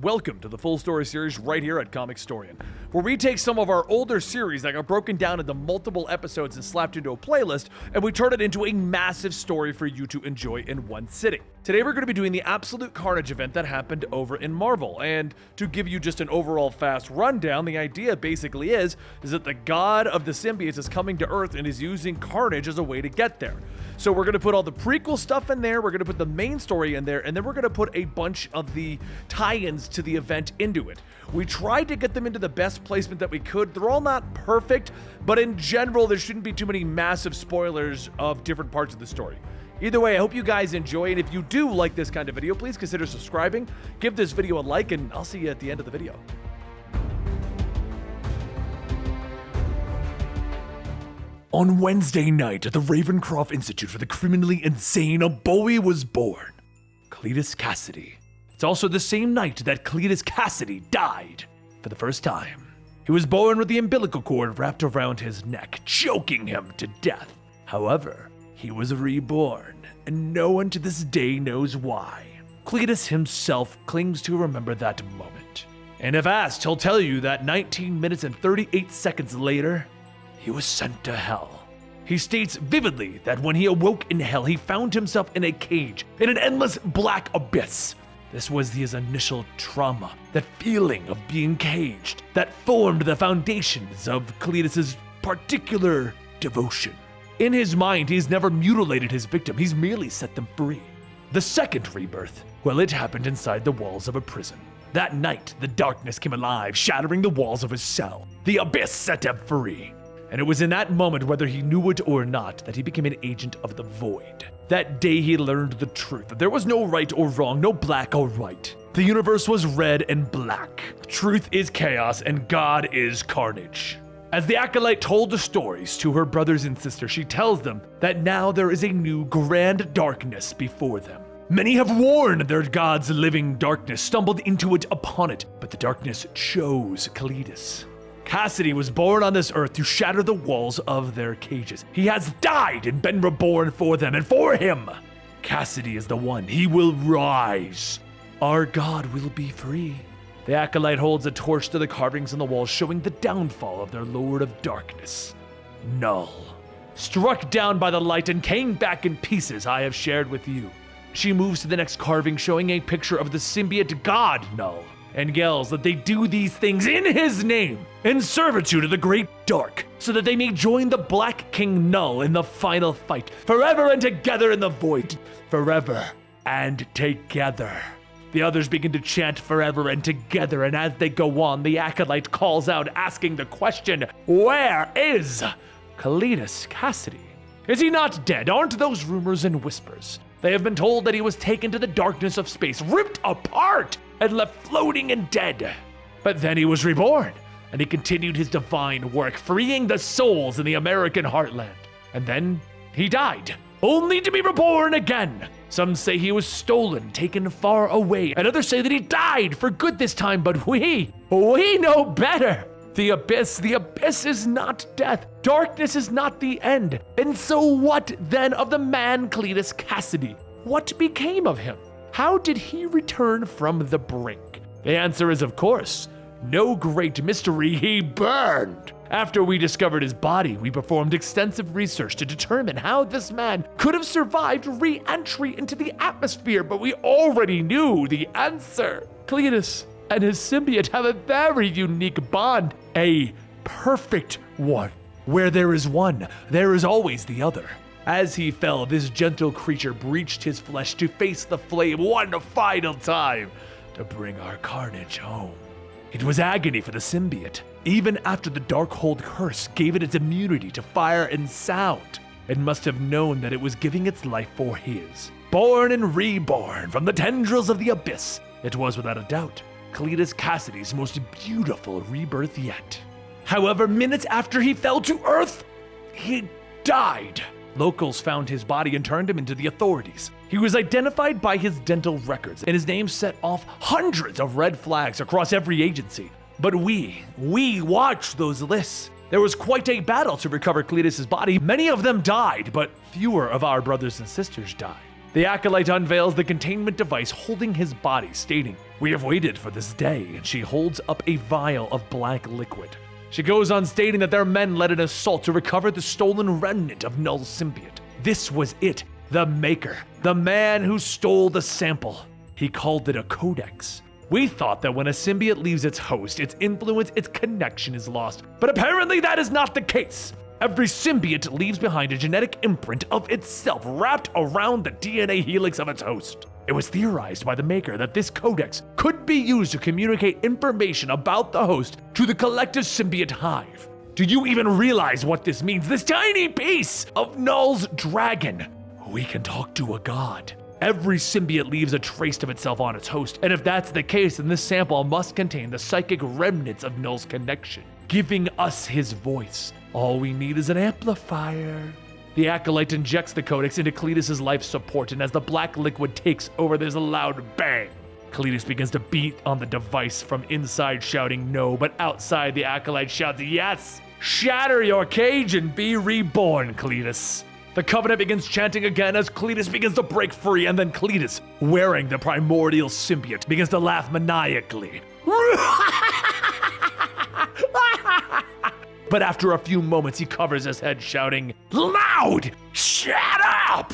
Welcome to the full story series right here at Comicstorian, where we take some of our older series that got broken down into multiple episodes and slapped into a playlist, and we turn it into a massive story for you to enjoy in one sitting. Today we're going to be doing the absolute Carnage event that happened over in Marvel, and to give you just an overall fast rundown, the idea basically is that the god of the symbiotes is coming to Earth and is using Carnage as a way to get there. So we're going to put all the prequel stuff in there, we're going to put the main story in there, and then we're going to put a bunch of the tie-ins to the event into it. We tried to get them into the best placement that we could. They're all not perfect, but in general, there shouldn't be too many massive spoilers of different parts of the story. Either way, I hope you guys enjoy, and if you do like this kind of video, please consider subscribing, give this video a like, and I'll see you at the end of the video. On Wednesday night at the Ravencroft Institute for the Criminally Insane, a boy was born. Cletus Kasady. It's also the same night that Cletus Kasady died for the first time. He was born with the umbilical cord wrapped around his neck, choking him to death. However, he was reborn, and no one to this day knows why. Cletus himself clings to remember that moment. And if asked, he'll tell you that 19 minutes and 38 seconds later, he was sent to hell. He states vividly that when he awoke in hell, he found himself in a cage, in an endless black abyss. This was his initial trauma, that feeling of being caged, that formed the foundations of Cletus's particular devotion. In his mind, he's never mutilated his victim, he's merely set them free. The second rebirth, well, it happened inside the walls of a prison. That night, the darkness came alive, shattering the walls of his cell. The abyss set him free. And it was in that moment, whether he knew it or not, that he became an agent of the void. That day he learned the truth, that there was no right or wrong, no black or white. The universe was red and black. Truth is chaos and God is carnage. As the Acolyte told the stories to her brothers and sisters, she tells them that now there is a new grand darkness before them. Many have worn their God's living darkness, stumbled into it upon it, but the darkness chose Cletus. Kasady was born on this earth to shatter the walls of their cages. He has died and been reborn for them and for him. Kasady is the one. He will rise. Our God will be free. The Acolyte holds a torch to the carvings on the walls, showing the downfall of their Lord of Darkness, Null. Struck down by the light and came back in pieces, I have shared with you. She moves to the next carving, showing a picture of the symbiote god Null, and yells that they do these things in his name, in servitude of the Great Dark, so that they may join the Black King Null in the final fight, forever and together in the void, forever and together. The others begin to chant forever and together, and as they go on, the Acolyte calls out, asking the question, where is Cletus Kasady? Is he not dead? Aren't those rumors and whispers? They have been told that he was taken to the darkness of space, ripped apart, and left floating and dead. But then he was reborn, and he continued his divine work, freeing the souls in the American heartland. And then he died, only to be reborn again. Some say he was stolen, taken far away, and others say that he died for good this time, but we know better. The abyss is not death. Darkness is not the end. And so what then of the man Cletus Kasady? What became of him? How did he return from the brink? The answer is, of course, no great mystery. He burned. After we discovered his body, we performed extensive research to determine how this man could have survived re-entry into the atmosphere, but we already knew the answer. Cletus and his symbiote have a very unique bond, a perfect one. Where there is one, there is always the other. As he fell, this gentle creature breached his flesh to face the flame one final time to bring our Carnage home. It was agony for the symbiote, even after the Darkhold curse gave it its immunity to fire and sound. It must have known that it was giving its life for his. Born and reborn from the tendrils of the abyss, it was without a doubt Cletus Kasady's most beautiful rebirth yet. However, minutes after he fell to Earth, he died. Locals found his body and turned him into the authorities. He was identified by his dental records, and his name set off hundreds of red flags across every agency. But we watched those lists. There was quite a battle to recover Cletus's body. Many of them died, but fewer of our brothers and sisters died. The Acolyte unveils the containment device holding his body, stating, We have waited for this day, and she holds up a vial of black liquid. She goes on stating that their men led an assault to recover the stolen remnant of Null's symbiote. This was it, the maker, the man who stole the sample. He called it a codex. We thought that when a symbiote leaves its host, its influence, its connection is lost. But apparently that is not the case. Every symbiote leaves behind a genetic imprint of itself wrapped around the DNA helix of its host. It was theorized by the maker that this codex could be used to communicate information about the host to the collective symbiote hive. Do you even realize what this means? This tiny piece of Null's dragon. We can talk to a god. Every symbiote leaves a trace of itself on its host, and if that's the case, then this sample must contain the psychic remnants of Null's connection, giving us his voice. All we need is an amplifier. The Acolyte injects the codex into Cletus' life support, and as the black liquid takes over, there's a loud bang. Cletus begins to beat on the device from inside, shouting no, but outside the Acolyte shouts yes! Shatter your cage and be reborn, Cletus. The Covenant begins chanting again as Cletus begins to break free, and then Cletus, wearing the primordial symbiote, begins to laugh maniacally. But after a few moments, he covers his head, shouting, "Loud! Shut up!"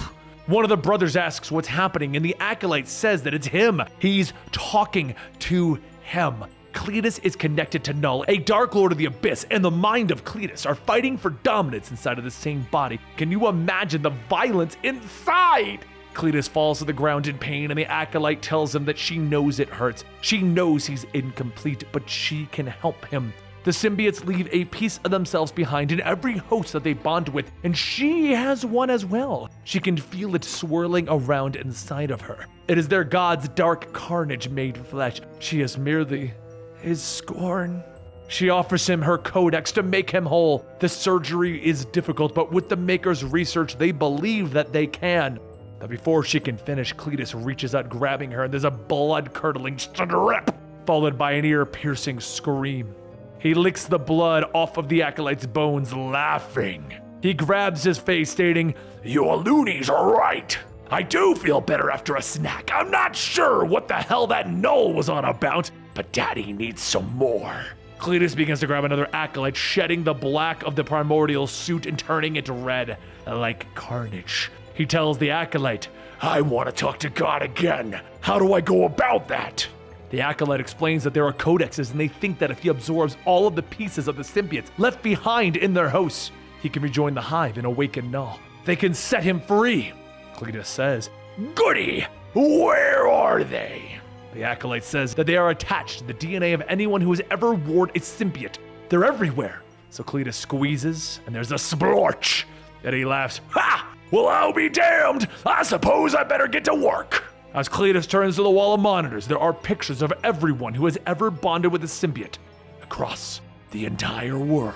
One of the brothers asks what's happening, and the Acolyte says that it's him. He's talking to him. Cletus is connected to Null, a Dark Lord of the Abyss, and the mind of Cletus are fighting for dominance inside of the same body. Can you imagine the violence inside? Cletus falls to the ground in pain, and the Acolyte tells him that she knows it hurts. She knows he's incomplete, but she can help him. The symbiotes leave a piece of themselves behind in every host that they bond with, and she has one as well. She can feel it swirling around inside of her. It is their god's dark carnage made flesh. She is merely his scorn. She offers him her codex to make him whole. The surgery is difficult, but with the Maker's research, they believe that they can. But before she can finish, Cletus reaches out, grabbing her, and there's a blood-curdling strip, followed by an ear-piercing scream. He licks the blood off of the Acolyte's bones, laughing. He grabs his face, stating, "Your loonies are right. I do feel better after a snack. I'm not sure what the hell that Null was on about, but Daddy needs some more." Cletus begins to grab another Acolyte, shedding the black of the primordial suit and turning it red, like Carnage. He tells the Acolyte, "I want to talk to God again. How do I go about that?" The Acolyte explains that there are codexes, and they think that if he absorbs all of the pieces of the symbiotes left behind in their hosts, he can rejoin the hive and awaken Null. They can set him free. Cletus says, "Goody! Where are they?" The Acolyte says that they are attached to the DNA of anyone who has ever worn a symbiote. They're everywhere. So Cletus squeezes, and there's a splorch. And he laughs, "Ha! Well, I'll be damned! I suppose I better get to work." As Cletus turns to the wall of monitors, there are pictures of everyone who has ever bonded with a symbiote across the entire world.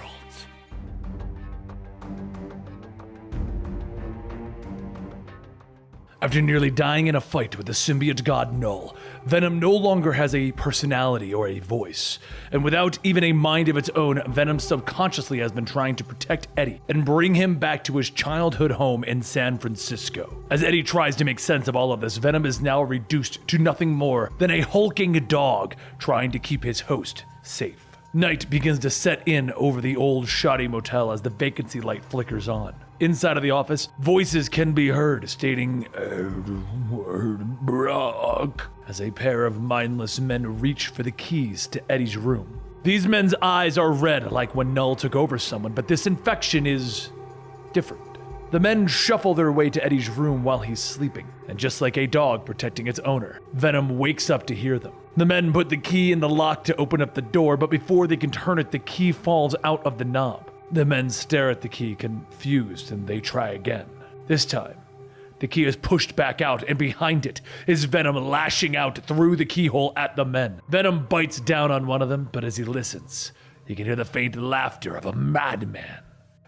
After nearly dying in a fight with the symbiote god Null, Venom no longer has a personality or a voice. And without even a mind of its own, Venom subconsciously has been trying to protect Eddie and bring him back to his childhood home in San Francisco. As Eddie tries to make sense of all of this, Venom is now reduced to nothing more than a hulking dog trying to keep his host safe. Night begins to set in over the old shoddy motel as the vacancy light flickers on. Inside of the office, voices can be heard stating, "Edward Brock," as a pair of mindless men reach for the keys to Eddie's room. These men's eyes are red like when Null took over someone, but this infection is different. The men shuffle their way to Eddie's room while he's sleeping, and just like a dog protecting its owner, Venom wakes up to hear them. The men put the key in the lock to open up the door, but before they can turn it, the key falls out of the knob. The men stare at the key, confused, and they try again. This time, the key is pushed back out, and behind it is Venom lashing out through the keyhole at the men. Venom bites down on one of them, but as he listens, he can hear the faint laughter of a madman.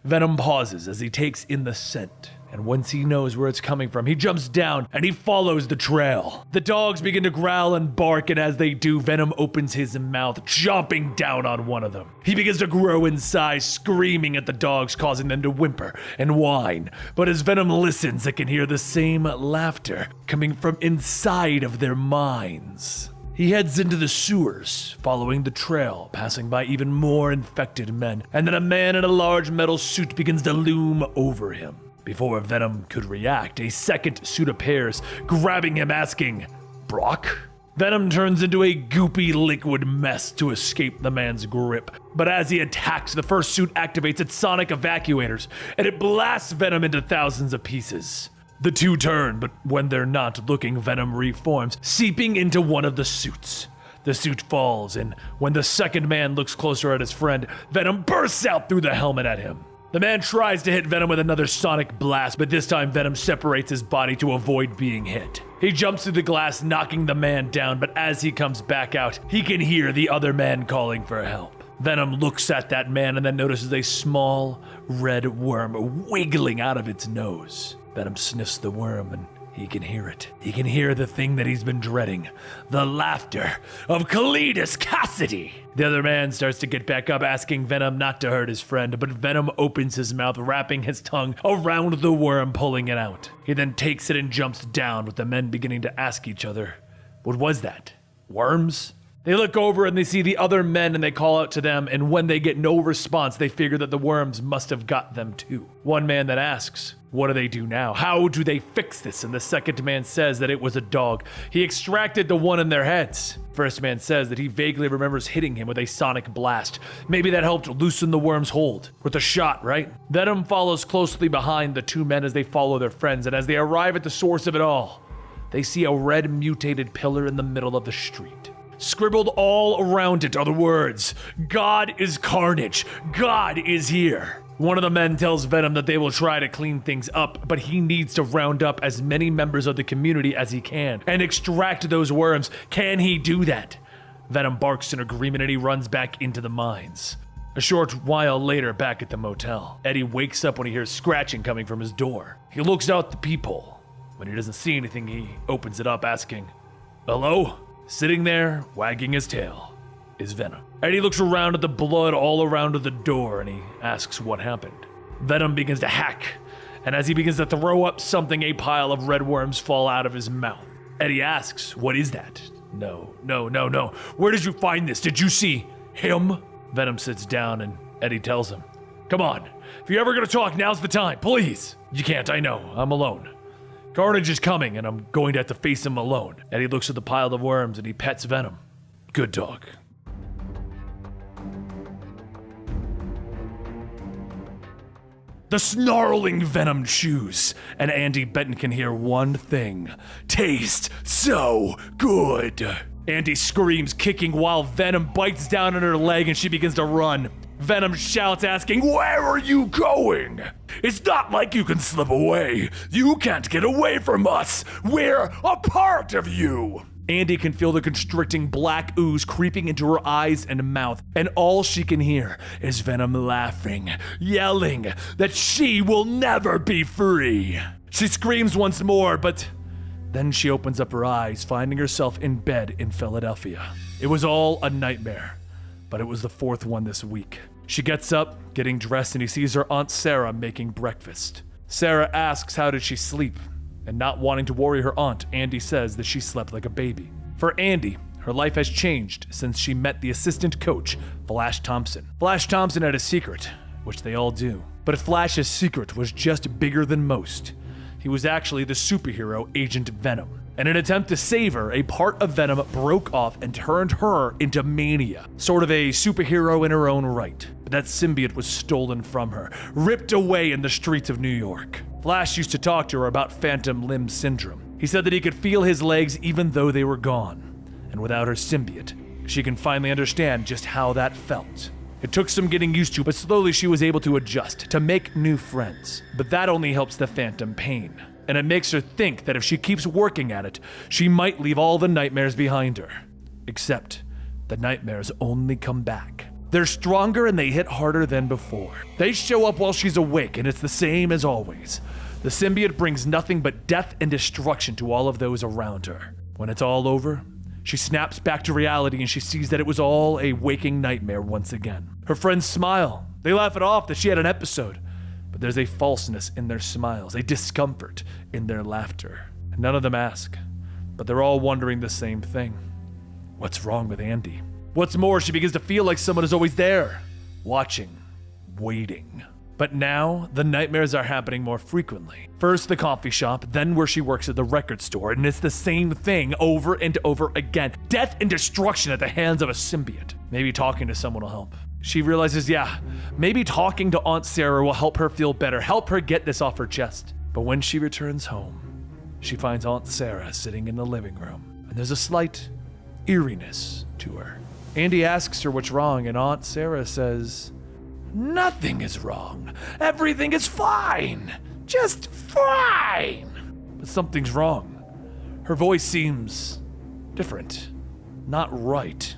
Venom pauses as he takes in the scent, and once he knows where it's coming from, he jumps down and he follows the trail. The dogs begin to growl and bark, and as they do, Venom opens his mouth, chomping down on one of them. He begins to grow in size, screaming at the dogs, causing them to whimper and whine. But as Venom listens, it can hear the same laughter coming from inside of their minds. He heads into the sewers, following the trail, passing by even more infected men, and then a man in a large metal suit begins to loom over him. Before Venom could react, a second suit appears, grabbing him, asking, "Brock?" Venom turns into a goopy liquid mess to escape the man's grip. But as he attacks, the first suit activates its sonic evacuators, and it blasts Venom into thousands of pieces. The two turn, but when they're not looking, Venom reforms, seeping into one of the suits. The suit falls, and when the second man looks closer at his friend, Venom bursts out through the helmet at him. The man tries to hit Venom with another sonic blast, but this time Venom separates his body to avoid being hit. He jumps through the glass, knocking the man down, but as he comes back out, he can hear the other man calling for help. Venom looks at that man and then notices a small red worm wiggling out of its nose. Venom sniffs the worm and he can hear it. He can hear the thing that he's been dreading, the laughter of Cletus Kasady. The other man starts to get back up, asking Venom not to hurt his friend, but Venom opens his mouth, wrapping his tongue around the worm, pulling it out. He then takes it and jumps down, with the men beginning to ask each other, "What was that? Worms?" They look over and they see the other men and they call out to them, and when they get no response, they figure that the worms must have got them too. One man then asks, "What do they do now? How do they fix this?" And the second man says that it was a dog. He extracted the one in their heads. First man says that he vaguely remembers hitting him with a sonic blast. Maybe that helped loosen the worm's hold. With a shot, right? Venom follows closely behind the two men as they follow their friends, and as they arrive at the source of it all, they see a red mutated pillar in the middle of the street. Scribbled all around it are the words, "God is Carnage. God is here." One of the men tells Venom that they will try to clean things up, but he needs to round up as many members of the community as he can and extract those worms. Can he do that? Venom barks in agreement and he runs back into the mines. A short while later, back at the motel, Eddie wakes up when he hears scratching coming from his door. He looks out the peephole. When he doesn't see anything, he opens it up, asking, "Hello?" Sitting there, wagging his tail, is Venom. Eddie looks around at the blood all around the door and he asks what happened. Venom begins to hack, and as he begins to throw up something, a pile of red worms fall out of his mouth. Eddie asks, "What is that?" No. Where did you find this? Did you see him?" Venom sits down and Eddie tells him, "Come on, if you're ever gonna talk, now's the time, please." "You can't, I know, I'm alone. Carnage is coming, and I'm going to have to face him alone." Eddie looks at the pile of worms, and he pets Venom. "Good dog." The snarling Venom chews, and Andy Benton can hear one thing. "Taste so good." Andy screams, kicking, while Venom bites down on her leg, and she begins to run. Venom shouts, asking, "Where are you going? It's not like you can slip away. You can't get away from us. We're a part of you." Andy can feel the constricting black ooze creeping into her eyes and mouth, and all she can hear is Venom laughing, yelling that she will never be free. She screams once more, but then she opens up her eyes, finding herself in bed in Philadelphia. It was all a nightmare, but it was the fourth one this week. She gets up, getting dressed, and he sees her Aunt Sarah making breakfast. Sarah asks how did she sleep, and not wanting to worry her aunt, Andy says that she slept like a baby. For Andy, her life has changed since she met the assistant coach, Flash Thompson. Flash Thompson had a secret, which they all do. But Flash's secret was just bigger than most. He was actually the superhero Agent Venom. In an attempt to save her, a part of Venom broke off and turned her into Mania, sort of a superhero in her own right. But that symbiote was stolen from her, ripped away in the streets of New York. Flash used to talk to her about phantom limb syndrome. He said that he could feel his legs even though they were gone. And without her symbiote, she can finally understand just how that felt. It took some getting used to, but slowly she was able to adjust, to make new friends. But that only helps the phantom pain. And it makes her think that if she keeps working at it, she might leave all the nightmares behind her. Except, the nightmares only come back. They're stronger and they hit harder than before. They show up while she's awake, and it's the same as always. The symbiote brings nothing but death and destruction to all of those around her. When it's all over, she snaps back to reality and she sees that it was all a waking nightmare once again. Her friends smile. They laugh it off that she had an episode. But there's a falseness in their smiles, a discomfort in their laughter. None of them ask, but they're all wondering the same thing. What's wrong with Andy? What's more, she begins to feel like someone is always there, watching, waiting. But now, the nightmares are happening more frequently. First the coffee shop, then where she works at the record store, and it's the same thing over and over again. Death and destruction at the hands of a symbiote. Maybe talking to someone will help. She realizes, yeah, maybe talking to Aunt Sarah will help her feel better, help her get this off her chest. But when she returns home, she finds Aunt Sarah sitting in the living room, and there's a slight eeriness to her. Andy asks her what's wrong, and Aunt Sarah says, "Nothing is wrong. Everything is fine. Just fine." But something's wrong. Her voice seems different. Not right.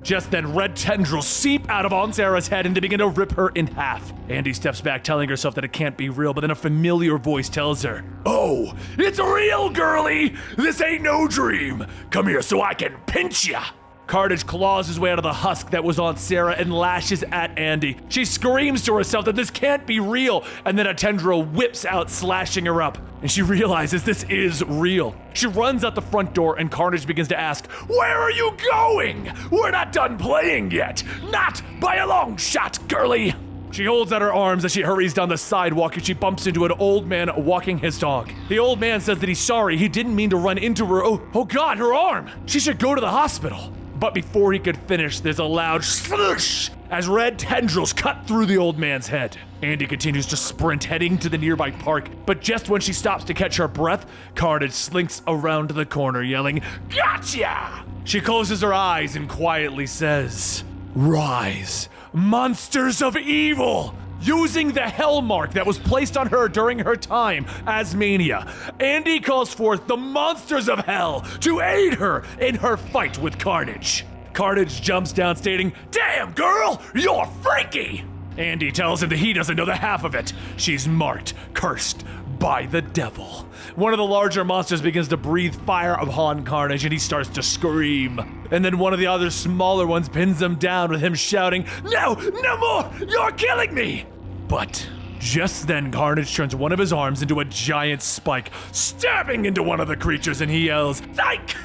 Just then, red tendrils seep out of Aunt Sarah's head and they begin to rip her in half. Andy steps back, telling herself that it can't be real, but then a familiar voice tells her, "Oh, it's real, girlie! This ain't no dream! Come here so I can pinch ya!" Carnage claws his way out of the husk that was Aunt Sarah and lashes at Andy. She screams to herself that this can't be real, and then a tendril whips out, slashing her up. And she realizes this is real. She runs out the front door and Carnage begins to ask, "Where are you going? We're not done playing yet. Not by a long shot, girlie." She holds out her arms as she hurries down the sidewalk and she bumps into an old man walking his dog. The old man says that he's sorry, he didn't mean to run into her. Oh God, her arm! She should go to the hospital. But before he could finish, there's a loud swoosh as red tendrils cut through the old man's head. Andy continues to sprint, heading to the nearby park, but just when she stops to catch her breath, Carnage slinks around the corner, yelling, "Gotcha!" She closes her eyes and quietly says, "Rise, monsters of evil!" Using the hell mark that was placed on her during her time as Mania, Andy calls forth the monsters of hell to aid her in her fight with Carnage. Carnage jumps down stating, "Damn girl, you're freaky!" Andy tells him that he doesn't know the half of it. She's marked, cursed by the devil. One of the larger monsters begins to breathe fire upon Carnage and he starts to scream. And then one of the other smaller ones pins him down with him shouting, "No, no more! You're killing me!" But just then Carnage turns one of his arms into a giant spike, stabbing into one of the creatures, and he yells, "Psych!"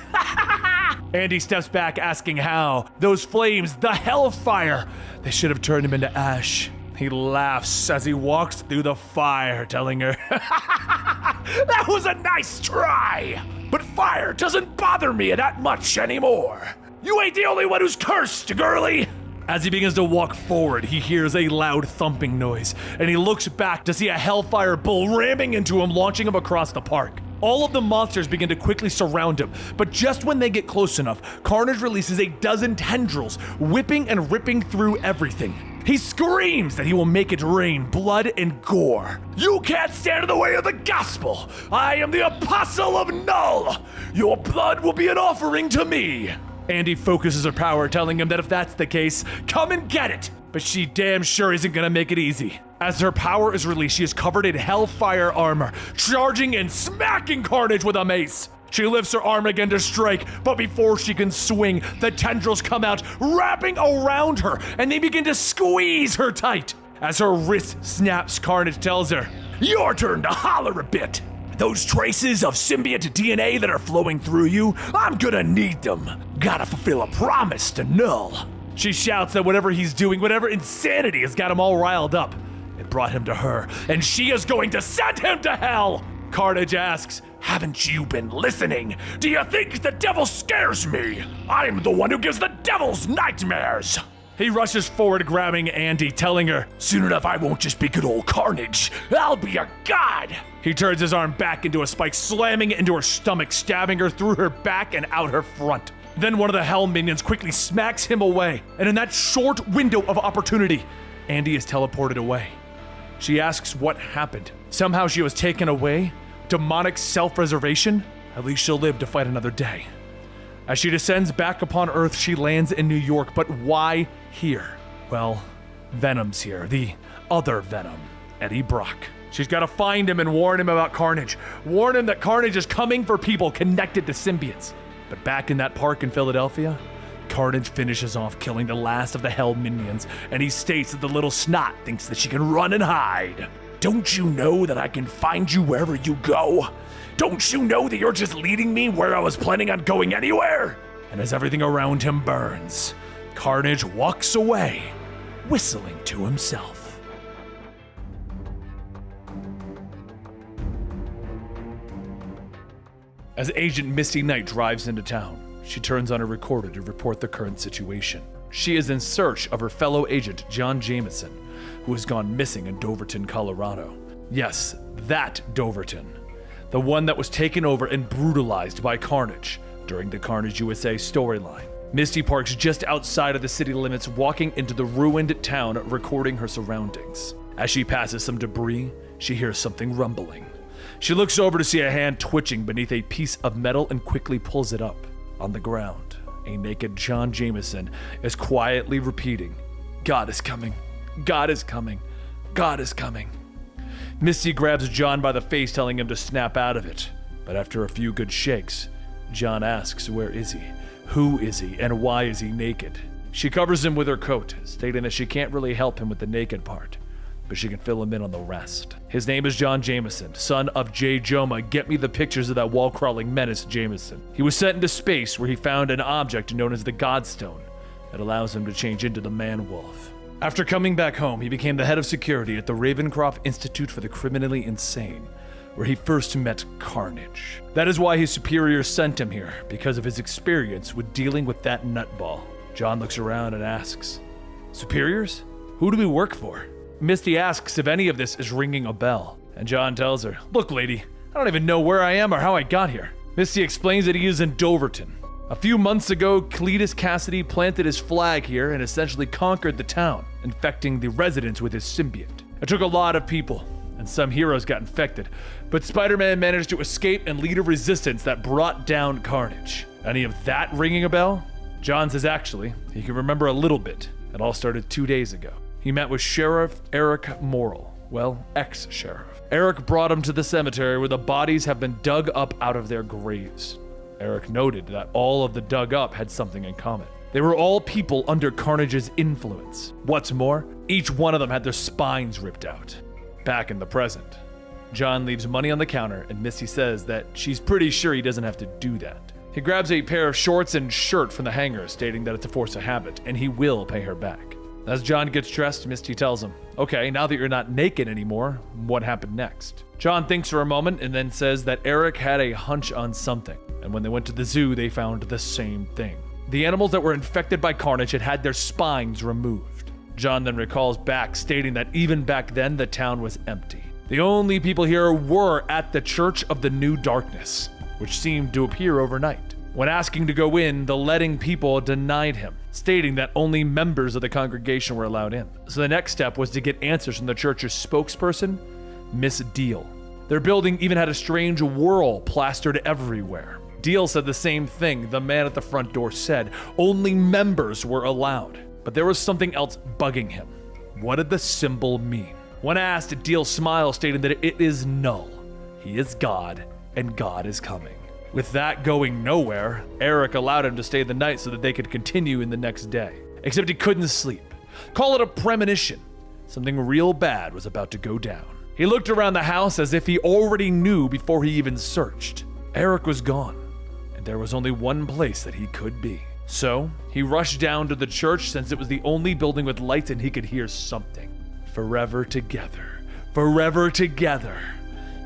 Andy steps back asking how. Those flames, the hellfire, they should have turned him into ash. He laughs as he walks through the fire, telling her, "That was a nice try, but fire doesn't bother me that much anymore. You ain't the only one who's cursed, girlie." As he begins to walk forward, he hears a loud thumping noise, and he looks back to see a hellfire bull ramming into him, launching him across the park. All of the monsters begin to quickly surround him, but just when they get close enough, Carnage releases a dozen tendrils, whipping and ripping through everything. He screams that he will make it rain blood and gore. "You can't stand in the way of the gospel! I am the apostle of Null! Your blood will be an offering to me!" Andy focuses her power, telling him that if that's the case, come and get it! But she damn sure isn't gonna make it easy. As her power is released, she is covered in hellfire armor, charging and smacking Carnage with a mace. She lifts her arm again to strike, but before she can swing, the tendrils come out, wrapping around her, and they begin to squeeze her tight. As her wrist snaps, Carnage tells her, "Your turn to holler a bit. Those traces of symbiote DNA that are flowing through you, I'm gonna need them. Gotta fulfill a promise to Null." She shouts that whatever he's doing, whatever insanity has got him all riled up, it brought him to her, and she is going to send him to hell. Carnage asks, "Haven't you been listening? Do you think the devil scares me? I'm the one who gives the devils nightmares." He rushes forward, grabbing Andy, telling her, "Soon enough I won't just be good old Carnage, I'll be a god." He turns his arm back into a spike, slamming it into her stomach, stabbing her through her back and out her front. Then one of the hell minions quickly smacks him away, and in that short window of opportunity, Andy is teleported away. She asks what happened. Somehow she was taken away? Demonic self-preservation? At least she'll live to fight another day. As she descends back upon Earth, she lands in New York, but why here? Well, Venom's here, the other Venom, Eddie Brock. She's got to find him and warn him about Carnage. Warn him that Carnage is coming for people connected to symbiotes. But back in that park in Philadelphia, Carnage finishes off killing the last of the Hell minions, and he states that the little snot thinks that she can run and hide. "Don't you know that I can find you wherever you go? Don't you know that you're just leading me where I was planning on going anywhere?" and as everything around him burns, Carnage walks away, whistling to himself. As Agent Misty Knight drives into town, she turns on her recorder to report the current situation. She is in search of her fellow agent, John Jameson, who has gone missing in Doverton, Colorado. Yes, that Doverton. The one that was taken over and brutalized by Carnage during the Carnage USA storyline. Misty parks just outside of the city limits, walking into the ruined town, recording her surroundings. As she passes some debris, she hears something rumbling. She looks over to see a hand twitching beneath a piece of metal and quickly pulls it up. On the ground, a naked John Jameson is quietly repeating, "God is coming, God is coming, God is coming." Misty grabs John by the face, telling him to snap out of it. But after a few good shakes, John asks, where is he? Who is he? And why is he naked? She covers him with her coat, stating that she can't really help him with the naked part, but she can fill him in on the rest. His name is John Jameson, son of J. Joma. Get me the pictures of that wall-crawling menace, Jameson. He was sent into space where he found an object known as the Godstone that allows him to change into the Man-Wolf. After coming back home, he became the head of security at the Ravencroft Institute for the Criminally Insane, where he first met Carnage. That is why his superiors sent him here, because of his experience with dealing with that nutball. John looks around and asks, "Superiors? Who do we work for?" Misty asks if any of this is ringing a bell, and John tells her, "Look, lady, I don't even know where I am or how I got here." Misty explains that he is in Doverton. A few months ago, Cletus Kasady planted his flag here and essentially conquered the town, infecting the residents with his symbiote. It took a lot of people, and some heroes got infected, but Spider-Man managed to escape and lead a resistance that brought down Carnage. Any of that ringing a bell? John says actually, he can remember a little bit. It all started 2 days ago. He met with Sheriff Eric Morrill. Well, ex-sheriff. Eric brought him to the cemetery where the bodies have been dug up out of their graves. Eric noted that all of the dug up had something in common. They were all people under Carnage's influence. What's more, each one of them had their spines ripped out. Back in the present, John leaves money on the counter and Misty says that she's pretty sure he doesn't have to do that. He grabs a pair of shorts and shirt from the hanger, stating that it's a force of habit and he will pay her back. As John gets dressed, Misty tells him, "Okay, now that you're not naked anymore, what happened next?" John thinks for a moment and then says that Eric had a hunch on something, and when they went to the zoo, they found the same thing. The animals that were infected by Carnage had had their spines removed. John then recalls back, stating that even back then, the town was empty. The only people here were at the Church of the New Darkness, which seemed to appear overnight. When asking to go in, the letting people denied him, stating that only members of the congregation were allowed in. So the next step was to get answers from the church's spokesperson, Miss Deal. Their building even had a strange whirl plastered everywhere. Deal said the same thing the man at the front door said. Only members were allowed. But there was something else bugging him. What did the symbol mean? When asked, Deal smiled, stating that it is null. He is God, and God is coming. With that going nowhere, Eric allowed him to stay the night so that they could continue in the next day. Except he couldn't sleep. Call it a premonition. Something real bad was about to go down. He looked around the house as if he already knew before he even searched. Eric was gone, and there was only one place that he could be. So, he rushed down to the church since it was the only building with lights and he could hear something. Forever together. Forever together.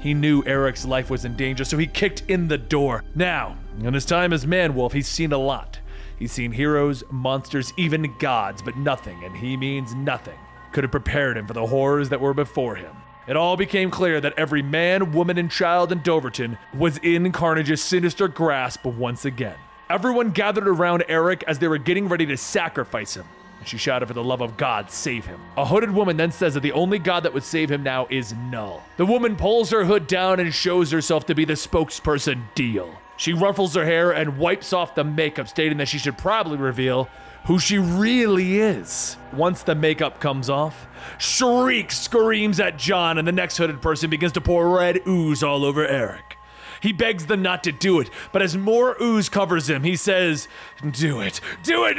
He knew Eric's life was in danger, so he kicked in the door. Now, in his time as Man-Wolf, he's seen a lot. He's seen heroes, monsters, even gods, but nothing, and he means nothing, could have prepared him for the horrors that were before him. It all became clear that every man, woman, and child in Doverton was in Carnage's sinister grasp once again. Everyone gathered around Eric as they were getting ready to sacrifice him. She shouted, "For the love of God, save him." A hooded woman then says that the only God that would save him now is null. The woman pulls her hood down and shows herself to be the spokesperson, Deal. She ruffles her hair and wipes off the makeup, stating that she should probably reveal who she really is. Once the makeup comes off, Shriek screams at John, and the next hooded person begins to pour red ooze all over Eric. He begs them not to do it, but as more ooze covers him, he says, "Do it, do it!"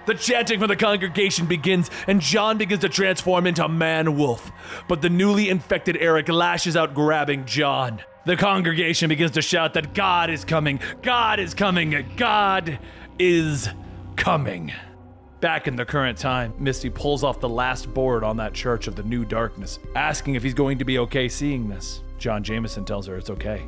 The chanting from the congregation begins, and John begins to transform into Man-Wolf. But the newly infected Eric lashes out, grabbing John. The congregation begins to shout that God is coming, God is coming, God is coming. Back in the current time, Misty pulls off the last board on that Church of the New Darkness, asking if he's going to be okay seeing this. John Jameson tells her it's okay.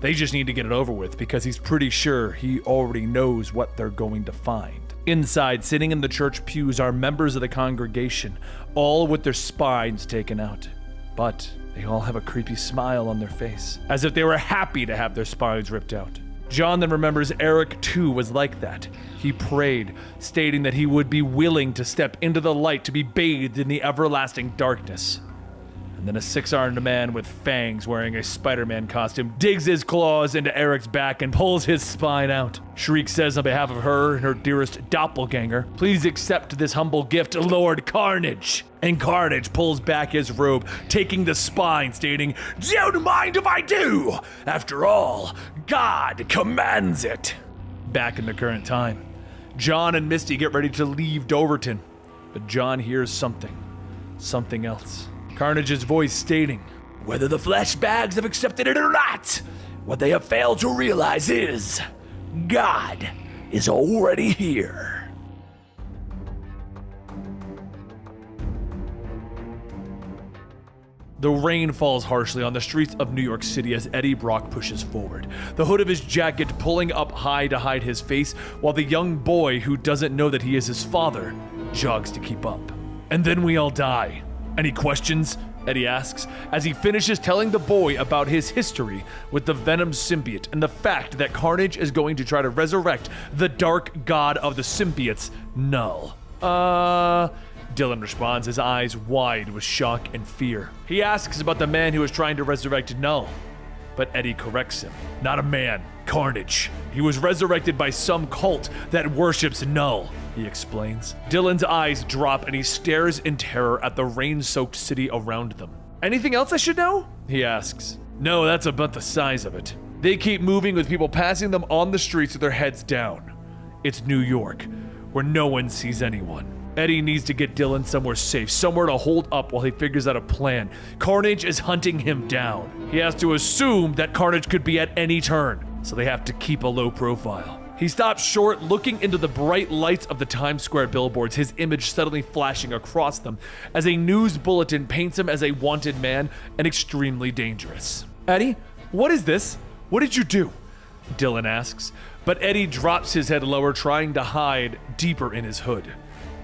They just need to get it over with because he's pretty sure he already knows what they're going to find. Inside, sitting in the church pews, are members of the congregation, all with their spines taken out. But they all have a creepy smile on their face, as if they were happy to have their spines ripped out. John then remembers Eric too was like that. He prayed, stating that he would be willing to step into the light to be bathed in the everlasting darkness. And then a six-armed man with fangs wearing a Spider-Man costume digs his claws into Eric's back and pulls his spine out. Shriek says on behalf of her and her dearest doppelganger, "Please accept this humble gift, Lord Carnage." And Carnage pulls back his robe, taking the spine, stating, "Don't mind if I do! After all, God commands it." Back in the current time, John and Misty get ready to leave Doverton, but John hears something else. Carnage's voice stating, "Whether the flesh bags have accepted it or not, what they have failed to realize is, God is already here." The rain falls harshly on the streets of New York City as Eddie Brock pushes forward, the hood of his jacket pulling up high to hide his face, while the young boy, who doesn't know that he is his father, jogs to keep up. "And then we all die. Any questions?" Eddie asks, as he finishes telling the boy about his history with the Venom symbiote and the fact that Carnage is going to try to resurrect the dark god of the symbiotes, Null. Dylan responds, his eyes wide with shock and fear. He asks about the man who is trying to resurrect Null, but Eddie corrects him. Not a man, Carnage. He was resurrected by some cult that worships Null, he explains. Dylan's eyes drop and he stares in terror at the rain-soaked city around them. Anything else I should know? He asks. No, that's about the size of it. They keep moving with people passing them on the streets with their heads down. It's New York, where no one sees anyone. Eddie needs to get Dylan somewhere safe, somewhere to hold up while he figures out a plan. Carnage is hunting him down. He has to assume that Carnage could be at any turn, so they have to keep a low profile. He stops short, looking into the bright lights of the Times Square billboards, his image suddenly flashing across them as a news bulletin paints him as a wanted man and extremely dangerous. Eddie, what is this? What did you do? Dylan asks, but Eddie drops his head lower, trying to hide deeper in his hood.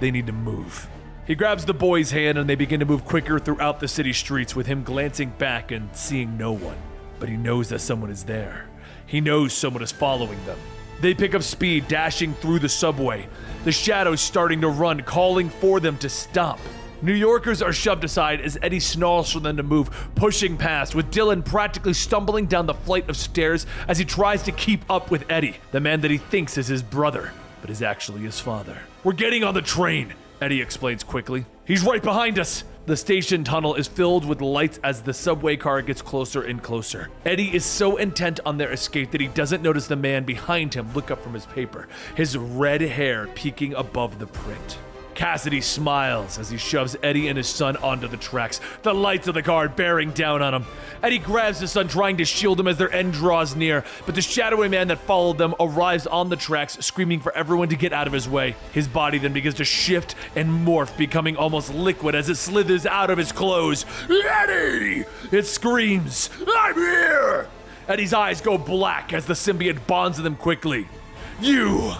They need to move. He grabs the boy's hand and they begin to move quicker throughout the city streets, with him glancing back and seeing no one. But he knows that someone is there. He knows someone is following them. They pick up speed, dashing through the subway, the shadows starting to run, calling for them to stop. New Yorkers are shoved aside as Eddie snarls for them to move, pushing past, with Dylan practically stumbling down the flight of stairs as he tries to keep up with Eddie, the man that he thinks is his brother, but is actually his father. We're getting on the train, Eddie explains quickly. He's right behind us. The station tunnel is filled with lights as the subway car gets closer and closer. Eddie is so intent on their escape that he doesn't notice the man behind him look up from his paper, his red hair peeking above the print. Kasady smiles as he shoves Eddie and his son onto the tracks, the lights of the car bearing down on him. Eddie grabs his son, trying to shield him as their end draws near, but the shadowy man that followed them arrives on the tracks, screaming for everyone to get out of his way. His body then begins to shift and morph, becoming almost liquid as it slithers out of his clothes. Eddie! It screams, I'm here! Eddie's eyes go black as the symbiote bonds to them quickly. You!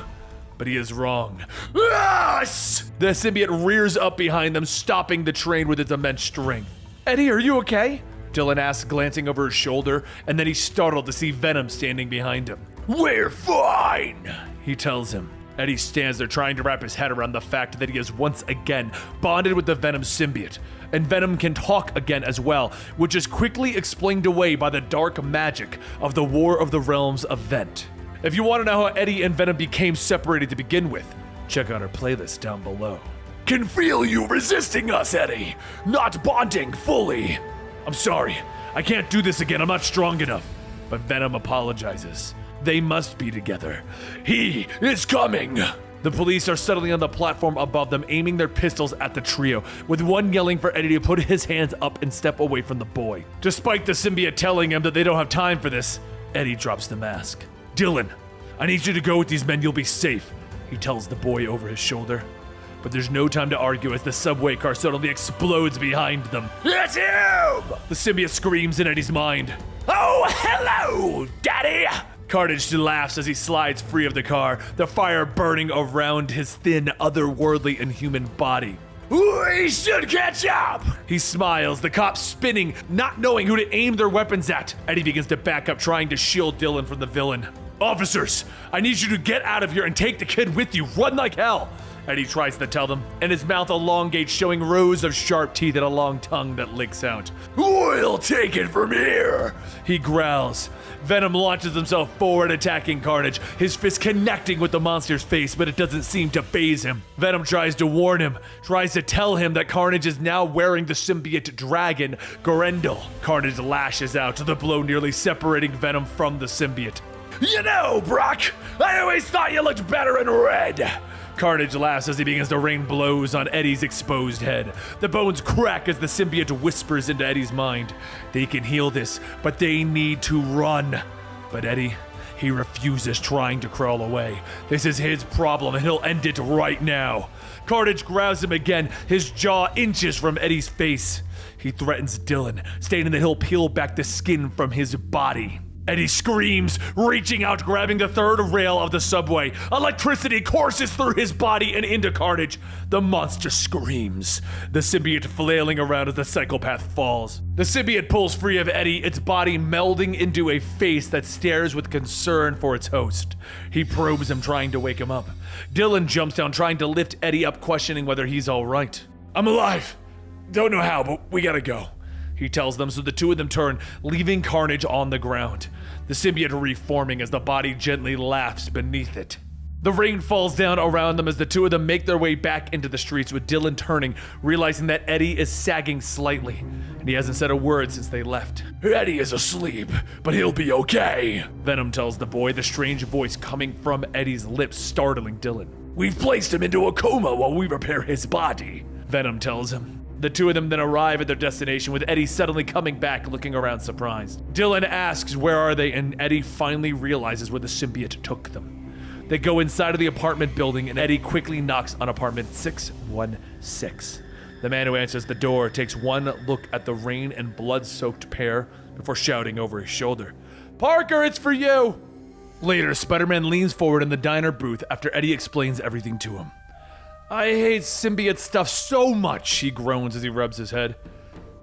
But he is wrong. Yes! The symbiote rears up behind them, stopping the train with its immense strength. Eddie, are you okay? Dylan asks, glancing over his shoulder, and then he's startled to see Venom standing behind him. We're fine, he tells him. Eddie stands there trying to wrap his head around the fact that he is once again bonded with the Venom symbiote, and Venom can talk again as well, which is quickly explained away by the dark magic of the War of the Realms event. If you want to know how Eddie and Venom became separated to begin with, check out our playlist down below. Can feel you resisting us, Eddie. Not bonding fully. I'm sorry. I can't do this again. I'm not strong enough. But Venom apologizes. They must be together. He is coming. The police are suddenly on the platform above them, aiming their pistols at the trio, with one yelling for Eddie to put his hands up and step away from the boy. Despite the symbiote telling him that they don't have time for this, Eddie drops the mask. "Dylan, I need you to go with these men, you'll be safe," he tells the boy over his shoulder. But there's no time to argue as the subway car suddenly explodes behind them. "It's him!" The symbiote screams in Eddie's mind. "Oh, hello, Daddy!" Carnage laughs as he slides free of the car, the fire burning around his thin, otherworldly, inhuman body. "We should catch up!" He smiles, the cops spinning, not knowing who to aim their weapons at. Eddie begins to back up, trying to shield Dylan from the villain. "Officers, I need you to get out of here and take the kid with you. Run like hell!" Eddie tries to tell them, and his mouth elongates, showing rows of sharp teeth and a long tongue that licks out. "We'll take it from here," he growls. Venom launches himself forward, attacking Carnage, his fist connecting with the monster's face, but it doesn't seem to faze him. Venom tries to warn him, tries to tell him that Carnage is now wearing the symbiote dragon, Grendel. Carnage lashes out, the blow nearly separating Venom from the symbiote. "You know, Brock, I always thought you looked better in red." Carnage laughs as he begins to rain blows on Eddie's exposed head. The bones crack as the symbiote whispers into Eddie's mind. They can heal this, but they need to run. But Eddie, he refuses, trying to crawl away. This is his problem, and he'll end it right now. Carnage grabs him again, his jaw inches from Eddie's face. He threatens Dylan, stating that he'll peel back the skin from his body. Eddie screams, reaching out, grabbing the third rail of the subway. Electricity courses through his body and into Carnage. The monster screams, the symbiote flailing around as the psychopath falls. The symbiote pulls free of Eddie, its body melding into a face that stares with concern for its host. He probes him, trying to wake him up. Dylan jumps down, trying to lift Eddie up, questioning whether he's all right. "I'm alive. Don't know how, but we gotta go," he tells them, so the two of them turn, leaving Carnage on the ground. The symbiote reforming as the body gently laughs beneath it. The rain falls down around them as the two of them make their way back into the streets, with Dylan turning, realizing that Eddie is sagging slightly, and he hasn't said a word since they left. "Eddie is asleep, but he'll be okay," Venom tells the boy, the strange voice coming from Eddie's lips startling Dylan. "We've placed him into a coma while we repair his body," Venom tells him. The two of them then arrive at their destination, with Eddie suddenly coming back, looking around surprised. Dylan asks where are they, and Eddie finally realizes where the symbiote took them. They go inside of the apartment building, and Eddie quickly knocks on apartment 616. The man who answers the door takes one look at the rain and blood-soaked pair before shouting over his shoulder, "Parker, it's for you!" Later, Spider-Man leans forward in the diner booth after Eddie explains everything to him. "I hate symbiote stuff so much," he groans as he rubs his head.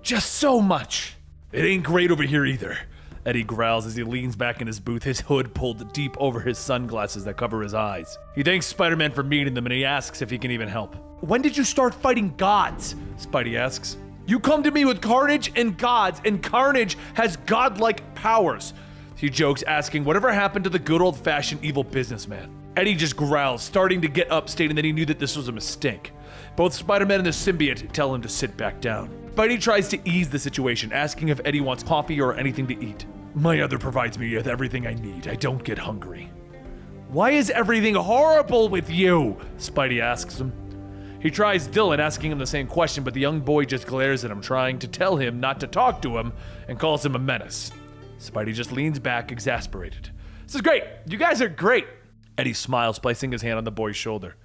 "Just so much." "It ain't great over here either," Eddie growls as he leans back in his booth, his hood pulled deep over his sunglasses that cover his eyes. He thanks Spider-Man for meeting them, and he asks if he can even help. "When did you start fighting gods?" Spidey asks. "You come to me with Carnage and gods, and Carnage has godlike powers," he jokes, asking whatever happened to the good old-fashioned evil businessman. Eddie just growls, starting to get up, stating that he knew that this was a mistake. Both Spider-Man and the symbiote tell him to sit back down. Spidey tries to ease the situation, asking if Eddie wants coffee or anything to eat. "My other provides me with everything I need. I don't get hungry." "Why is everything horrible with you?" Spidey asks him. He tries Dylan, asking him the same question, but the young boy just glares at him, trying to tell him not to talk to him, and calls him a menace. Spidey just leans back, exasperated. "This is great. You guys are great." Eddie smiles, placing his hand on the boy's shoulder.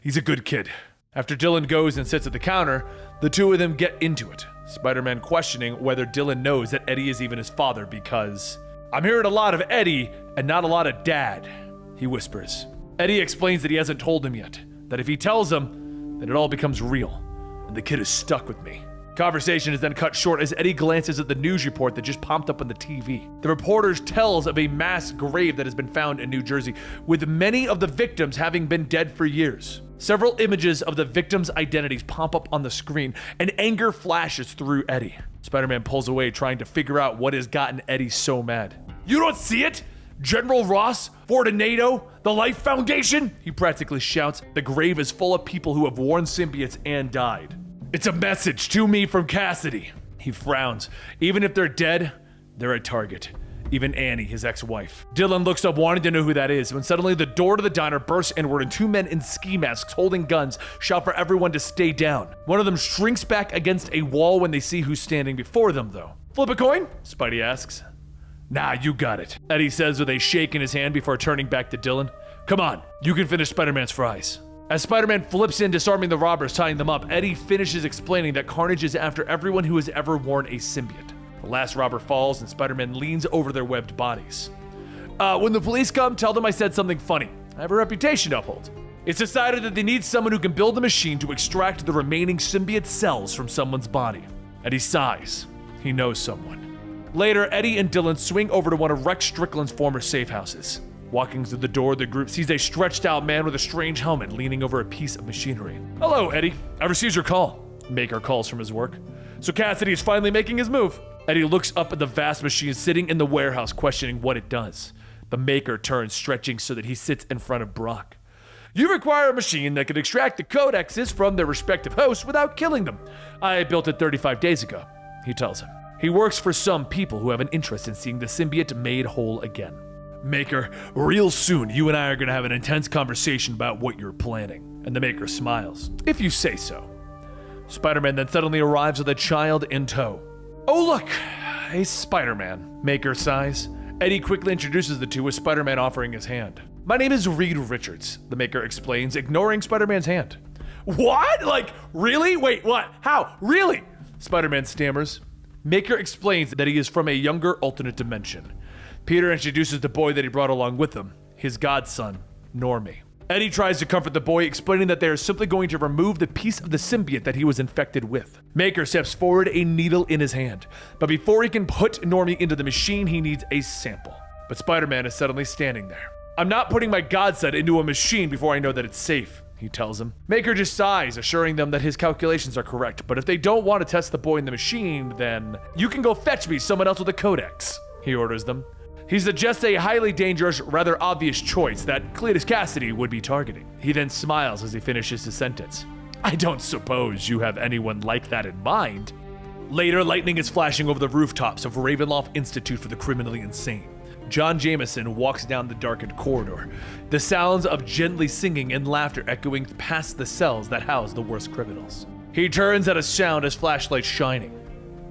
"He's a good kid." After Dylan goes and sits at the counter, the two of them get into it, Spider-Man questioning whether Dylan knows that Eddie is even his father because, "I'm hearing a lot of Eddie and not a lot of Dad," he whispers. Eddie explains that he hasn't told him yet, that if he tells him, then it all becomes real, and the kid is stuck with me. Conversation is then cut short as Eddie glances at the news report that just popped up on the TV. The reporter tells of a mass grave that has been found in New Jersey, with many of the victims having been dead for years. Several images of the victims' identities pop up on the screen, and anger flashes through Eddie. Spider-Man pulls away, trying to figure out what has gotten Eddie so mad. "You don't see it? General Ross, Fortunato, the Life Foundation?" he practically shouts. The grave is full of people who have worn symbiotes and died. "It's a message to me from Kasady." He frowns. Even if they're dead, they're a target. even Annie, his ex-wife. Dylan looks up wanting to know who that is when suddenly the door to the diner bursts inward and two men in ski masks holding guns shout for everyone to stay down. One of them shrinks back against a wall when they see who's standing before them though. Flip a coin? Spidey asks. Nah, you got it, Eddie says with a shake in his hand before turning back to Dylan. Come on, you can finish Spider-Man's fries. As Spider-Man flips in, disarming the robbers, tying them up, Eddie finishes explaining that Carnage is after everyone who has ever worn a symbiote. The last robber falls and Spider-Man leans over their webbed bodies. When the police come, tell them I said something funny. I have a reputation to uphold. It's decided that they need someone who can build a machine to extract the remaining symbiote cells from someone's body. Eddie sighs. He knows someone. Later, Eddie and Dylan swing over to one of Rex Strickland's former safe houses. Walking through the door, the group sees a stretched out man with a strange helmet leaning over a piece of machinery. Hello, Eddie. I received your call. Maker calls from his work. So Kasady is finally making his move. Eddie looks up at the vast machine sitting in the warehouse, questioning what it does. The Maker turns, stretching so that he sits in front of Brock. You require a machine that can extract the codexes from their respective hosts without killing them. I built it 35 days ago, he tells him. He works for some people who have an interest in seeing the symbiote made whole again. Maker, real soon you and I are going to have an intense conversation about what you're planning. And the Maker smiles. If you say so. Spider-Man then suddenly arrives with a child in tow. Oh look, a Spider-Man, Maker sighs. Eddie quickly introduces the two with Spider-Man offering his hand. My name is Reed Richards, the Maker explains, ignoring Spider-Man's hand. What? Like, really? Wait, what? How? Really? Spider-Man stammers. Maker explains that he is from a younger alternate dimension. Peter introduces the boy that he brought along with him, his godson, Normie. Eddie tries to comfort the boy, explaining that they are simply going to remove the piece of the symbiote that he was infected with. Maker steps forward, a needle in his hand. But before he can put Normie into the machine, he needs a sample. But Spider-Man is suddenly standing there. I'm not putting my godson into a machine before I know that it's safe, he tells him. Maker just sighs, assuring them that his calculations are correct. But if they don't want to test the boy in the machine, then you can go fetch me someone else with a codex, he orders them. He suggests a highly dangerous, rather obvious choice that Cletus Kasady would be targeting. He then smiles as he finishes his sentence. I don't suppose you have anyone like that in mind. Later, lightning is flashing over the rooftops of Ravencroft Institute for the Criminally Insane. John Jameson walks down the darkened corridor, the sounds of gently singing and laughter echoing past the cells that house the worst criminals. He turns at a sound as flashlights shining.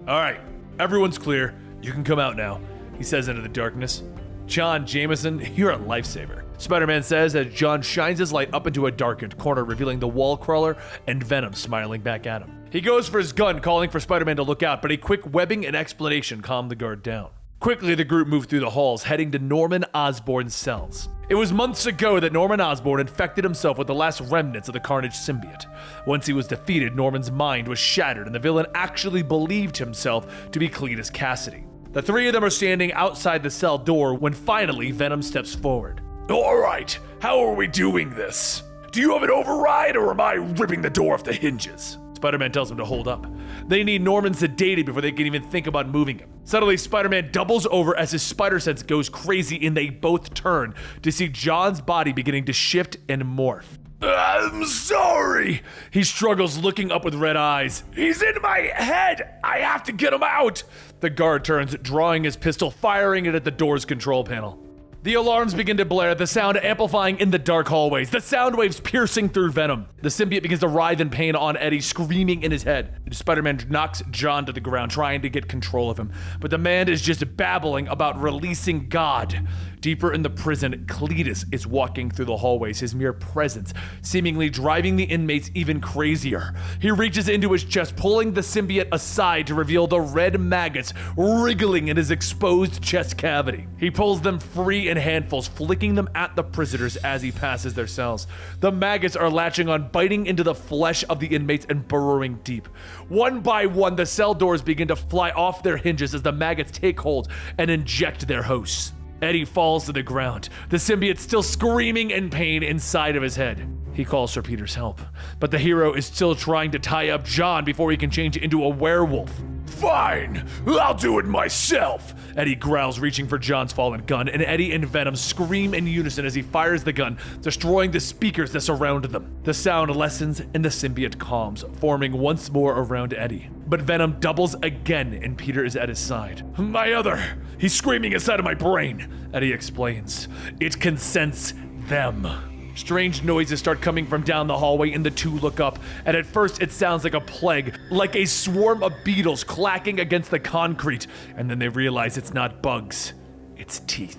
All right, everyone's clear. You can come out now, he says into the darkness. John Jameson, you're a lifesaver, Spider-Man says as John shines his light up into a darkened corner, revealing the wall crawler and Venom smiling back at him. He goes for his gun, calling for Spider-Man to look out, but a quick webbing and explanation calm the guard down. Quickly, the group moved through the halls, heading to Norman Osborn's cells. It was months ago that Norman Osborn infected himself with the last remnants of the Carnage symbiote. Once he was defeated, Norman's mind was shattered, and the villain actually believed himself to be Cletus Kasady. The three of them are standing outside the cell door when finally Venom steps forward. All right, how are we doing this? Do you have an override, or am I ripping the door off the hinges? Spider-Man tells him to hold up. They need Norman sedated before they can even think about moving him. Suddenly, Spider-Man doubles over as his spider sense goes crazy and they both turn to see John's body beginning to shift and morph. I'm sorry. He struggles, looking up with red eyes. He's in my head. I have to get him out. The guard turns, drawing his pistol, firing it at the door's control panel. The alarms begin to blare, the sound amplifying in the dark hallways, the sound waves piercing through Venom. The symbiote begins to writhe in pain on Eddie, screaming in his head. Spider-Man knocks John to the ground, trying to get control of him. But the man is just babbling about releasing God. Deeper in the prison, Cletus is walking through the hallways, his mere presence seemingly driving the inmates even crazier. He reaches into his chest, pulling the symbiote aside to reveal the red maggots wriggling in his exposed chest cavity. He pulls them free in handfuls, flicking them at the prisoners as he passes their cells. The maggots are latching on, biting into the flesh of the inmates and burrowing deep. One by one, the cell doors begin to fly off their hinges as the maggots take hold and inject their hosts. Eddie falls to the ground, the symbiote still screaming in pain inside of his head. He calls for Peter's help, but the hero is still trying to tie up John before he can change into a werewolf. Fine, I'll do it myself, Eddie growls, reaching for John's fallen gun, and Eddie and Venom scream in unison as he fires the gun, destroying the speakers that surround them. The sound lessens and the symbiote calms, forming once more around Eddie. But Venom doubles again and Peter is at his side. My other, he's screaming inside of my brain, Eddie explains. It consents them. Strange noises start coming from down the hallway and the two look up, and at first it sounds like a plague, like a swarm of beetles clacking against the concrete, and then they realize it's not bugs, it's teeth.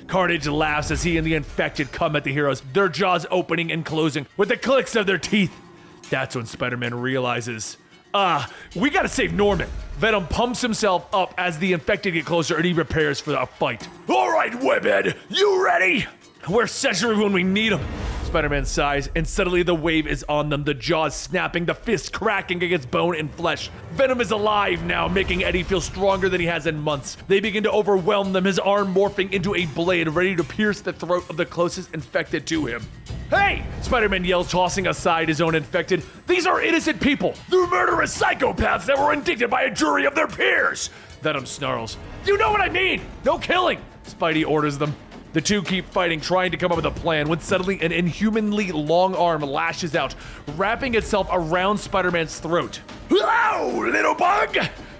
Carnage laughs as he and the infected come at the heroes, their jaws opening and closing with the clicks of their teeth. That's when Spider-Man realizes, we gotta save Norman. Venom pumps himself up as the infected get closer and he prepares for a fight. All right, Webhead, you ready? Where's Cesare when we need him? Spider-Man sighs, and suddenly the wave is on them, the jaws snapping, the fists cracking against bone and flesh. Venom is alive now, making Eddie feel stronger than he has in months. They begin to overwhelm them, his arm morphing into a blade, ready to pierce the throat of the closest infected to him. Hey! Spider-Man yells, tossing aside his own infected. These are innocent people! They're murderous psychopaths that were indicted by a jury of their peers! Venom snarls. You know what I mean! No killing! Spidey orders them. The two keep fighting, trying to come up with a plan, when suddenly an inhumanly long arm lashes out, wrapping itself around Spider-Man's throat. Hello, little bug!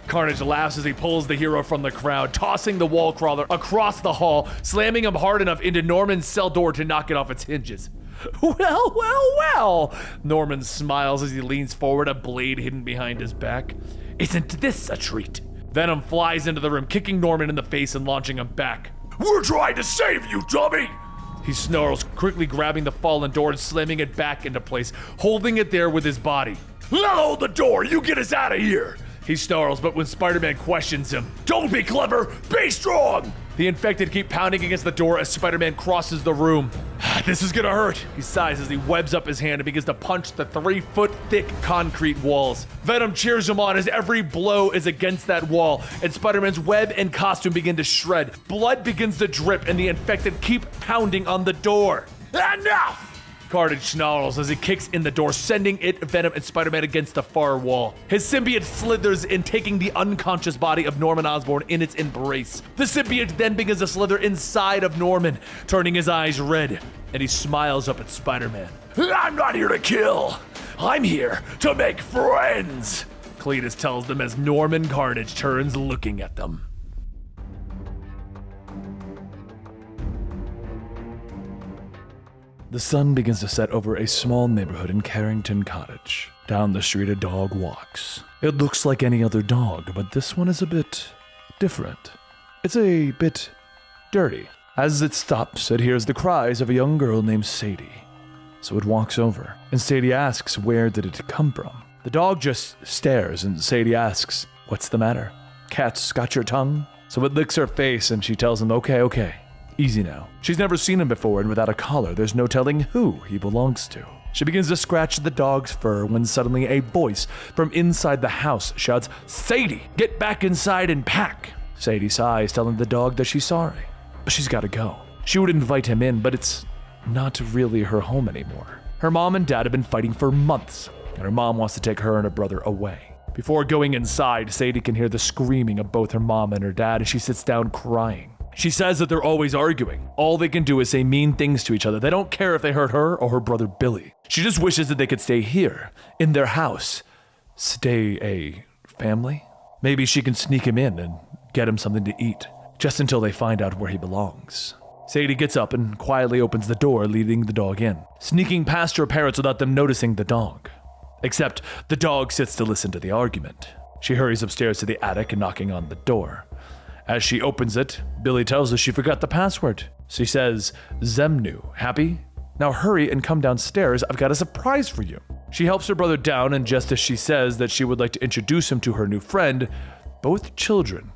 Carnage laughs as he pulls the hero from the crowd, tossing the wall crawler across the hall, slamming him hard enough into Norman's cell door to knock it off its hinges. Well, Norman smiles as he leans forward, a blade hidden behind his back. Isn't this a treat? Venom flies into the room, kicking Norman in the face and launching him back. We're trying to save you, dummy! He snarls, quickly grabbing the fallen door and slamming it back into place, holding it there with his body. I'll hold the door, you get us out of here! He snarls, but when Spider-Man questions him, don't be clever, be strong! The infected keep pounding against the door as Spider-Man crosses the room. This is gonna hurt, he sighs as he webs up his hand and begins to punch the 3-foot-thick concrete walls. Venom cheers him on as every blow is against that wall, and Spider-Man's web and costume begin to shred. Blood begins to drip, and the infected keep pounding on the door. Enough! Carnage snarls as he kicks in the door, sending Venom and Spider-Man against the far wall. His symbiote slithers in, taking the unconscious body of Norman Osborn in its embrace. The symbiote then begins to slither inside of Norman, turning his eyes red, and he smiles up at Spider-Man. I'm not here to kill. I'm here to make friends, Cletus tells them as Norman Carnage turns looking at them. The sun begins to set over a small neighborhood in Carrington Cottage. Down the street, a dog walks. It looks like any other dog, but this one is a bit different. It's a bit dirty. As it stops, it hears the cries of a young girl named Sadie. So it walks over, and Sadie asks, where did it come from? The dog just stares, and Sadie asks, what's the matter? Cat's got your tongue? So it licks her face, and she tells him, okay. Easy now. She's never seen him before, and without a collar, there's no telling who he belongs to. She begins to scratch the dog's fur when suddenly a voice from inside the house shouts, Sadie, get back inside and pack. Sadie sighs, telling the dog that she's sorry, but she's gotta go. She would invite him in, but it's not really her home anymore. Her mom and dad have been fighting for months, and her mom wants to take her and her brother away. Before going inside, Sadie can hear the screaming of both her mom and her dad as she sits down crying. She says that they're always arguing. All they can do is say mean things to each other. They don't care if they hurt her or her brother Billy. She just wishes that they could stay here, in their house. Stay a family? Maybe she can sneak him in and get him something to eat, just until they find out where he belongs. Sadie gets up and quietly opens the door, leading the dog in, sneaking past her parents without them noticing the dog. Except the dog sits to listen to the argument. She hurries upstairs to the attic and knocking on the door. As she opens it, Billy tells her she forgot the password. She says, Zemnu, happy? Now hurry and come downstairs, I've got a surprise for you. She helps her brother down, and just as she says that she would like to introduce him to her new friend, both children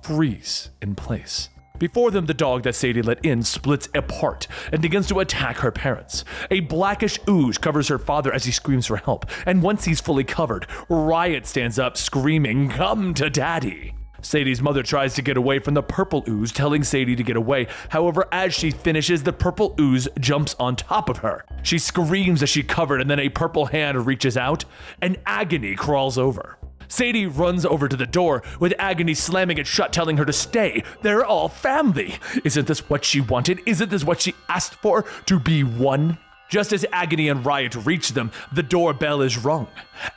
freeze in place. Before them, the dog that Sadie let in splits apart and begins to attack her parents. A blackish ooze covers her father as he screams for help, and once he's fully covered, Riot stands up screaming, come to daddy. Sadie's mother tries to get away from the purple ooze, telling Sadie to get away. However, as she finishes, the purple ooze jumps on top of her. She screams as she's covered, and then a purple hand reaches out, and Agony crawls over. Sadie runs over to the door, with Agony slamming it shut, telling her to stay. They're all family. Isn't this what she wanted? Isn't this what she asked for? To be one? Just as Agony and Riot reach them, the doorbell is rung.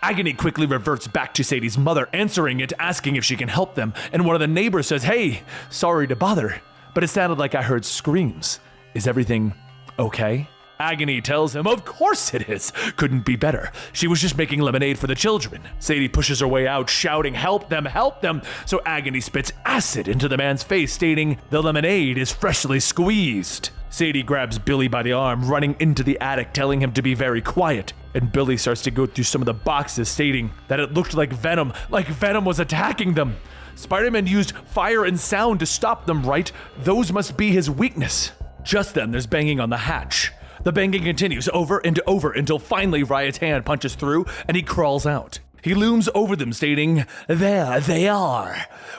Agony quickly reverts back to Sadie's mother, answering it, asking if she can help them, and one of the neighbors says, "Hey, sorry to bother, but it sounded like I heard screams. Is everything okay?" Agony tells him, "Of course it is. Couldn't be better. She was just making lemonade for the children." Sadie pushes her way out, shouting, "Help them, help them." So Agony spits acid into the man's face, stating, "The lemonade is freshly squeezed." Sadie grabs Billy by the arm, running into the attic, telling him to be very quiet. And Billy starts to go through some of the boxes, stating that it looked like Venom was attacking them. Spider-Man used fire and sound to stop them, right? Those must be his weakness. Just then, there's banging on the hatch. The banging continues over and over until finally Riot's hand punches through and he crawls out. He looms over them, stating, "There they are.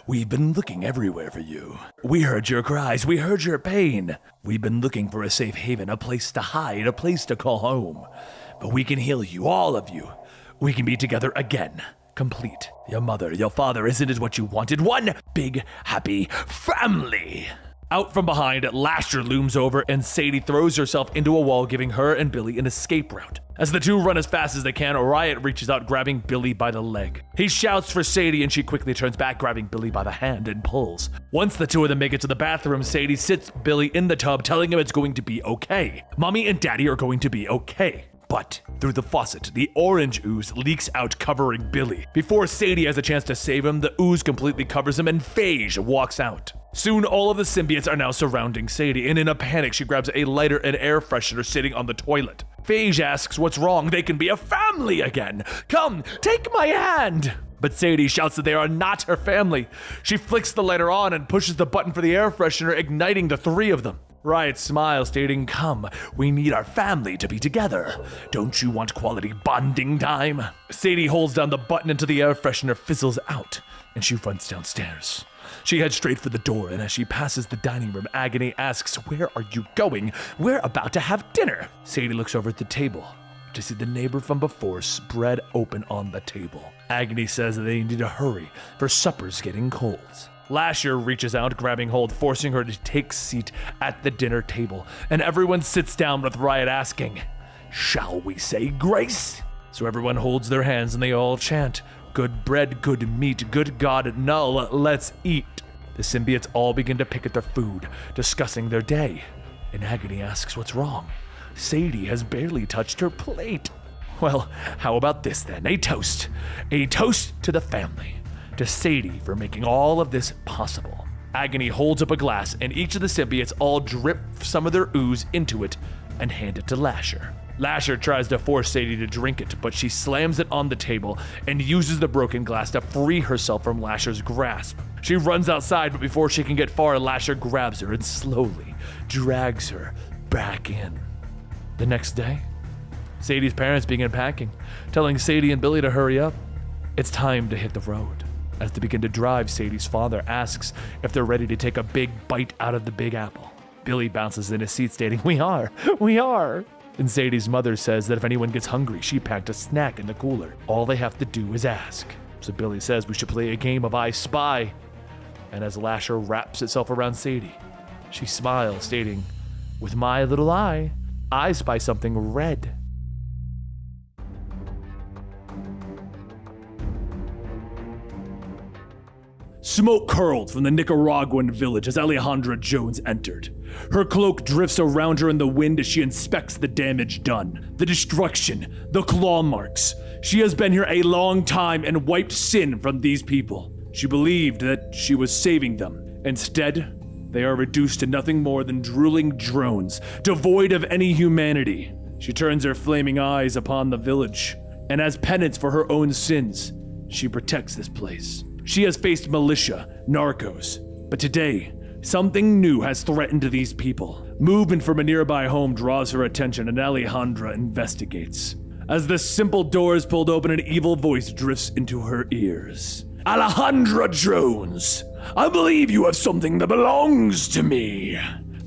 We've been looking everywhere for you. We heard your cries, we heard your pain. We've been looking for a safe haven, a place to hide, a place to call home. But we can heal you, all of you. We can be together again, complete. Your mother, your father, isn't it what you wanted? One big, happy family." Out from behind, Lasher looms over and Sadie throws herself into a wall, giving her and Billy an escape route. As the two run as fast as they can, Riot reaches out, grabbing Billy by the leg. He shouts for Sadie and she quickly turns back, grabbing Billy by the hand and pulls. Once the two of them make it to the bathroom, Sadie sits Billy in the tub, telling him it's going to be okay. Mommy and Daddy are going to be okay. But through the faucet, the orange ooze leaks out, covering Billy. Before Sadie has a chance to save him, the ooze completely covers him and Phage walks out. Soon, all of the symbiotes are now surrounding Sadie, and in a panic, she grabs a lighter and air freshener sitting on the toilet. Phage asks what's wrong. They can be a family again. Come, take my hand. But Sadie shouts that they are not her family. She flicks the lighter on and pushes the button for the air freshener, igniting the three of them. Riot smiles, stating, "Come, we need our family to be together. Don't you want quality bonding time?" Sadie holds down the button until the air freshener fizzles out, and she runs downstairs. She heads straight for the door, and as she passes the dining room, Agony asks, "Where are you going? We're about to have dinner." Sadie looks over at the table to see the neighbor from before spread open on the table. Agony says that they need to hurry, for supper's getting cold. Lasher reaches out, grabbing hold, forcing her to take seat at the dinner table, and everyone sits down with Riot asking, "Shall we say grace?" So everyone holds their hands and they all chant, "Good bread, good meat, good God, Null, let's eat." The symbiotes all begin to pick at their food, discussing their day, and Agony asks what's wrong. Sadie has barely touched her plate. Well, how about this then? A toast to the family. To Sadie for making all of this possible. Agony holds up a glass, and each of the symbiotes all drip some of their ooze into it and hand it to Lasher. Lasher tries to force Sadie to drink it, but she slams it on the table and uses the broken glass to free herself from Lasher's grasp. She runs outside, but before she can get far, Lasher grabs her and slowly drags her back in. The next day, Sadie's parents begin packing, telling Sadie and Billy to hurry up. It's time to hit the road. As they begin to drive, Sadie's father asks if they're ready to take a big bite out of the Big Apple. Billy bounces in his seat, stating, we are. And Sadie's mother says that if anyone gets hungry, she packed a snack in the cooler. All they have to do is ask. So Billy says we should play a game of I Spy. And as Lasher wraps itself around Sadie, she smiles, stating, with my little eye, I spy something red. Smoke curled from the Nicaraguan village as Alejandra Jones entered. Her cloak drifts around her in the wind as she inspects the damage done, the destruction, the claw marks. She has been here a long time and wiped sin from these people. She believed that she was saving them. Instead, they are reduced to nothing more than drooling drones, devoid of any humanity. She turns her flaming eyes upon the village, and as penance for her own sins, she protects this place. She has faced militia, narcos, but today, something new has threatened these people. Movement from a nearby home draws her attention, and Alejandra investigates. As the simple door is pulled open, an evil voice drifts into her ears. Alejandra Jones, I believe you have something that belongs to me.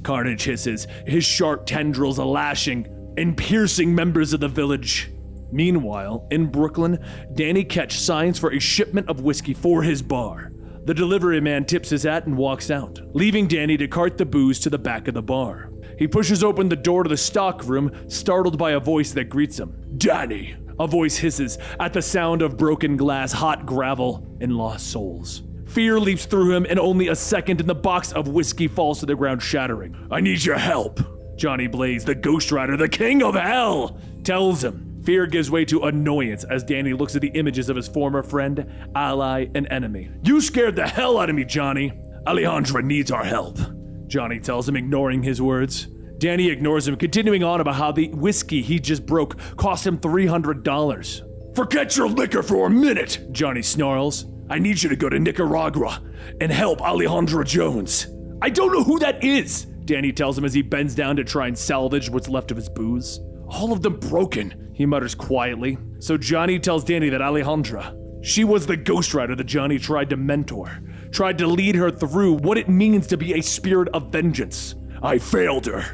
Carnage hisses, his sharp tendrils lashing and piercing members of the village. Meanwhile, in Brooklyn, Danny Ketch signs for a shipment of whiskey for his bar. The delivery man tips his hat and walks out, leaving Danny to cart the booze to the back of the bar. He pushes open the door to the stock room, startled by a voice that greets him. "Danny!" A voice hisses at the sound of broken glass, hot gravel, and lost souls. Fear leaps through him, and only a second and the box of whiskey falls to the ground, shattering. "I need your help," Johnny Blaze, the Ghost Rider, the King of Hell, tells him. Fear gives way to annoyance as Danny looks at the images of his former friend, ally, and enemy. "You scared the hell out of me, Johnny." "Alejandra needs our help," Johnny tells him, ignoring his words. Danny ignores him, continuing on about how the whiskey he just broke cost him $300. "Forget your liquor for a minute," Johnny snarls. "I need you to go to Nicaragua and help Alejandra Jones." "I don't know who that is," Danny tells him as he bends down to try and salvage what's left of his booze. "All of them broken," he mutters quietly. So Johnny tells Danny that Alejandra, she was the Ghost Rider that Johnny tried to mentor, tried to lead her through what it means to be a spirit of vengeance. "I failed her,"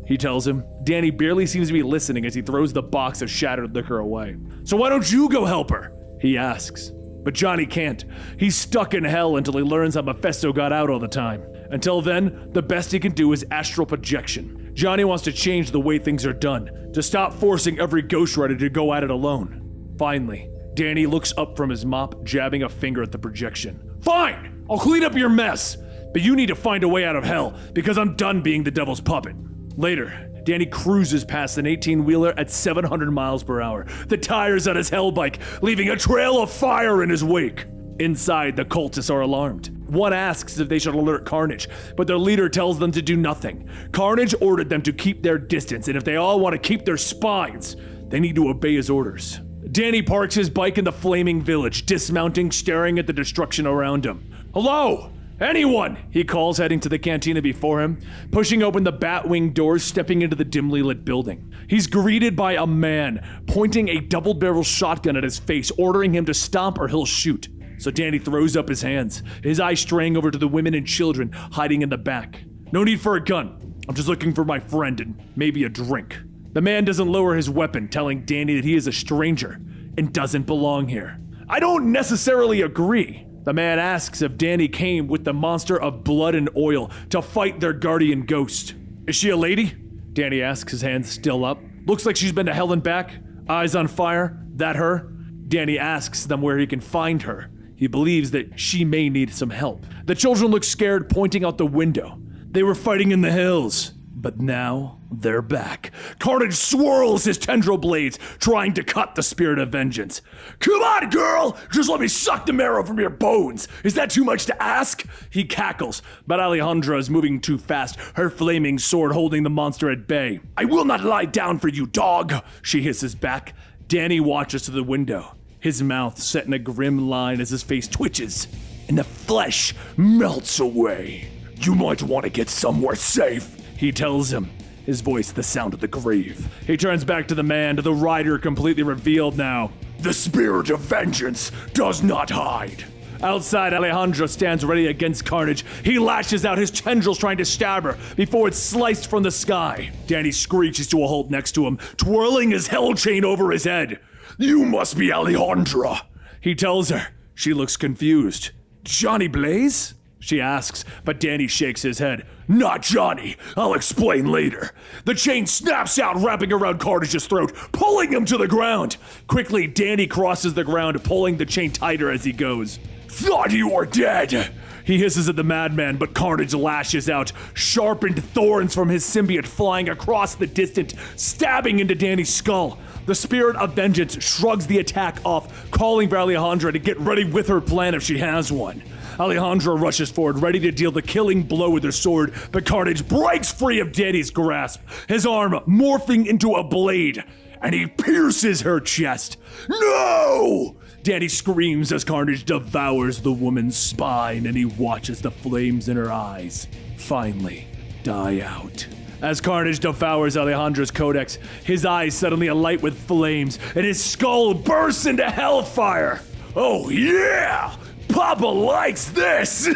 he tells him. Danny barely seems to be listening as he throws the box of shattered liquor away. "So why don't you go help her?" he asks. But Johnny can't. He's stuck in hell until he learns how Mephisto got out all the time. Until then, the best he can do is astral projection. Johnny wants to change the way things are done, to stop forcing every Ghost Rider to go at it alone. Finally, Danny looks up from his mop, jabbing a finger at the projection. "Fine, I'll clean up your mess, but you need to find a way out of hell, because I'm done being the devil's puppet." Later, Danny cruises past an 18-wheeler at 700 miles per hour, the tires on his hell bike leaving a trail of fire in his wake. Inside, the cultists are alarmed. One asks if they should alert Carnage, but their leader tells them to do nothing. Carnage ordered them to keep their distance, and if they all want to keep their spines, they need to obey his orders. Danny parks his bike in the flaming village, dismounting, staring at the destruction around him. "Hello? Anyone?" he calls, heading to the cantina before him, pushing open the bat-wing doors, stepping into the dimly lit building. He's greeted by a man, pointing a double-barrel shotgun at his face, ordering him to stop or he'll shoot. So Danny throws up his hands, his eyes straying over to the women and children hiding in the back. "No need for a gun. I'm just looking for my friend and maybe a drink." The man doesn't lower his weapon, telling Danny that he is a stranger and doesn't belong here. "I don't necessarily agree." The man asks if Danny came with the monster of blood and oil to fight their guardian ghost. "Is she a lady?" Danny asks, his hands still up. "Looks like she's been to hell and back. Eyes on fire. That her?" Danny asks them where he can find her. He believes that she may need some help. The children look scared, pointing out the window. They were fighting in the hills, but now they're back. Carnage swirls his tendril blades, trying to cut the spirit of vengeance. "Come on, girl! Just let me suck the marrow from your bones! Is that too much to ask?" He cackles, but Alejandra is moving too fast, her flaming sword holding the monster at bay. "I will not lie down for you, dog!" she hisses back. Danny watches to the window, his mouth set in a grim line as his face twitches, and the flesh melts away. "You might want to get somewhere safe," he tells him, his voice the sound of the grave. He turns back to the man, to the rider completely revealed now. "The spirit of vengeance does not hide." Outside, Alejandro stands ready against Carnage. He lashes out, his tendrils trying to stab her before it's sliced from the sky. Danny screeches to a halt next to him, twirling his hell chain over his head. "You must be Alejandra," he tells her. She looks confused. "Johnny Blaze?" she asks, but Danny shakes his head. "Not Johnny. I'll explain later." The chain snaps out, wrapping around Carnage's throat, pulling him to the ground. Quickly, Danny crosses the ground, pulling the chain tighter as he goes. "Thought you were dead," he hisses at the madman, but Carnage lashes out, sharpened thorns from his symbiote flying across the distance, stabbing into Danny's skull. The spirit of vengeance shrugs the attack off, calling for Alejandra to get ready with her plan if she has one. Alejandra rushes forward, ready to deal the killing blow with her sword, but Carnage breaks free of Danny's grasp, his arm morphing into a blade, and he pierces her chest. "No!" Danny screams as Carnage devours the woman's spine, and he watches the flames in her eyes finally die out. As Carnage devours Alejandra's codex, his eyes suddenly alight with flames, and his skull bursts into hellfire. "Oh yeah! Papa likes this!"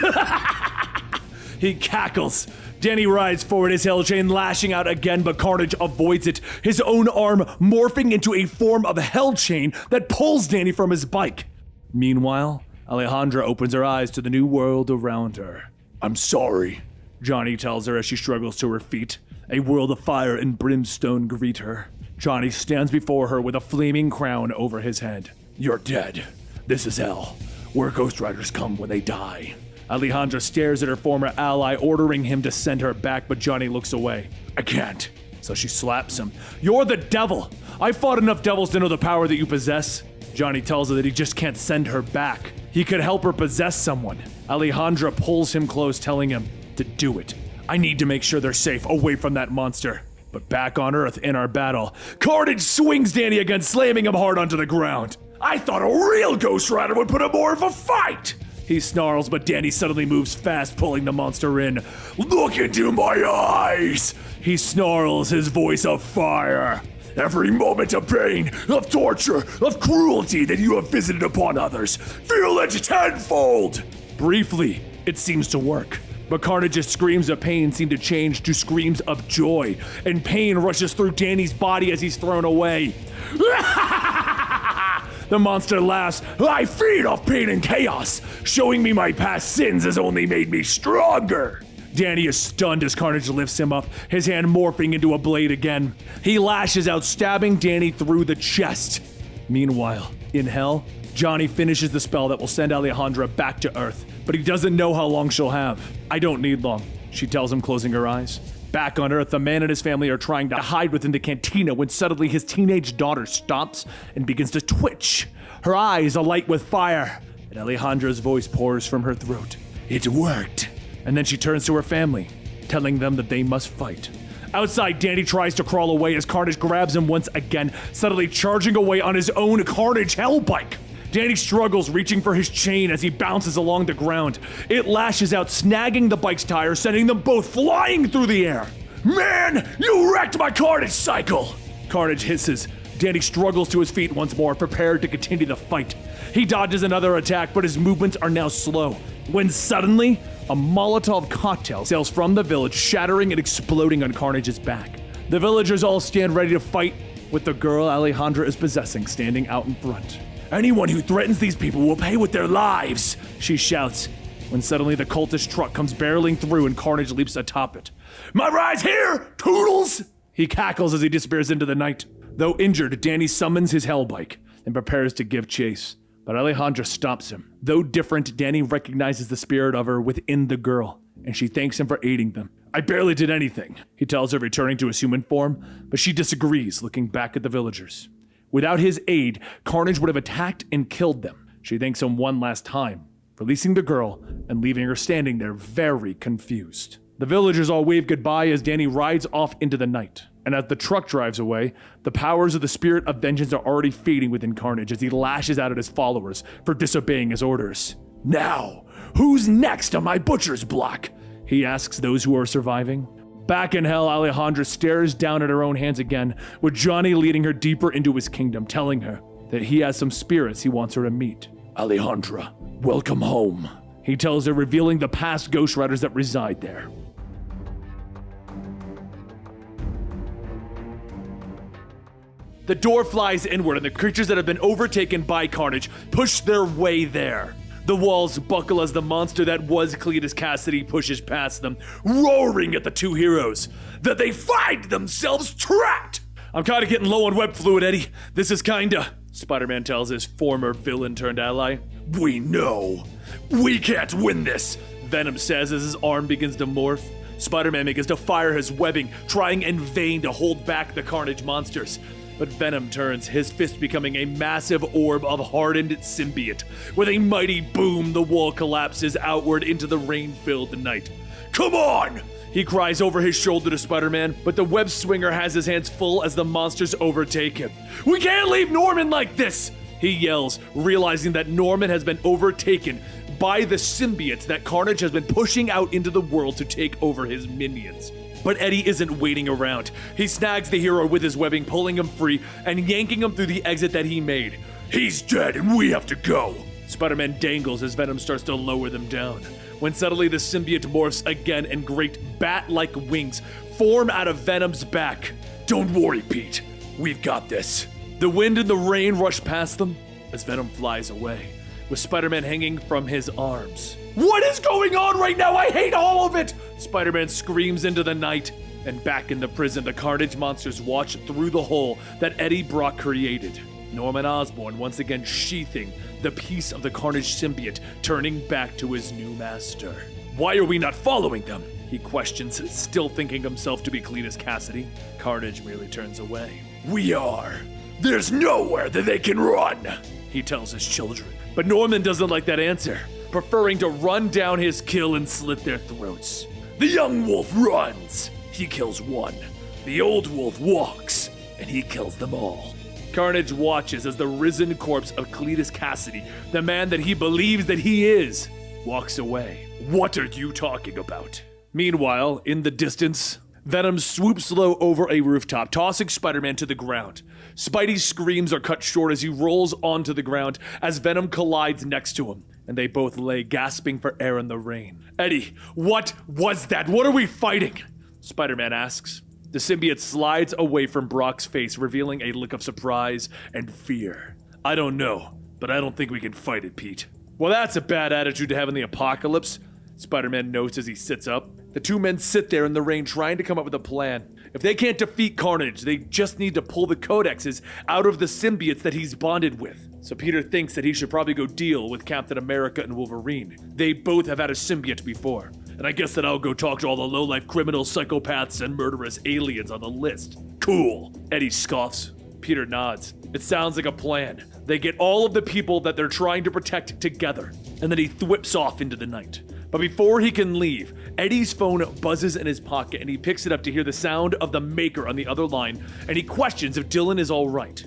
He cackles. Danny rides forward, his hell chain lashing out again, but Carnage avoids it, his own arm morphing into a form of hell chain that pulls Danny from his bike. Meanwhile, Alejandra opens her eyes to the new world around her. "I'm sorry," Johnny tells her as she struggles to her feet. A world of fire and brimstone greet her. Johnny stands before her with a flaming crown over his head. You're dead. This is hell, where Ghost Riders come when they die. Alejandra stares at her former ally, ordering him to send her back, but Johnny looks away. I can't. So she slaps him. You're the devil! I fought enough devils to know the power that you possess. Johnny tells her that he just can't send her back. He could help her possess someone. Alejandra pulls him close, telling him to do it. I need to make sure they're safe, away from that monster. But back on Earth, in our battle, Carnage swings Danny again, slamming him hard onto the ground. I thought a real Ghost Rider would put up more of a fight! He snarls, but Danny suddenly moves fast, pulling the monster in. Look into my eyes! He snarls, his voice of fire. Every moment of pain, of torture, of cruelty that you have visited upon others, feel it tenfold! Briefly, it seems to work. But Carnage's screams of pain seem to change to screams of joy, and pain rushes through Danny's body as he's thrown away. The monster laughs. I feed off pain and chaos. Showing me my past sins has only made me stronger. Danny is stunned as Carnage lifts him up, his hand morphing into a blade again. He lashes out, stabbing Danny through the chest. Meanwhile, in hell, Johnny finishes the spell that will send Alejandra back to Earth, but he doesn't know how long she'll have. I don't need long, she tells him, closing her eyes. Back on Earth, the man and his family are trying to hide within the cantina when suddenly his teenage daughter stops and begins to twitch. Her eyes alight with fire, and Alejandra's voice pours from her throat. It worked. And then she turns to her family, telling them that they must fight. Outside, Danny tries to crawl away as Carnage grabs him once again, suddenly charging away on his own Carnage hell bike. Danny struggles, reaching for his chain as he bounces along the ground. It lashes out, snagging the bike's tire, sending them both flying through the air. Man, you wrecked my Carnage cycle! Carnage hisses. Danny struggles to his feet once more, prepared to continue the fight. He dodges another attack, but his movements are now slow. When suddenly, a Molotov cocktail sails from the village, shattering and exploding on Carnage's back. The villagers all stand ready to fight, with the girl Alejandra is possessing standing out in front. Anyone who threatens these people will pay with their lives, she shouts, when suddenly the cultist truck comes barreling through and Carnage leaps atop it. My ride's here, Toodles! He cackles as he disappears into the night. Though injured, Danny summons his hell bike and prepares to give chase. But Alejandra stops him. Though different, Danny recognizes the spirit of her within the girl, and she thanks him for aiding them. I barely did anything, he tells her, returning to his human form, but she disagrees, looking back at the villagers. Without his aid, Carnage would have attacked and killed them. She thanks him one last time, releasing the girl and leaving her standing there very confused. The villagers all wave goodbye as Danny rides off into the night. And as the truck drives away, the powers of the spirit of vengeance are already fading within Carnage as he lashes out at his followers for disobeying his orders. Now, who's next on my butcher's block? He asks those who are surviving. Back in hell, Alejandra stares down at her own hands again, with Johnny leading her deeper into his kingdom, telling her that he has some spirits he wants her to meet. Alejandra, welcome home, he tells her, revealing the past Ghost Riders that reside there. The door flies inward, and the creatures that have been overtaken by Carnage push their way there. The walls buckle as the monster that was Cletus Kasady pushes past them, roaring at the two heroes, that they find themselves trapped! I'm kinda getting low on web fluid, Eddie. This is kinda... Spider-Man tells his former villain-turned-ally. We know. We can't win this, Venom says as his arm begins to morph. Spider-Man begins to fire his webbing, trying in vain to hold back the Carnage monsters. But Venom turns, his fist becoming a massive orb of hardened symbiote. With a mighty boom, the wall collapses outward into the rain-filled night. Come on! He cries over his shoulder to Spider-Man, but the web swinger has his hands full as the monsters overtake him. We can't leave Norman like this! He yells, realizing that Norman has been overtaken by the symbiotes that Carnage has been pushing out into the world to take over his minions. But Eddie isn't waiting around. He snags the hero with his webbing, pulling him free and yanking him through the exit that he made. He's dead and we have to go. Spider-Man dangles as Venom starts to lower them down, when suddenly the symbiote morphs again and great bat-like wings form out of Venom's back. Don't worry, Pete. We've got this. The wind and the rain rush past them as Venom flies away, with Spider-Man hanging from his arms. What is going on right now? I hate all of it! Spider-Man screams into the night. And back in the prison, the Carnage monsters watch through the hole that Eddie Brock created. Norman Osborn once again sheathing the piece of the Carnage symbiote, turning back to his new master. Why are we not following them? He questions, still thinking himself to be Cletus Kasady. Carnage merely turns away. We are. There's nowhere that they can run, he tells his children. But Norman doesn't like that answer, preferring to run down his kill and slit their throats. The young wolf runs. He kills one. The old wolf walks, and he kills them all. Carnage watches as the risen corpse of Cletus Kasady, the man that he believes that he is, walks away. What are you talking about? Meanwhile, in the distance, Venom swoops low over a rooftop, tossing Spider-Man to the ground. Spidey's screams are cut short as he rolls onto the ground as Venom collides next to him, and they both lay gasping for air in the rain. Eddie, what was that? What are we fighting? Spider-Man asks. The symbiote slides away from Brock's face, revealing a look of surprise and fear. I don't know, but I don't think we can fight it, Pete. Well, that's a bad attitude to have in the apocalypse, Spider-Man notes as he sits up. The two men sit there in the rain trying to come up with a plan. If they can't defeat Carnage, they just need to pull the codexes out of the symbiotes that he's bonded with. So Peter thinks that he should probably go deal with Captain America and Wolverine. They both have had a symbiote before. And I guess that I'll go talk to all the low-life criminals, psychopaths, and murderous aliens on the list. Cool. Eddie scoffs. Peter nods. It sounds like a plan. They get all of the people that they're trying to protect together, and then he thwips off into the night. But before he can leave, Eddie's phone buzzes in his pocket and he picks it up to hear the sound of the Maker on the other line, and he questions if Dylan is all right.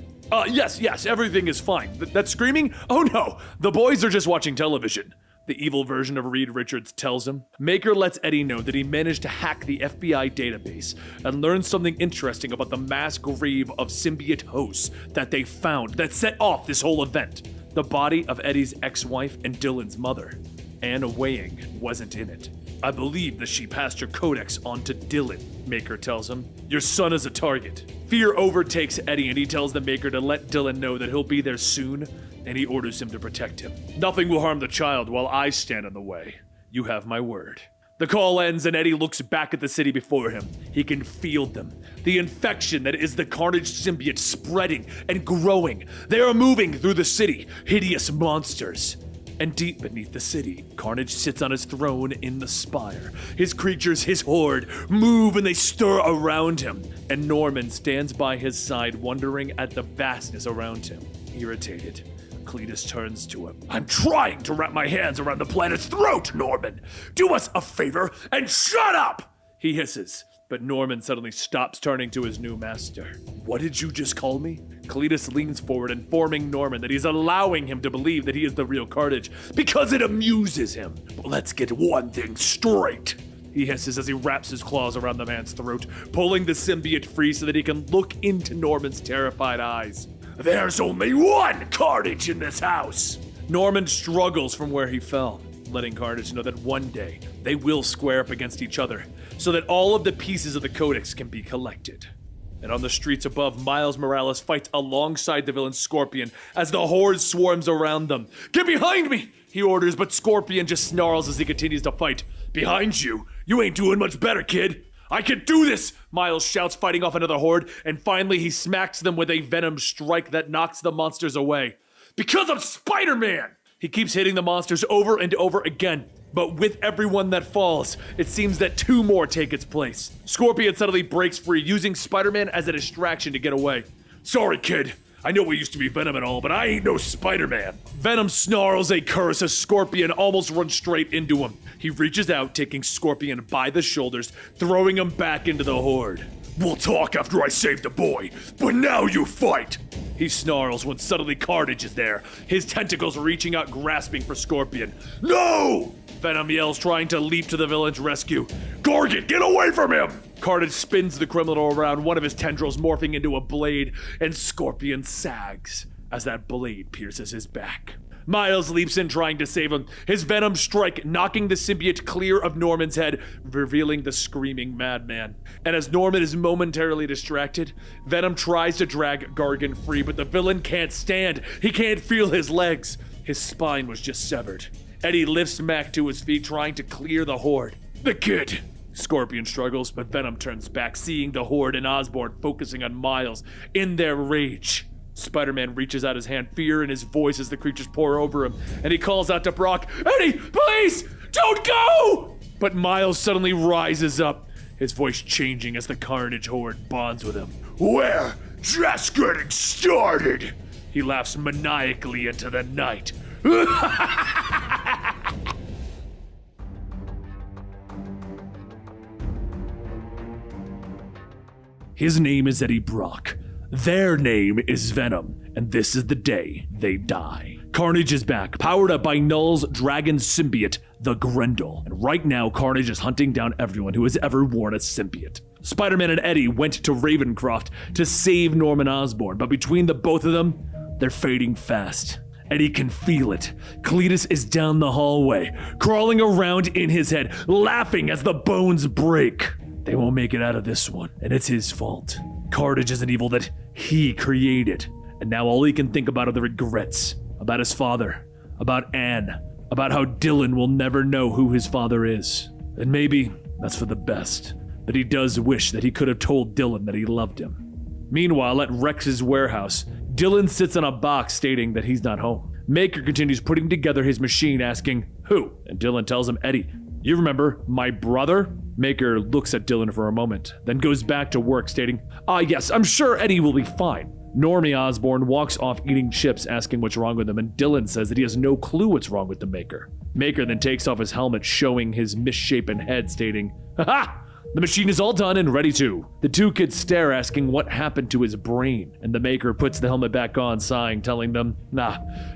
Yes, everything is fine. That screaming? Oh no, the boys are just watching television. The evil version of Reed Richards tells him. Maker lets Eddie know that he managed to hack the FBI database and learn something interesting about the mass grave of symbiote hosts that they found that set off this whole event. The body of Eddie's ex-wife and Dylan's mother. Anna Weying wasn't in it. I believe that she passed her codex on to Dylan, Maker tells him. Your son is a target. Fear overtakes Eddie and he tells the Maker to let Dylan know that he'll be there soon, and he orders him to protect him. Nothing will harm the child while I stand in the way. You have my word. The call ends and Eddie looks back at the city before him. He can feel them. The infection that is the Carnage symbiote spreading and growing. They are moving through the city, hideous monsters. And deep beneath the city, Carnage sits on his throne in the spire. His creatures, his horde, move and they stir around him. And Norman stands by his side, wondering at the vastness around him. Irritated, Cletus turns to him. I'm trying to wrap my hands around the planet's throat, Norman! Do us a favor and shut up! He hisses. But Norman suddenly stops, turning to his new master. What did you just call me? Cletus leans forward, informing Norman that he's allowing him to believe that he is the real Carnage because it amuses him. But let's get one thing straight, he hisses as he wraps his claws around the man's throat, pulling the symbiote free so that he can look into Norman's terrified eyes. There's only one Carnage in this house! Norman struggles from where he fell, letting Carnage know that one day they will square up against each other, so that all of the pieces of the codex can be collected. And on the streets above, Miles Morales fights alongside the villain Scorpion as the horde swarms around them. Get behind me, he orders, but Scorpion just snarls as he continues to fight. Behind you? You ain't doing much better, kid. I can do this, Miles shouts, fighting off another horde, and finally he smacks them with a Venom strike that knocks the monsters away. Because I'm Spider-Man! He keeps hitting the monsters over and over again. But with everyone that falls, it seems that two more take its place. Scorpion suddenly breaks free, using Spider-Man as a distraction to get away. Sorry, kid. I know we used to be Venom and all, but I ain't no Spider-Man. Venom snarls a curse as Scorpion almost runs straight into him. He reaches out, taking Scorpion by the shoulders, throwing him back into the horde. We'll talk after I save the boy, but now you fight! He snarls when suddenly Carnage is there, his tentacles reaching out, grasping for Scorpion. No! Venom yells, trying to leap to the villain's rescue. Gorgon, get away from him! Carnage spins the criminal around, one of his tendrils morphing into a blade, and Scorpion sags as that blade pierces his back. Miles leaps in, trying to save him, his Venom strike knocking the symbiote clear of Norman's head, revealing the screaming madman. And as Norman is momentarily distracted, Venom tries to drag Gorgon free, but the villain can't stand. He can't feel his legs. His spine was just severed. Eddie lifts Mac to his feet, trying to clear the horde. The kid, Scorpion struggles, but Venom turns back, seeing the Horde and Osborn focusing on Miles in their rage. Spider-Man reaches out his hand, fear in his voice as the creatures pour over him, and he calls out to Brock, "Eddie, please, don't go!" But Miles suddenly rises up, his voice changing as the Carnage Horde bonds with him. "We're just getting started!" He laughs maniacally into the night. His name is Eddie Brock. Their name is Venom, and this is the day they die. Carnage is back, powered up by Null's dragon symbiote, the Grendel. And right now, Carnage is hunting down everyone who has ever worn a symbiote. Spider-Man and Eddie went to Ravencroft to save Norman Osborn, but between the both of them, they're fading fast. Eddie can feel it. Cletus is down the hallway, crawling around in his head, laughing as the bones break. They won't make it out of this one, and it's his fault. Carnage is an evil that he created, and now all he can think about are the regrets. About his father, about Anne, about how Dylan will never know who his father is. And maybe that's for the best, but he does wish that he could have told Dylan that he loved him. Meanwhile, at Rex's warehouse, Dylan sits on a box stating that he's not home. Maker continues putting together his machine, asking, "Who?" And Dylan tells him, "Eddie, you remember my brother?" Maker looks at Dylan for a moment, then goes back to work, stating, "Yes, I'm sure Eddie will be fine." Normie Osborn walks off eating chips, asking what's wrong with him, and Dylan says that he has no clue what's wrong with the Maker. Maker then takes off his helmet, showing his misshapen head, stating, "Ha! The machine is all done and ready to." The two kids stare, asking what happened to his brain, and the Maker puts the helmet back on, sighing, telling them,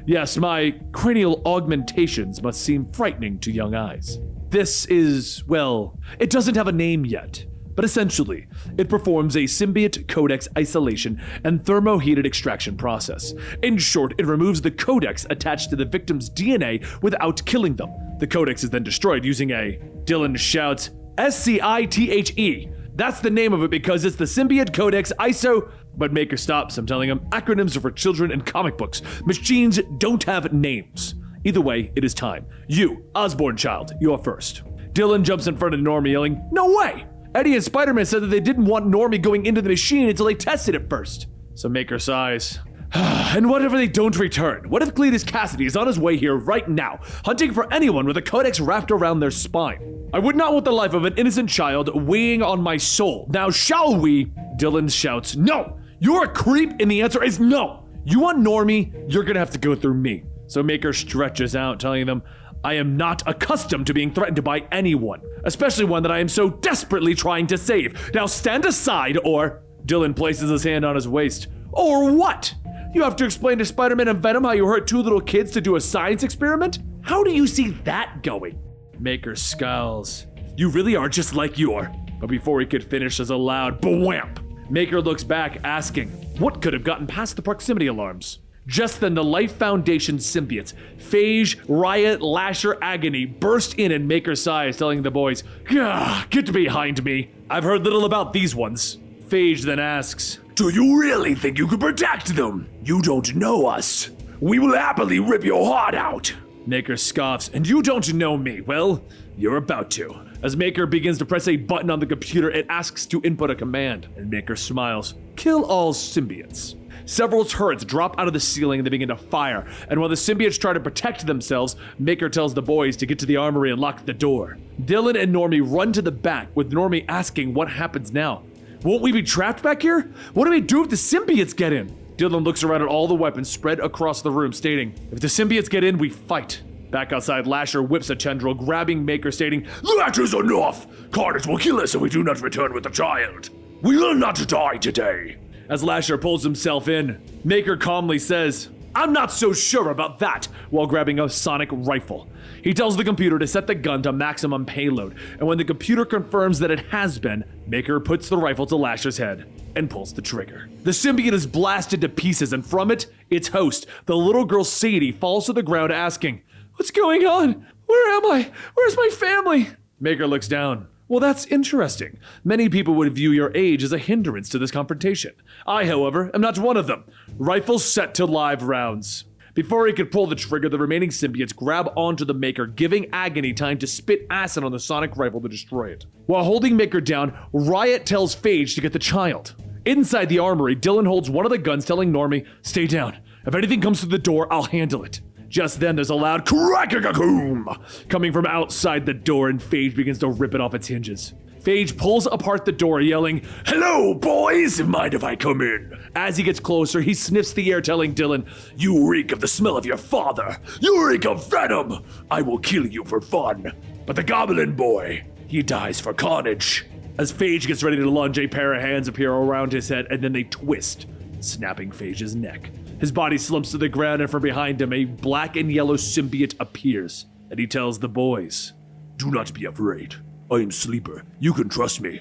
"Yes, my cranial augmentations must seem frightening to young eyes. This is, well, it doesn't have a name yet, but essentially, it performs a symbiote codex isolation and thermoheated extraction process. In short, it removes the codex attached to the victim's DNA without killing them. The codex is then destroyed using a," Dylan shouts, "SCITHE. That's the name of it because it's the symbiote codex ISO," but Maker stops him, telling him acronyms are for children and comic books. Machines don't have names. Either way, it is time. You, Osborn child, you're first. Dylan jumps in front of Normie, yelling, "No way! Eddie and Spider-Man said that they didn't want Normie going into the machine until they tested it first." So Maker sighs. "And what if they don't return? What if Cletus Kasady is on his way here right now, hunting for anyone with a codex wrapped around their spine? I would not want the life of an innocent child weighing on my soul. Now shall we?" Dylan shouts, "No! You're a creep, and the answer is no! You want Normie? You're gonna have to go through me." So Maker stretches out, telling them, "I am not accustomed to being threatened by anyone, especially one that I am so desperately trying to save. Now stand aside or..." Dylan places his hand on his waist. "Or what? You have to explain to Spider-Man and Venom how you hurt two little kids to do a science experiment? How do you see that going?" Maker scowls. "You really are just like you are." But before he could finish, there's a loud bwamp. Maker looks back, asking, what could have gotten past the proximity alarms? Just then, the Life Foundation symbiotes, Phage, Riot, Lasher, Agony, burst in and Maker sighs, telling the boys, "Gah, get behind me. I've heard little about these ones." Phage then asks, "Do you really think you could protect them? You don't know us. We will happily rip your heart out." Maker scoffs, "And you don't know me. Well, you're about to." As Maker begins to press a button on the computer, it asks to input a command, and Maker smiles. "Kill all symbiotes." Several turrets drop out of the ceiling and they begin to fire, and while the symbiotes try to protect themselves, Maker tells the boys to get to the armory and lock the door. Dylan and Normie run to the back, with Normie asking what happens now. "Won't we be trapped back here? What do we do if the symbiotes get in?" Dylan looks around at all the weapons spread across the room, stating, "If the symbiotes get in, we fight." Back outside, Lasher whips a tendril, grabbing Maker, stating, "That is enough! Carnage will kill us if we do not return with the child. We will not die today." As Lasher pulls himself in, Maker calmly says, "I'm not so sure about that," while grabbing a sonic rifle. He tells the computer to set the gun to maximum payload, and when the computer confirms that it has been, Maker puts the rifle to Lasher's head and pulls the trigger. The symbiote is blasted to pieces, and from it, its host, the little girl Sadie, falls to the ground asking, "What's going on? Where am I? Where's my family?" Maker looks down. "Well, that's interesting. Many people would view your age as a hindrance to this confrontation. I, however, am not one of them." Rifles set to live rounds. Before he could pull the trigger, the remaining symbiotes grab onto the Maker, giving Agony time to spit acid on the sonic rifle to destroy it. While holding Maker down, Riot tells Phage to get the child. Inside the armory, Dylan holds one of the guns, telling Normie, "Stay down. If anything comes through the door, I'll handle it." Just then, there's a loud crack-a-coom coming from outside the door, and Phage begins to rip it off its hinges. Phage pulls apart the door, yelling, "Hello, boys! Mind if I come in?" As he gets closer, he sniffs the air, telling Dylan, "You reek of the smell of your father! You reek of venom! I will kill you for fun. But the Goblin Boy, he dies for Carnage." As Phage gets ready to lunge, a pair of hands appear around his head, and then they twist, snapping Phage's neck. His body slumps to the ground, and from behind him, a black and yellow symbiote appears, and he tells the boys, "Do not be afraid. I am Sleeper. You can trust me.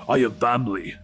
I have family.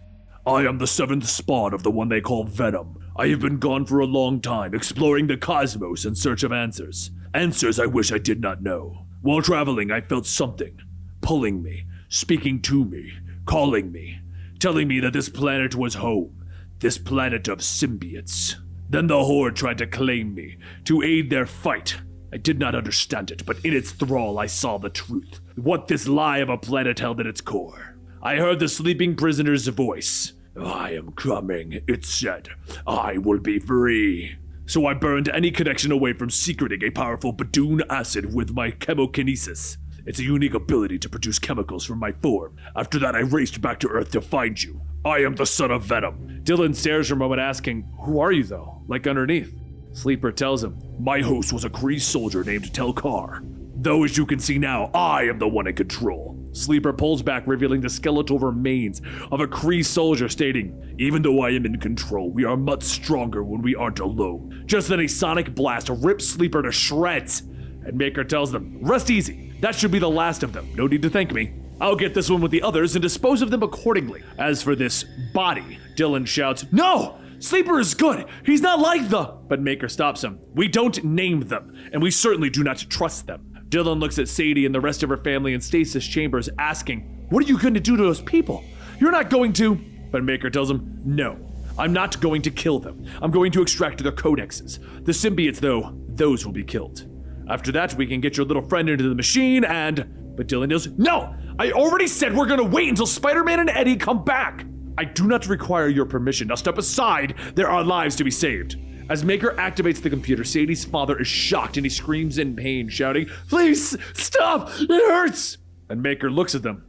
I am the 7th spawn of the one they call Venom. I have been gone for a long time, exploring the cosmos in search of answers. Answers I wish I did not know. While traveling, I felt something, pulling me, speaking to me, calling me, telling me that this planet was home, this planet of symbiotes. Then the Horde tried to claim me, to aid their fight. I did not understand it, but in its thrall I saw the truth, what this lie of a planet held at its core. I heard the sleeping prisoner's voice. I am coming, it said. I will be free. So I burned any connection away from secreting a powerful Badoon acid with my chemokinesis. It's a unique ability to produce chemicals from my form. After that, I raced back to Earth to find you. I am the son of Venom. Dylan stares for a moment, asking, "Who are you, though?" Like underneath. Sleeper tells him, "My host was a Kree soldier named Telkar. Though, as you can see now, I am the one in control." Sleeper pulls back, revealing the skeletal remains of a Kree soldier, stating, "Even though I am in control, we are much stronger when we aren't alone." Just then, a sonic blast rips Sleeper to shreds, and Maker tells them, "Rest easy. That should be the last of them. No need to thank me. I'll get this one with the others and dispose of them accordingly. As for this body," Dylan shouts, "No! Sleeper is good! He's not like the—" But Maker stops him. "We don't name them, and we certainly do not trust them." Dylan looks at Sadie and the rest of her family in stasis chambers, asking, "What are you going to do to those people? You're not going to—" But Maker tells him, "No, I'm not going to kill them. I'm going to extract their codexes. The symbiotes, though, those will be killed. After that, we can get your little friend into the machine and—" But Dylan yells, "No! I already said we're gonna wait until Spider-Man and Eddie come back! I do not require your permission. Now step aside. There are lives to be saved." As Maker activates the computer, Sadie's father is shocked and he screams in pain, shouting, "Please, stop! It hurts!" And Maker looks at them.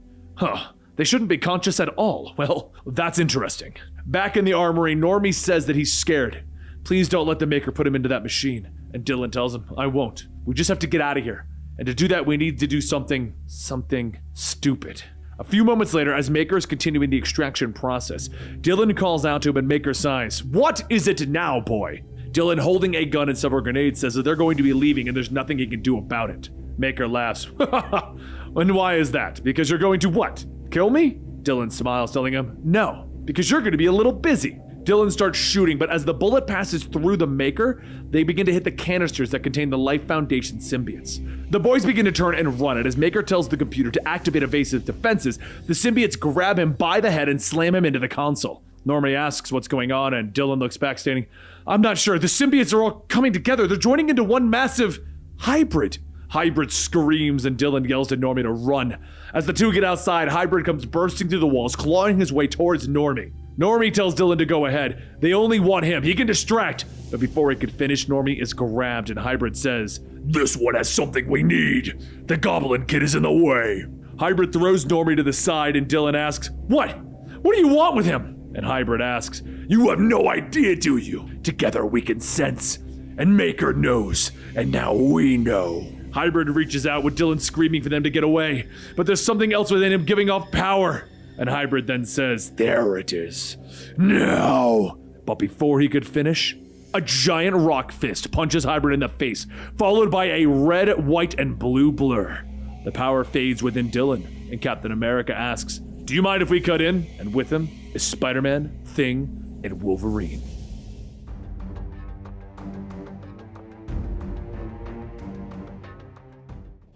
They shouldn't be conscious at all. Well, that's interesting. Back in the armory, Normie says that he's scared. Please don't let the Maker put him into that machine. And Dylan tells him, "I won't. We just have to get out of here. And to do that, we need to do something stupid." A few moments later, as Maker is continuing the extraction process, Dylan calls out to him and Maker sighs. "What is it now, boy?" Dylan, holding a gun and several grenades, says that they're going to be leaving and there's nothing he can do about it. Maker laughs. "And why is that? Because you're going to what? Kill me?" Dylan smiles, telling him, "No, because you're going to be a little busy." Dylan starts shooting, but as the bullet passes through the Maker, they begin to hit the canisters that contain the Life Foundation symbiotes. The boys begin to turn and run, and as Maker tells the computer to activate evasive defenses, the symbiotes grab him by the head and slam him into the console. Normie asks what's going on, and Dylan looks back, stating, "I'm not sure. The symbiotes are all coming together. They're joining into one massive hybrid." Hybrid screams, and Dylan yells to Normie to run. As the two get outside, Hybrid comes bursting through the walls, clawing his way towards Normie. Normie tells Dylan to go ahead. They only want him. He can distract. But before he could finish, Normie is grabbed, and Hybrid says, "This one has something we need. The Goblin Kid is in the way." Hybrid throws Normie to the side, and Dylan asks, "What? What do you want with him?" And Hybrid asks, "You have no idea, do you? Together we can sense. And Maker knows. And now we know." Hybrid reaches out with Dylan screaming for them to get away. But there's something else within him giving off power. And Hybrid then says, "There it is. Now." But before he could finish, a giant rock fist punches Hybrid in the face, followed by a red, white, and blue blur. The power fades within Dylan, and Captain America asks, "Do you mind if we cut in?" And with him is Spider-Man, Thing, and Wolverine.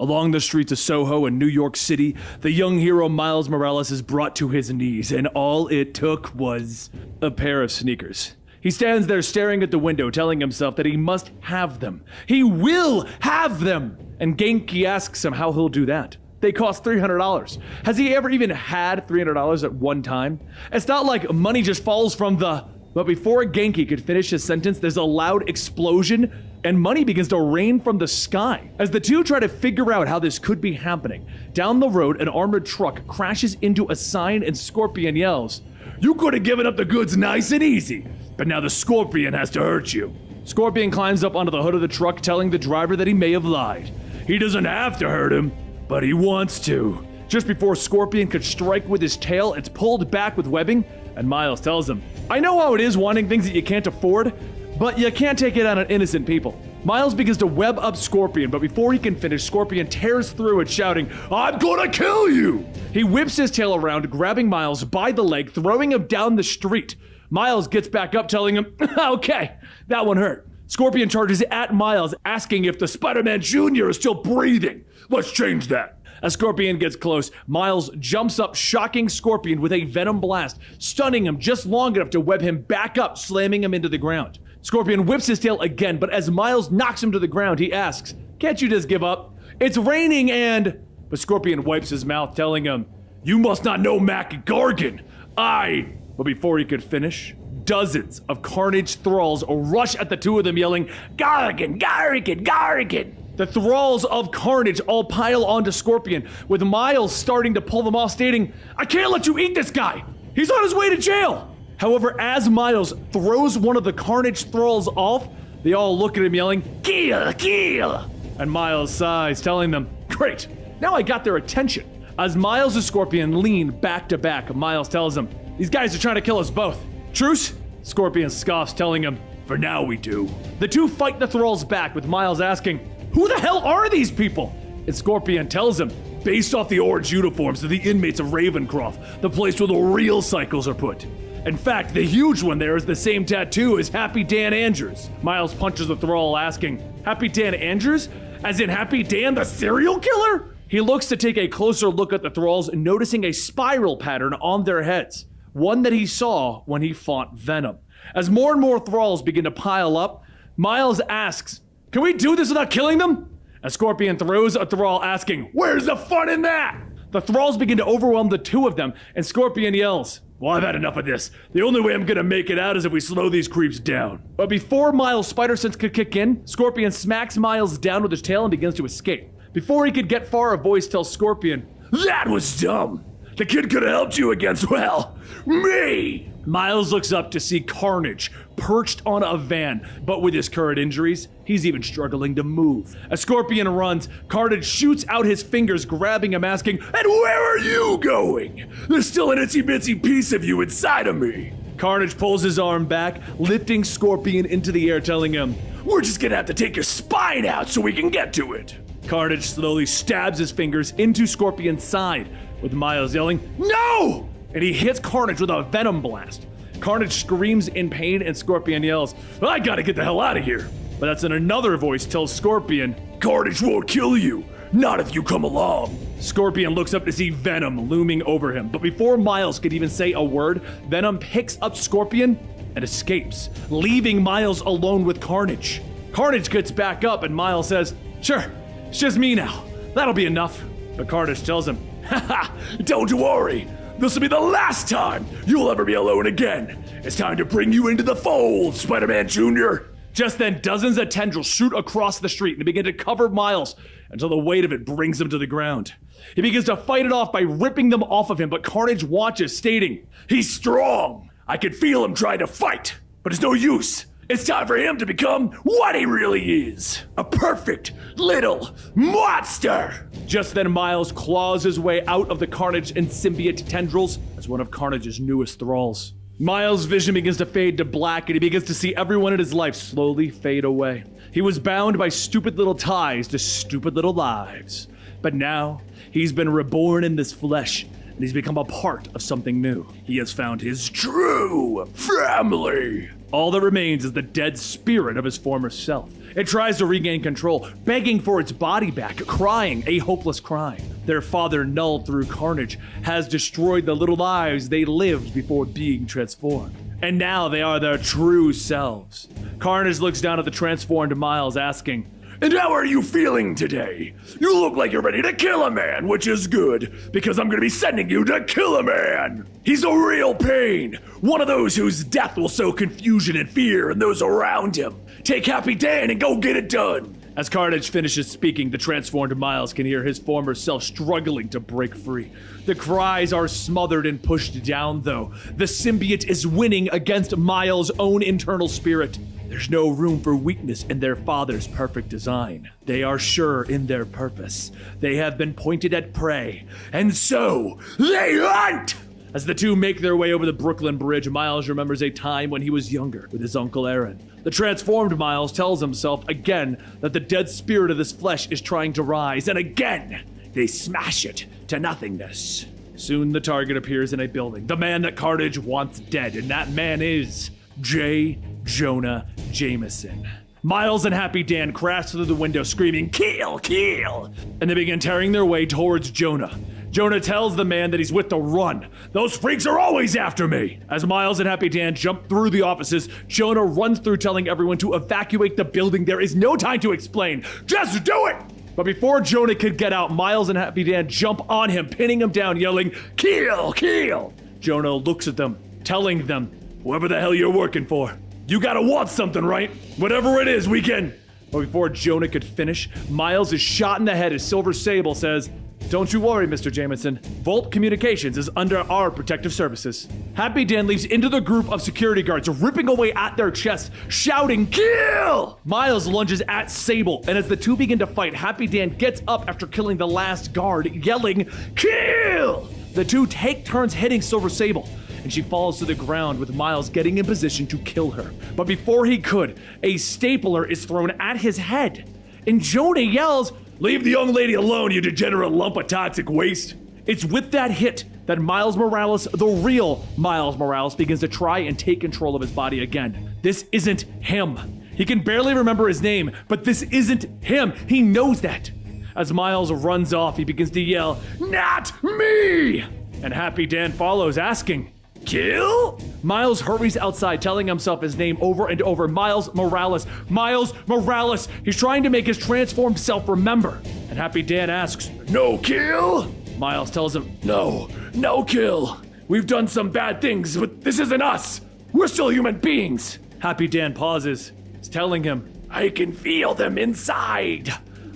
Along the streets of Soho in New York City, the young hero Miles Morales is brought to his knees, and all it took was a pair of sneakers. He stands there staring at the window, telling himself that he must have them. He will have them! And Genki asks him how he'll do that. They cost $300. Has he ever even had $300 at one time? It's not like money just falls from the... But before Genki could finish his sentence, there's a loud explosion, and money begins to rain from the sky. As the two try to figure out how this could be happening, down the road, an armored truck crashes into a sign and Scorpion yells, "You could have given up the goods nice and easy, but now the Scorpion has to hurt you." Scorpion climbs up onto the hood of the truck, telling the driver that he may have lied. He doesn't have to hurt him, but he wants to. Just before Scorpion could strike with his tail, it's pulled back with webbing, and Miles tells him, "I know how it is wanting things that you can't afford, but you can't take it out on innocent people." Miles begins to web up Scorpion, but before he can finish, Scorpion tears through it, shouting, "I'm gonna kill you!" He whips his tail around, grabbing Miles by the leg, throwing him down the street. Miles gets back up, telling him, "Okay, that one hurt." Scorpion charges at Miles, asking if the Spider-Man Jr. is still breathing. "Let's change that." As Scorpion gets close, Miles jumps up, shocking Scorpion with a Venom blast, stunning him just long enough to web him back up, slamming him into the ground. Scorpion whips his tail again, but as Miles knocks him to the ground, he asks, "Can't you just give up? It's raining and..." But Scorpion wipes his mouth, telling him, "You must not know Mac Gargan. But before he could finish, dozens of Carnage thralls rush at the two of them, yelling, "Gargan, Gargan, Gargan!" The thralls of Carnage all pile onto Scorpion, with Miles starting to pull them off, stating, "I can't let you eat this guy! He's on his way to jail!" However, as Miles throws one of the Carnage thralls off, they all look at him yelling, "Kill, kill!" And Miles sighs, telling them, "Great, now I got their attention." As Miles and Scorpion lean back to back, Miles tells them, "These guys are trying to kill us both. Truce?" Scorpion scoffs, telling him, "For now we do." The two fight the thralls back, with Miles asking, "Who the hell are these people?" And Scorpion tells him, "Based off the orange uniforms of the inmates of Ravencroft, the place where the real cycles are put. In fact, the huge one there is the same tattoo as Happy Dan Andrews." Miles punches the thrall, asking, "Happy Dan Andrews? As in Happy Dan the serial killer?" He looks to take a closer look at the thralls, noticing a spiral pattern on their heads, one that he saw when he fought Venom. As more and more thralls begin to pile up, Miles asks, "Can we do this without killing them?" And Scorpion throws a thrall, asking, "Where's the fun in that?" The thralls begin to overwhelm the two of them, and Scorpion yells, "Well, I've had enough of this. The only way I'm gonna make it out is if we slow these creeps down." But before Miles' spider sense could kick in, Scorpion smacks Miles down with his tail and begins to escape. Before he could get far, a voice tells Scorpion, "That was dumb. The kid could have helped you against, well, me." Miles looks up to see Carnage perched on a van, but with his current injuries, he's even struggling to move. As Scorpion runs, Carnage shoots out his fingers, grabbing him, asking, "And where are you going? There's still an itsy-bitsy piece of you inside of me." Carnage pulls his arm back, lifting Scorpion into the air, telling him, "We're just gonna have to take your spine out so we can get to it." Carnage slowly stabs his fingers into Scorpion's side, with Miles yelling, "No!" And he hits Carnage with a Venom blast. Carnage screams in pain, and Scorpion yells, "I gotta get the hell out of here." But that's when another voice tells Scorpion, "Carnage won't kill you, not if you come along." Scorpion looks up to see Venom looming over him, but before Miles could even say a word, Venom picks up Scorpion and escapes, leaving Miles alone with Carnage. Carnage gets back up, and Miles says, "Sure, it's just me now. That'll be enough." But Carnage tells him, "Haha, don't worry. This will be the last time you'll ever be alone again. It's time to bring you into the fold, Spider-Man Jr." Just then, dozens of tendrils shoot across the street and begin to cover Miles until the weight of it brings him to the ground. He begins to fight it off by ripping them off of him, but Carnage watches, stating, "He's strong. I can feel him trying to fight, but it's no use. It's time for him to become what he really is, a perfect little monster." Just then, Miles claws his way out of the Carnage and symbiote tendrils as one of Carnage's newest thralls. Miles' vision begins to fade to black, and he begins to see everyone in his life slowly fade away. He was bound by stupid little ties to stupid little lives. But now, he's been reborn in this flesh, and he's become a part of something new. He has found his true family. All that remains is the dead spirit of his former self. It tries to regain control, begging for its body back, crying a hopeless cry. Their father, nulled through Carnage, has destroyed the little lives they lived before being transformed. and now they are their true selves. Carnage looks down at the transformed Miles, asking, "And how are you feeling today? You look like you're ready to kill a man, which is good, because I'm gonna be sending you to kill a man. He's a real pain, one of those whose death will sow confusion and fear in those around him. Take Happy Dan and go get it done." As Carnage finishes speaking, the transformed Miles can hear his former self struggling to break free. The cries are smothered and pushed down, though. The symbiote is winning against Miles' own internal spirit. There's no room for weakness in their father's perfect design. They are sure in their purpose. They have been pointed at prey, and so they hunt! As the two make their way over the Brooklyn Bridge, Miles remembers a time when he was younger with his Uncle Aaron. The transformed Miles tells himself again that the dead spirit of his flesh is trying to rise, and again, they smash it to nothingness. Soon the target appears in a building, the man that Carnage wants dead, and that man is J. Jonah Jameson. Miles and Happy Dan crash through the window screaming, "Kill, kill!" and they begin tearing their way towards Jonah. Jonah tells the man that he's with to run. "Those freaks are always after me!" As Miles and Happy Dan jump through the offices, Jonah runs through telling everyone to evacuate the building. There is no time to explain. Just do it! But before Jonah could get out, Miles and Happy Dan jump on him, pinning him down, yelling, "Kill, kill!" Jonah looks at them, telling them, "Whoever the hell you're working for, you gotta want something, right? Whatever it is, we can..." But before Jonah could finish, Miles is shot in the head as Silver Sable says, "Don't you worry, Mr. Jameson. Volt Communications is under our protective services." Happy Dan leaps into the group of security guards, ripping away at their chests, shouting, "Kill!" Miles lunges at Sable, and as the two begin to fight, Happy Dan gets up after killing the last guard, yelling, "Kill!" The two take turns hitting Silver Sable, and she falls to the ground with Miles getting in position to kill her. But before he could, a stapler is thrown at his head, and Jonah yells, "Leave the young lady alone, you degenerate lump of toxic waste." It's with that hit that Miles Morales, the real Miles Morales, begins to try and take control of his body again. This isn't him. He can barely remember his name, but this isn't him. He knows that. As Miles runs off, he begins to yell, "Not me!" And Happy Dan follows, asking, "Kill?" Miles hurries outside, telling himself his name over and over. Miles Morales. Miles Morales. He's trying to make his transformed self remember. And Happy Dan asks, "No kill?" Miles tells him, "No kill. We've done some bad things, but this isn't us. We're still human beings." Happy Dan pauses. He's telling him, "I can feel them inside.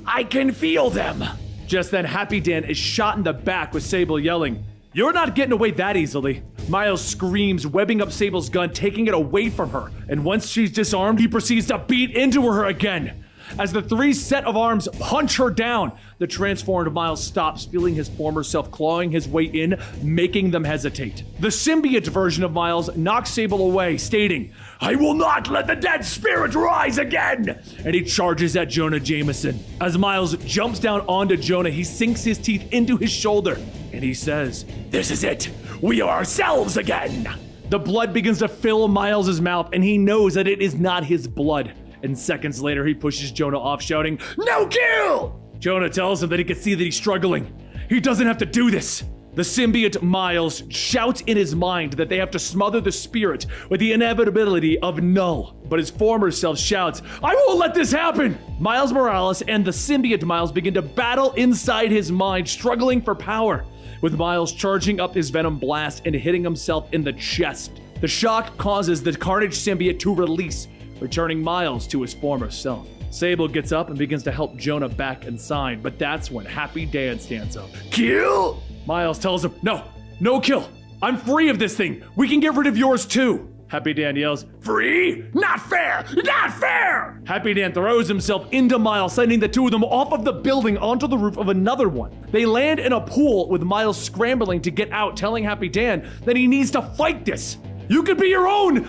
I can feel them." Just then, Happy Dan is shot in the back with Sable yelling, "You're not getting away that easily." Miles screams, webbing up Sable's gun, taking it away from her. And once she's disarmed, he proceeds to beat into her again. As the three set of arms punch her down, the transformed Miles stops, feeling his former self clawing his way in, making them hesitate. The symbiote version of Miles knocks Sable away, stating, "I will not let the dead spirit rise again!" And he charges at Jonah Jameson. As Miles jumps down onto Jonah, he sinks his teeth into his shoulder, and he says, "This is it! We are ourselves again!" The blood begins to fill Miles' mouth, and he knows that it is not his blood. And seconds later, he pushes Jonah off, shouting, "No kill!" Jonah tells him that he can see that he's struggling. He doesn't have to do this. The symbiote Miles shouts in his mind that they have to smother the spirit with the inevitability of null. But his former self shouts, "I won't let this happen!" Miles Morales and the symbiote Miles begin to battle inside his mind, struggling for power, with Miles charging up his venom blast and hitting himself in the chest. The shock causes the Carnage symbiote to release, returning Miles to his former self. Sable gets up and begins to help Jonah back inside, but that's when Happy Dan stands up. "Kill?" Miles tells him, No kill. I'm free of this thing. We can get rid of yours too." Happy Dan yells, "Free? Not fair! Not fair!" Happy Dan throws himself into Miles, sending the two of them off of the building onto the roof of another one. They land in a pool with Miles scrambling to get out, telling Happy Dan that he needs to fight this. "You could be your own,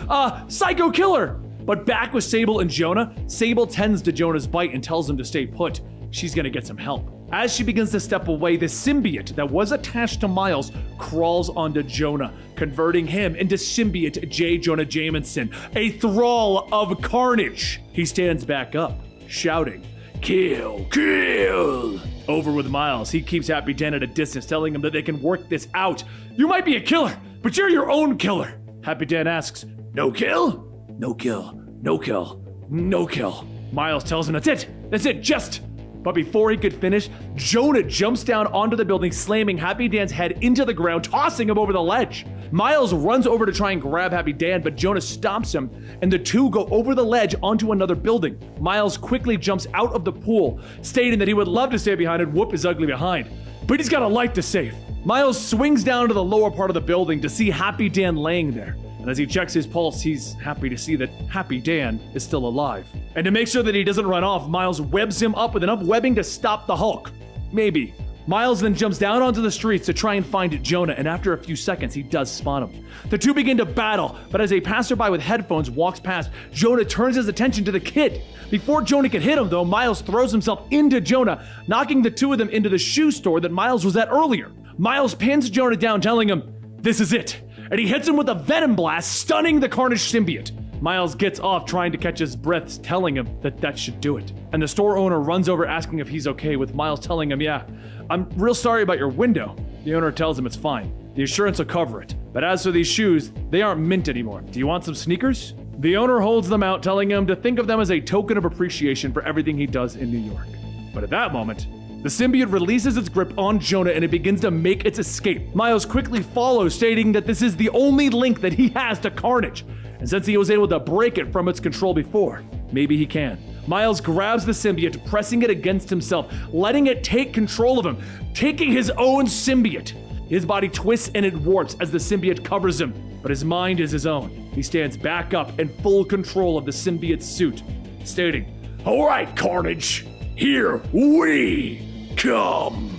psycho killer." But back with Sable and Jonah, Sable tends to Jonah's bite and tells him to stay put. She's gonna get some help. As she begins to step away, the symbiote that was attached to Miles crawls onto Jonah, converting him into symbiote J. Jonah Jameson, a thrall of Carnage. He stands back up, shouting, "Kill, kill!" Over with Miles, he keeps Happy Dan at a distance, telling him that they can work this out. "You might be a killer, but you're your own killer." Happy Dan asks, No kill? No kill. No kill. No kill. Miles tells him, that's it, just. But before he could finish, Jonah jumps down onto the building, slamming Happy Dan's head into the ground, tossing him over the ledge. Miles runs over to try and grab Happy Dan, but Jonah stops him, and the two go over the ledge onto another building. Miles quickly jumps out of the pool, stating that he would love to stay behind and whoop his ugly behind, but he's got a life to save. Miles swings down to the lower part of the building to see Happy Dan laying there. And as he checks his pulse, he's happy to see that Happy Dan is still alive. And to make sure that he doesn't run off, Miles webs him up with enough webbing to stop the Hulk. Maybe. Miles then jumps down onto the streets to try and find Jonah, and after a few seconds, he does spot him. The two begin to battle, but as a passerby with headphones walks past, Jonah turns his attention to the kid. Before Jonah can hit him, though, Miles throws himself into Jonah, knocking the two of them into the shoe store that Miles was at earlier. Miles pins Jonah down, telling him, "This is it." And he hits him with a Venom blast, stunning the Carnage symbiote. Miles gets off trying to catch his breath, telling him that should do it. And the store owner runs over asking if he's okay, with Miles telling him, "Yeah, I'm real sorry about your window." The owner tells him it's fine. The insurance will cover it. But as for these shoes, they aren't mint anymore. Do you want some sneakers? The owner holds them out, telling him to think of them as a token of appreciation for everything he does in New York. But at that moment, the symbiote releases its grip on Jonah and it begins to make its escape. Miles quickly follows, stating that this is the only link that he has to Carnage. And since he was able to break it from its control before, maybe he can. Miles grabs the symbiote, pressing it against himself, letting it take control of him, taking his own symbiote. His body twists and it warps as the symbiote covers him, but his mind is his own. He stands back up in full control of the symbiote's suit, stating, "All right, Carnage, here we come."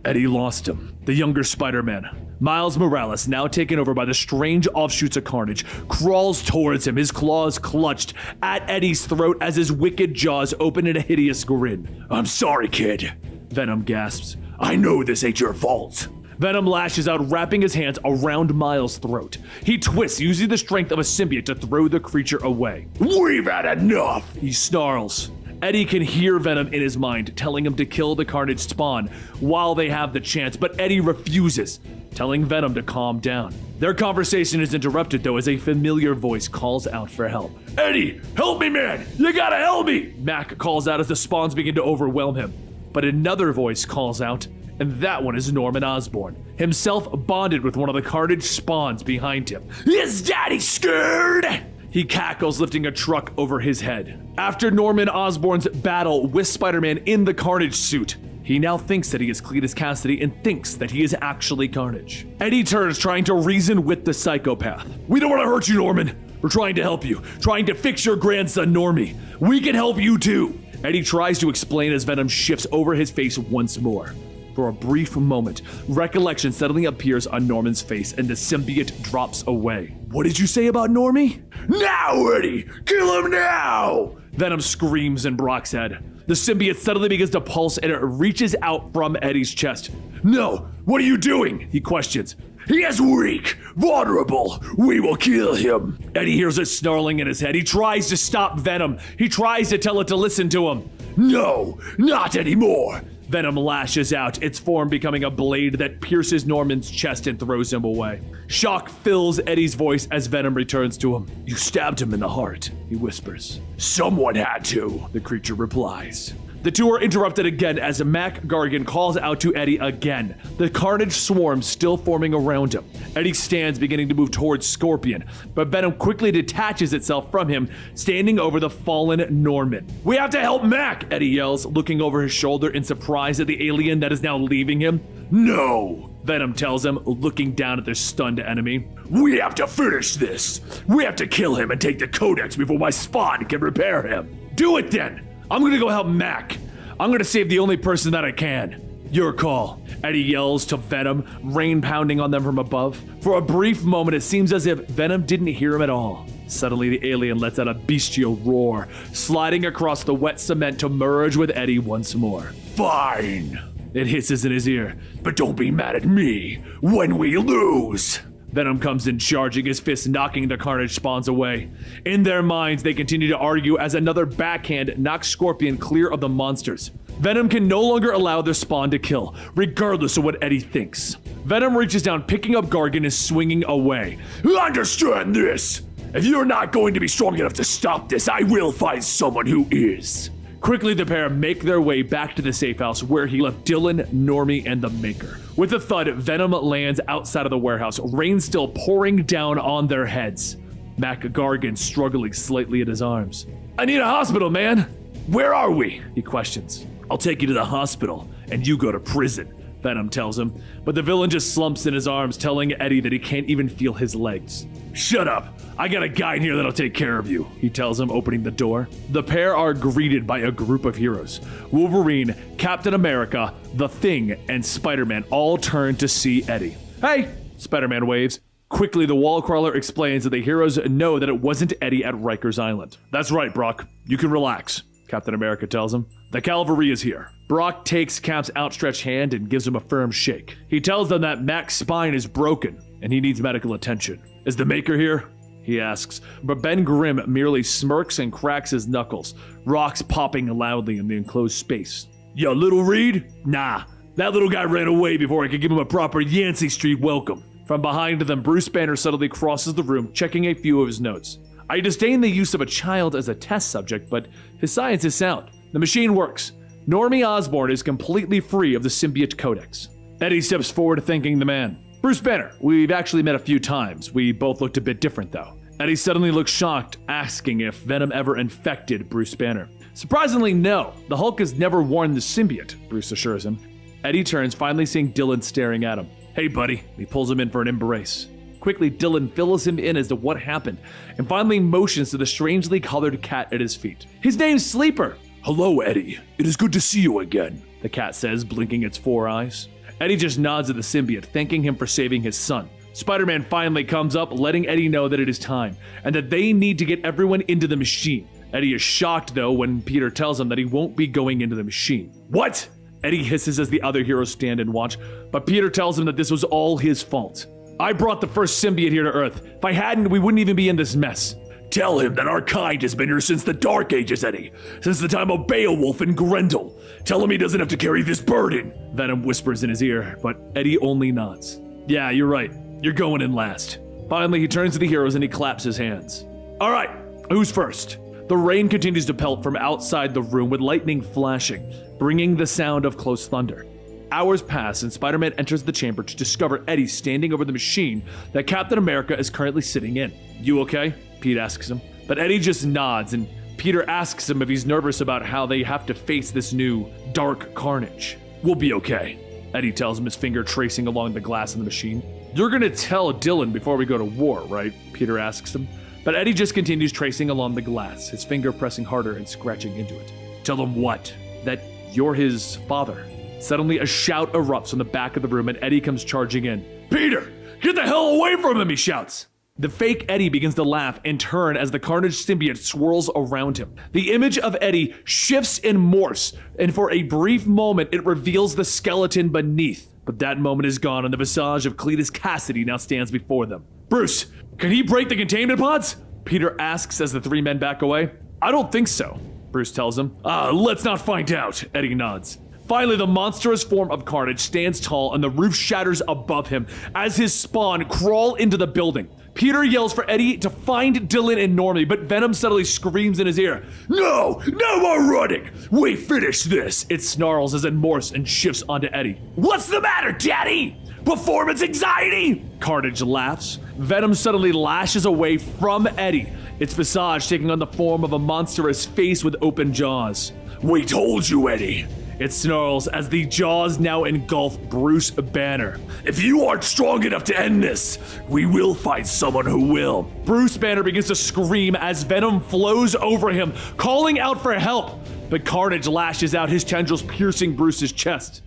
Eddie lost him, the younger Spider-Man. Miles Morales, now taken over by the strange offshoots of Carnage, crawls towards him, his claws clutched at Eddie's throat as his wicked jaws open in a hideous grin. "I'm sorry, kid," Venom gasps. "I know this ain't your fault." Venom lashes out, wrapping his hands around Miles' throat. He twists, using the strength of a symbiote to throw the creature away. "We've had enough," he snarls. Eddie can hear Venom in his mind, telling him to kill the Carnage spawn while they have the chance, but Eddie refuses, telling Venom to calm down. Their conversation is interrupted, though, as a familiar voice calls out for help. "Eddie, help me, man! You gotta help me!" Mac calls out as the spawns begin to overwhelm him. But another voice calls out, and that one is Norman Osborn, himself bonded with one of the Carnage spawns behind him. "Is Daddy scared?" He cackles, lifting a truck over his head. After Norman Osborn's battle with Spider-Man in the Carnage suit, he now thinks that he is Cletus Kasady and thinks that he is actually Carnage. Eddie turns, trying to reason with the psychopath. "We don't want to hurt you, Norman. We're trying to help you, trying to fix your grandson, Normie. We can help you too." Eddie tries to explain as Venom shifts over his face once more. For a brief moment, recollection suddenly appears on Norman's face and the symbiote drops away. "What did you say about Normie?" "Now, Eddie! Kill him now!" Venom screams in Brock's head. The symbiote suddenly begins to pulse and it reaches out from Eddie's chest. "No! What are you doing?" he questions. "He is weak, vulnerable. We will kill him." Eddie hears it snarling in his head. He tries to stop Venom. He tries to tell it to listen to him. "No, not anymore." Venom lashes out, its form becoming a blade that pierces Norman's chest and throws him away. Shock fills Eddie's voice as Venom returns to him. "You stabbed him in the heart," he whispers. "Someone had to," the creature replies. The two are interrupted again as Mac Gargan calls out to Eddie again, the Carnage swarm still forming around him. Eddie stands, beginning to move towards Scorpion, but Venom quickly detaches itself from him, standing over the fallen Norman. "We have to help Mac!" Eddie yells, looking over his shoulder in surprise at the alien that is now leaving him. "No!" Venom tells him, looking down at their stunned enemy. "We have to finish this! We have to kill him and take the codex before my spawn can repair him!" "Do it then! I'm gonna go help Mac. I'm gonna save the only person that I can." "Your call," Eddie yells to Venom, rain pounding on them from above. For a brief moment, it seems as if Venom didn't hear him at all. Suddenly, the alien lets out a bestial roar, sliding across the wet cement to merge with Eddie once more. "Fine," it hisses in his ear, "but don't be mad at me when we lose." Venom comes in, charging his fist, knocking the Carnage spawns away. In their minds, they continue to argue as another backhand knocks Scorpion clear of the monsters. Venom can no longer allow their spawn to kill, regardless of what Eddie thinks. Venom reaches down, picking up Gargan and swinging away. Understand this! If you're not going to be strong enough to stop this, I will find someone who is. Quickly, the pair make their way back to the safe house where he left Dylan, Normie, and the Maker. With a thud, Venom lands outside of the warehouse, rain still pouring down on their heads. Mac Gargan struggling slightly at his arms. I need a hospital, man! Where are we? He questions. I'll take you to the hospital, and you go to prison, Venom tells him, but the villain just slumps in his arms, telling Eddie that he can't even feel his legs. Shut up! I got a guy in here that'll take care of you, he tells him, opening the door. The pair are greeted by a group of heroes. Wolverine, Captain America, The Thing, and Spider-Man all turn to see Eddie. Hey! Spider-Man waves. Quickly, the wall crawler explains that the heroes know that it wasn't Eddie at Rikers Island. That's right, Brock. You can relax, Captain America tells him. The cavalry is here. Brock takes Cap's outstretched hand and gives him a firm shake. He tells them that Mac's spine is broken and he needs medical attention. Is the Maker here? He asks, but Ben Grimm merely smirks and cracks his knuckles, rocks popping loudly in the enclosed space. Yo, Little Reed? Nah, that little guy ran away before I could give him a proper Yancey Street welcome. From behind them, Bruce Banner suddenly crosses the room, checking a few of his notes. I disdain the use of a child as a test subject, but his science is sound. The machine works. Normie Osborn is completely free of the symbiote codex. Eddie steps forward, thanking the man. Bruce Banner, we've actually met a few times. We both looked a bit different, though. Eddie suddenly looks shocked, asking if Venom ever infected Bruce Banner. Surprisingly, no. The Hulk has never worn the symbiote, Bruce assures him. Eddie turns, finally seeing Dylan staring at him. Hey, buddy. He pulls him in for an embrace. Quickly, Dylan fills him in as to what happened, and finally motions to the strangely colored cat at his feet. His name's Sleeper. Hello, Eddie. It is good to see you again, the cat says, blinking its 4 eyes. Eddie just nods at the symbiote, thanking him for saving his son. Spider-Man finally comes up, letting Eddie know that it is time, and that they need to get everyone into the machine. Eddie is shocked, though, when Peter tells him that he won't be going into the machine. What? Eddie hisses as the other heroes stand and watch, but Peter tells him that this was all his fault. I brought the first symbiote here to Earth. If I hadn't, we wouldn't even be in this mess. Tell him that our kind has been here since the Dark Ages, Eddie. Since the time of Beowulf and Grendel. Tell him he doesn't have to carry this burden. Venom whispers in his ear, but Eddie only nods. Yeah, you're right. You're going in last. Finally, he turns to the heroes and he claps his hands. All right, who's first? The rain continues to pelt from outside the room with lightning flashing, bringing the sound of close thunder. Hours pass and Spider-Man enters the chamber to discover Eddie standing over the machine that Captain America is currently sitting in. You okay? Pete asks him. But Eddie just nods, and Peter asks him if he's nervous about how they have to face this new dark Carnage. We'll be okay, Eddie tells him, his finger tracing along the glass in the machine. You're gonna tell Dylan before we go to war, right? Peter asks him. But Eddie just continues tracing along the glass, his finger pressing harder and scratching into it. Tell him what? That you're his father. Suddenly, a shout erupts from the back of the room, and Eddie comes charging in. Peter, get the hell away from him, he shouts. The fake Eddie begins to laugh and turn as the Carnage symbiote swirls around him. The image of Eddie shifts and morphs, and for a brief moment, it reveals the skeleton beneath. But that moment is gone, and the visage of Cletus Kasady now stands before them. Bruce, can he break the containment pods? Peter asks as the three men back away. I don't think so, Bruce tells him. Let's not find out, Eddie nods. Finally, the monstrous form of Carnage stands tall and the roof shatters above him as his spawn crawl into the building. Peter yells for Eddie to find Dylan and Normie, but Venom suddenly screams in his ear. No more running! We finished this! It snarls as it morphs and shifts onto Eddie. What's the matter, Daddy? Performance anxiety? Carnage laughs. Venom suddenly lashes away from Eddie, its visage taking on the form of a monstrous face with open jaws. We told you, Eddie. It snarls as the jaws now engulf Bruce Banner. If you aren't strong enough to end this, we will find someone who will. Bruce Banner begins to scream as Venom flows over him, calling out for help. But Carnage lashes out, his tendrils piercing Bruce's chest.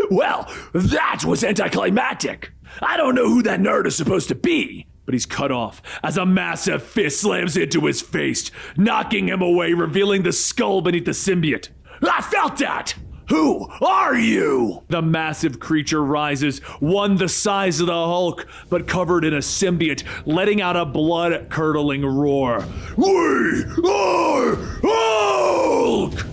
Well, that was anticlimactic. I don't know who that nerd is supposed to be. But he's cut off as a massive fist slams into his face, knocking him away, revealing the skull beneath the symbiote. I felt that! Who are you? The massive creature rises, one the size of the Hulk, but covered in a symbiote, letting out a blood-curdling roar. We are Hulk!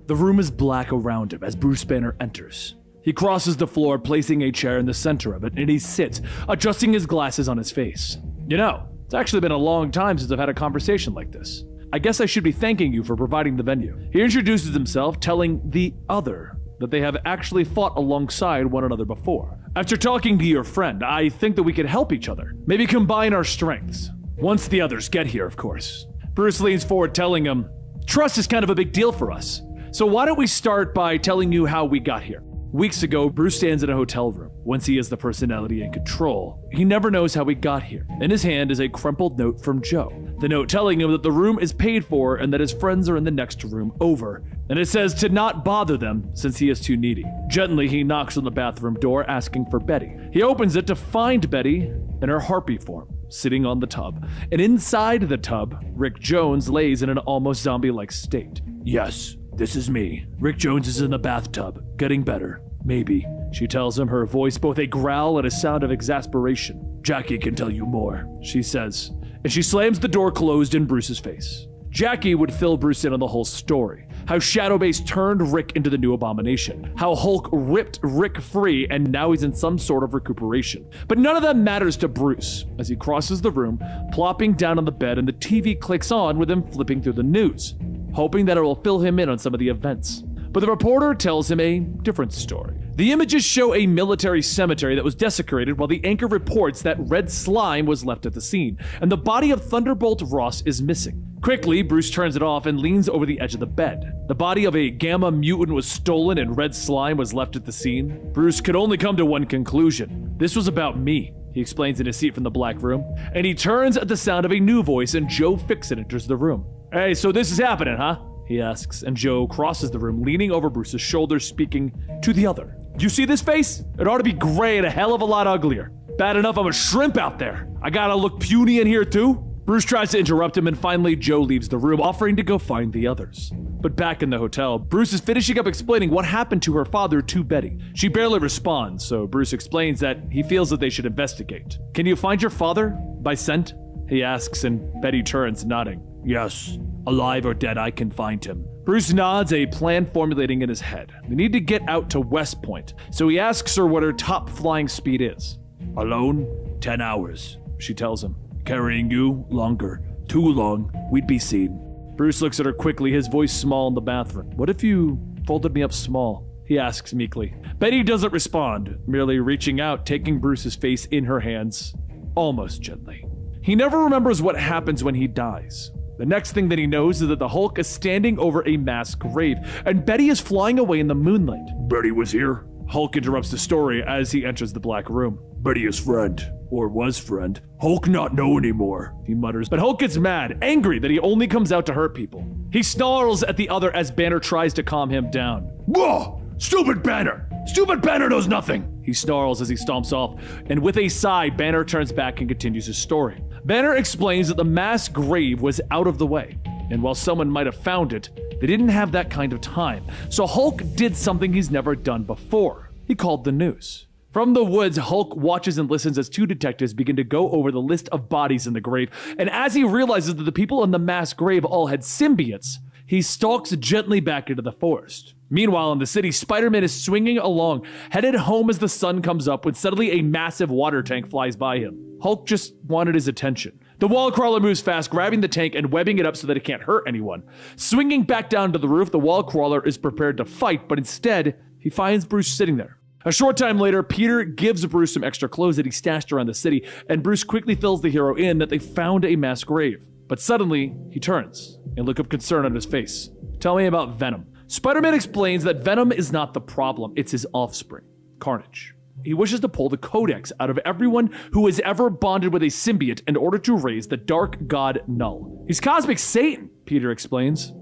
The room is black around him as Bruce Banner enters. He crosses the floor, placing a chair in the center of it, and he sits, adjusting his glasses on his face. You know, it's actually been a long time since I've had a conversation like this. I guess I should be thanking you for providing the venue. He introduces himself, telling the other that they have actually fought alongside one another before. After talking to your friend, I think that we could help each other. Maybe combine our strengths. Once the others get here, of course. Bruce leans forward, telling him, trust is kind of a big deal for us. So why don't we start by telling you how we got here? Weeks ago, Bruce stands in a hotel room. Once he has the personality and control, he never knows how he got here. In his hand is a crumpled note from Joe. The note telling him that the room is paid for and that his friends are in the next room over. And it says to not bother them since he is too needy. Gently, he knocks on the bathroom door asking for Betty. He opens it to find Betty in her harpy form, sitting on the tub. And inside the tub, Rick Jones lays in an almost zombie-like state. Yes, this is me. Rick Jones is in the bathtub, getting better. Maybe, she tells him, her voice both a growl and a sound of exasperation. Jackie can tell you more, she says, and she slams the door closed in Bruce's face. Jackie would fill Bruce in on the whole story. How Shadowbase turned Rick into the new abomination. How Hulk ripped Rick free and now he's in some sort of recuperation. But none of that matters to Bruce as he crosses the room, plopping down on the bed, and the TV clicks on with him flipping through the news, hoping that it will fill him in on some of the events. But the reporter tells him a different story. The images show a military cemetery that was desecrated while the anchor reports that red slime was left at the scene, and the body of Thunderbolt Ross is missing. Quickly, Bruce turns it off and leans over the edge of the bed. The body of a Gamma mutant was stolen and red slime was left at the scene. Bruce could only come to one conclusion. This was about me, he explains in his seat from the black room, and he turns at the sound of a new voice and Joe Fixit enters the room. Hey, so this is happening, huh? He asks, and Joe crosses the room, leaning over Bruce's shoulder, speaking to the other. You see this face? It ought to be gray and a hell of a lot uglier. Bad enough I'm a shrimp out there. I gotta look puny in here too? Bruce tries to interrupt him, and finally Joe leaves the room, offering to go find the others. But back in the hotel, Bruce is finishing up explaining what happened to her father to Betty. She barely responds, so Bruce explains that he feels that they should investigate. Can you find your father? By scent? He asks, and Betty turns, nodding. Yes. Alive or dead, I can find him. Bruce nods, a plan formulating in his head. They need to get out to West Point, so he asks her what her top flying speed is. Alone? 10 hours, she tells him. Carrying you? Longer. Too long. We'd be seen. Bruce looks at her quickly, his voice small in the bathroom. What if you folded me up small? He asks meekly. Betty doesn't respond, merely reaching out, taking Bruce's face in her hands, almost gently. He never remembers what happens when he dies. The next thing that he knows is that the Hulk is standing over a mass grave, and Betty is flying away in the moonlight. Betty was here? Hulk interrupts the story as he enters the black room. Betty is friend, or was friend. Hulk not know anymore, he mutters. But Hulk gets mad, angry that he only comes out to hurt people. He snarls at the other as Banner tries to calm him down. Whoa! Stupid Banner! Stupid Banner knows nothing! He snarls as he stomps off, and with a sigh, Banner turns back and continues his story. Banner explains that the mass grave was out of the way, and while someone might have found it, they didn't have that kind of time. So Hulk did something he's never done before. He called the news. From the woods, Hulk watches and listens as two detectives begin to go over the list of bodies in the grave, and as he realizes that the people in the mass grave all had symbiotes, he stalks gently back into the forest. Meanwhile, in the city, Spider-Man is swinging along, headed home as the sun comes up when suddenly a massive water tank flies by him. Hulk just wanted his attention. The wall crawler moves fast, grabbing the tank and webbing it up so that it can't hurt anyone. Swinging back down to the roof, the wall crawler is prepared to fight, but instead, he finds Bruce sitting there. A short time later, Peter gives Bruce some extra clothes that he stashed around the city, and Bruce quickly fills the hero in that they found a mass grave. But suddenly, he turns, a look of concern on his face. Tell me about Venom. Spider-Man explains that Venom is not the problem, it's his offspring, Carnage. He wishes to pull the codex out of everyone who has ever bonded with a symbiote in order to raise the dark god Null. He's cosmic Satan, Peter explains.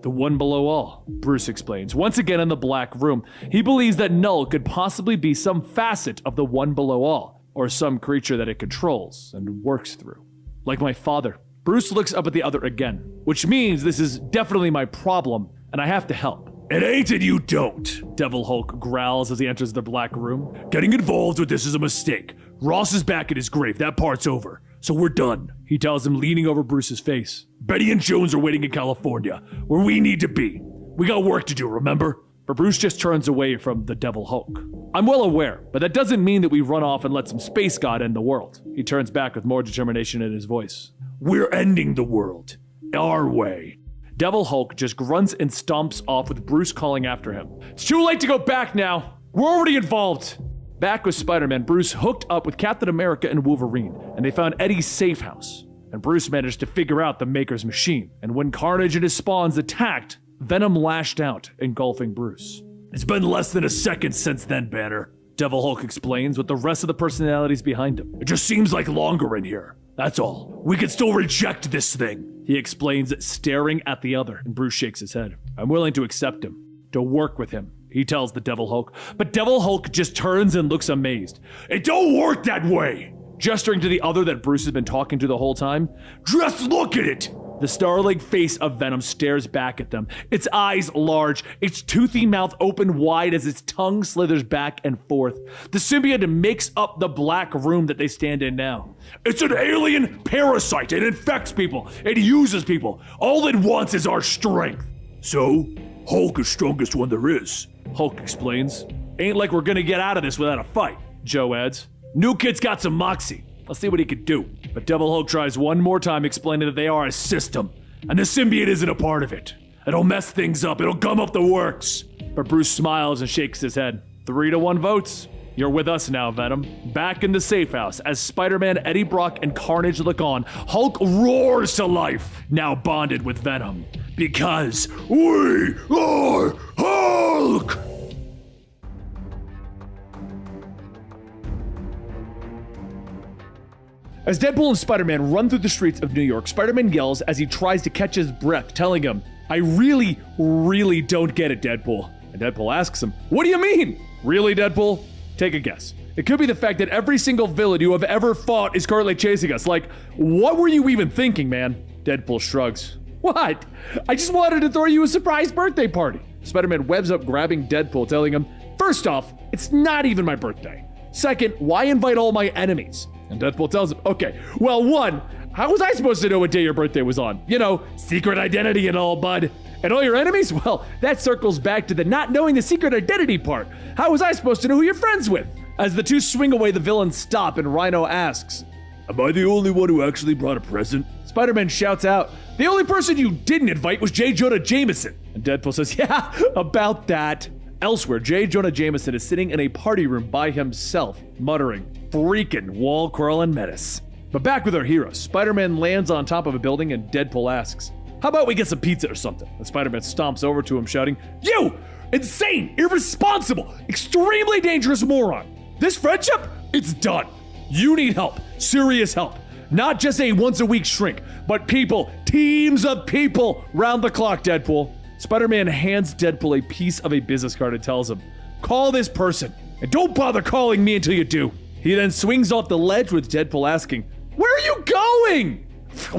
The one below all, Bruce explains. Once again in the black room, he believes that Null could possibly be some facet of the one below all, or some creature that it controls and works through. Like my father. Bruce looks up at the other again, which means this is definitely my problem, and I have to help. It ain't and you don't, Devil Hulk growls as he enters the black room. Getting involved with this is a mistake. Ross is back at his grave, that part's over. So we're done, he tells him, leaning over Bruce's face. Betty and Jones are waiting in California, where we need to be. We got work to do, remember? But Bruce just turns away from the Devil Hulk. I'm well aware, but that doesn't mean that we run off and let some space god end the world. He turns back with more determination in his voice. We're ending the world. Our way. Devil Hulk just grunts and stomps off with Bruce calling after him. It's too late to go back now. We're already involved. Back with Spider-Man, Bruce hooked up with Captain America and Wolverine, and they found Eddie's safe house. And Bruce managed to figure out the Maker's machine. And when Carnage and his spawns attacked, Venom lashed out, engulfing Bruce. It's been less than a second since then, Banner. Devil Hulk explains with the rest of the personalities behind him. It just seems like longer in here. That's all. We can still reject this thing. He explains, staring at the other, and Bruce shakes his head. I'm willing to accept him, to work with him, he tells the Devil Hulk. But Devil Hulk just turns and looks amazed. It don't work that way. Gesturing to the other that Bruce has been talking to the whole time. Just look at it. The star-like face of Venom stares back at them, its eyes large, its toothy mouth open wide as its tongue slithers back and forth. The symbiote makes up the black room that they stand in now. It's an alien parasite. It infects people. It uses people. All it wants is our strength. So, Hulk is strongest one there is, Hulk explains. Ain't like we're gonna get out of this without a fight, Joe adds. New Kid's got some moxie. Let's see what he can do. But Devil Hulk tries one more time explaining that they are a system, and the symbiote isn't a part of it. It'll mess things up. It'll gum up the works. But Bruce smiles and shakes his head. 3-1 votes. You're with us now, Venom. Back in the safe house, as Spider-Man, Eddie Brock, and Carnage look on, Hulk roars to life, now bonded with Venom. Because we are Hulk! As Deadpool and Spider-Man run through the streets of New York, Spider-Man yells as he tries to catch his breath, telling him, I really, really don't get it, Deadpool. And Deadpool asks him, what do you mean? Really, Deadpool? Take a guess. It could be the fact that every single villain you have ever fought is currently chasing us. Like, what were you even thinking, man? Deadpool shrugs. What? I just wanted to throw you a surprise birthday party. Spider-Man webs up, grabbing Deadpool, telling him, first off, it's not even my birthday. Second, why invite all my enemies? And Deadpool tells him, okay, well, one, how was I supposed to know what day your birthday was on? You know, secret identity and all, bud. And all your enemies? Well, that circles back to the not knowing the secret identity part. How was I supposed to know who you're friends with? As the two swing away, the villains stop and Rhino asks, am I the only one who actually brought a present? Spider-Man shouts out, the only person you didn't invite was J. Jonah Jameson. And Deadpool says, yeah, about that. Elsewhere, J. Jonah Jameson is sitting in a party room by himself, muttering, freaking wall-crawling menace. But back with our heroes, Spider-Man lands on top of a building and Deadpool asks, how about we get some pizza or something? And Spider-Man stomps over to him shouting, you! Insane! Irresponsible! Extremely dangerous moron! This friendship? It's done. You need help. Serious help. Not just a once-a-week shrink, but people, teams of people, round the clock, Deadpool. Spider-Man hands Deadpool a piece of a business card and tells him, call this person, and don't bother calling me until you do. He then swings off the ledge with Deadpool asking, where are you going?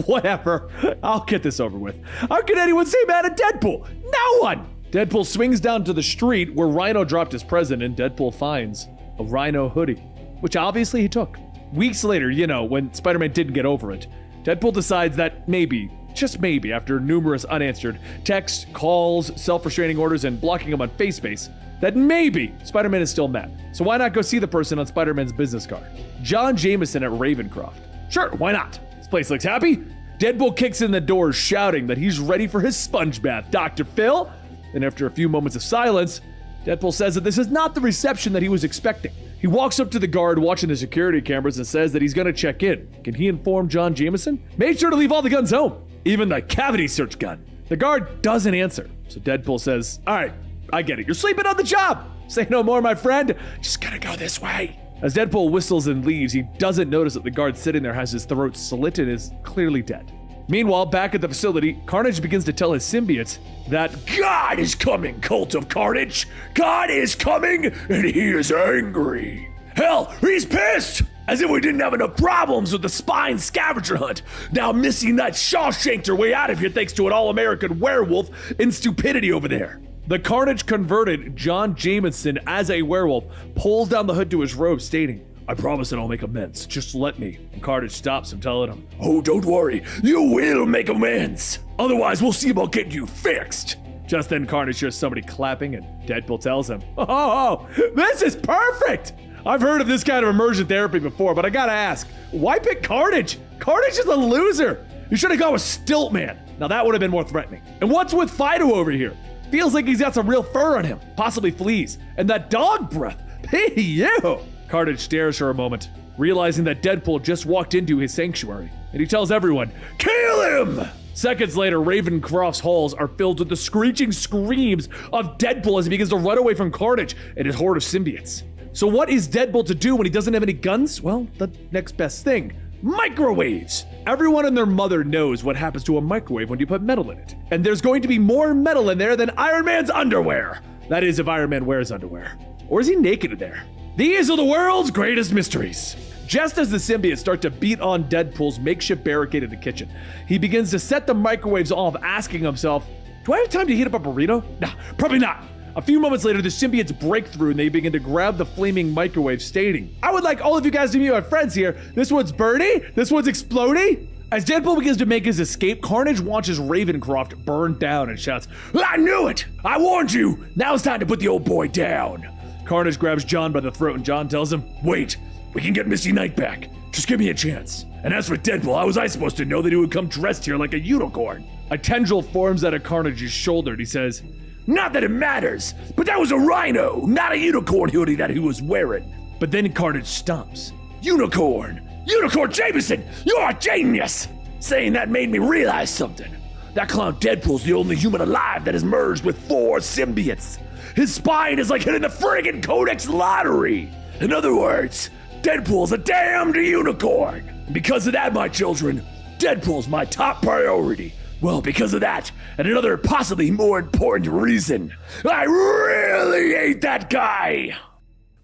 Whatever, I'll get this over with. How can anyone say mad at Deadpool? No one! Deadpool swings down to the street where Rhino dropped his present and Deadpool finds a Rhino hoodie, which obviously he took. Weeks later, you know, when Spider-Man didn't get over it, Deadpool decides that maybe, just maybe, after numerous unanswered texts, calls, self-restraining orders, and blocking him on FaceSpace, that maybe Spider-Man is still mad. So why not go see the person on Spider-Man's business card? John Jameson at Ravencroft. Sure, why not? This place looks happy. Deadpool kicks in the door, shouting that he's ready for his sponge bath, Dr. Phil. And after a few moments of silence, Deadpool says that this is not the reception that he was expecting. He walks up to the guard watching the security cameras and says that he's gonna check in. Can he inform John Jameson? Make sure to leave all the guns home, even the cavity search gun. The guard doesn't answer, so Deadpool says, all right, I get it. You're sleeping on the job. Say no more, my friend. Just gotta go this way. As Deadpool whistles and leaves, he doesn't notice that the guard sitting there has his throat slit and is clearly dead. Meanwhile, back at the facility, Carnage begins to tell his symbiotes that God is coming, cult of Carnage. God is coming, and he is angry. Hell, he's pissed! As if we didn't have enough problems with the spine scavenger hunt. Now missing that Shawshanked our way out of here thanks to an all-American werewolf and stupidity over there. The Carnage converted John Jameson as a werewolf pulls down the hood to his robe, stating, I promise that I'll make amends. Just let me. And Carnage stops him, telling him, oh, don't worry. You will make amends. Otherwise, we'll see about getting you fixed. Just then Carnage hears somebody clapping and Deadpool tells him, oh, this is perfect! I've heard of this kind of immersion therapy before, but I gotta ask, why pick Carnage? Carnage is a loser! You should have gone with Stiltman. Now that would have been more threatening. And what's with Fido over here? Feels like he's got some real fur on him, possibly fleas. And that dog breath, hey you! Carnage stares for a moment, realizing that Deadpool just walked into his sanctuary. And he tells everyone, kill him! Seconds later, Ravencroft's halls are filled with the screeching screams of Deadpool as he begins to run away from Carnage and his horde of symbiotes. So what is Deadpool to do when he doesn't have any guns? Well, the next best thing. Microwaves! Everyone and their mother knows what happens to a microwave when you put metal in it. And there's going to be more metal in there than Iron Man's underwear. That is, if Iron Man wears underwear. Or is he naked in there? These are the world's greatest mysteries. Just as the symbiotes start to beat on Deadpool's makeshift barricade in the kitchen, he begins to set the microwaves off, asking himself, do I have time to heat up a burrito? Nah, probably not. A few moments later, the symbiotes break through and they begin to grab the flaming microwave, stating, I would like all of you guys to meet my friends here. This one's Birdie, this one's Explodey. As Deadpool begins to make his escape, Carnage watches Ravencroft burn down and shouts, I knew it! I warned you! Now it's time to put the old boy down. Carnage grabs John by the throat and John tells him, wait, we can get Misty Knight back. Just give me a chance. And as for Deadpool, how was I supposed to know that he would come dressed here like a unicorn? A tendril forms out of Carnage's shoulder and he says, not that it matters, but that was a rhino, not a unicorn hoodie that he was wearing. But then Carnage stomps. Unicorn! Unicorn Jameson! You're a genius! Saying that made me realize something. That clown Deadpool's the only human alive that has merged with 4 symbiotes. His spine is like hitting the friggin' codex lottery. In other words, Deadpool's a damned unicorn. And because of that, my children, Deadpool's my top priority. Well, because of that, and another possibly more important reason, I really hate that guy.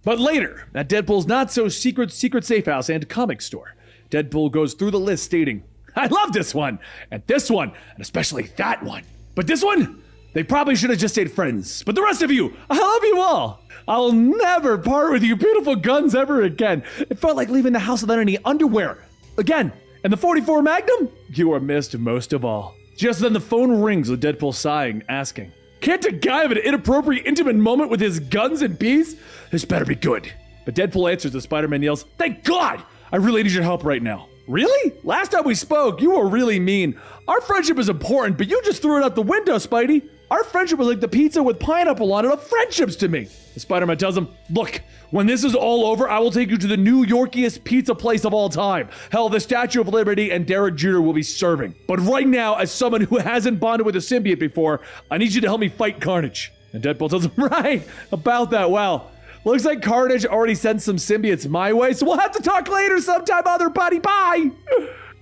But later, at Deadpool's not-so-secret safe house and comic store, Deadpool goes through the list stating, I love this one, and especially that one. But this one? They probably should have just stayed friends. But the rest of you, I love you all. I'll never part with you beautiful guns ever again. It felt like leaving the house without any underwear. Again, and the 44 Magnum? You are missed most of all. Just then the phone rings with Deadpool sighing, asking, can't a guy have an inappropriate intimate moment with his guns in peace? This better be good. But Deadpool answers as Spider-Man yells, thank God! I really need your help right now. Really? Last time we spoke, you were really mean. Our friendship is important, but you just threw it out the window, Spidey. Our friendship was like the pizza with pineapple on it of friendships to me. The Spider-Man tells him, look, when this is all over, I will take you to the New Yorkiest pizza place of all time. Hell, the Statue of Liberty and Derek Jeter will be serving. But right now, as someone who hasn't bonded with a symbiote before, I need you to help me fight Carnage. And Deadpool tells him, right, about that, well, looks like Carnage already sent some symbiotes my way, so we'll have to talk later sometime, other buddy, bye!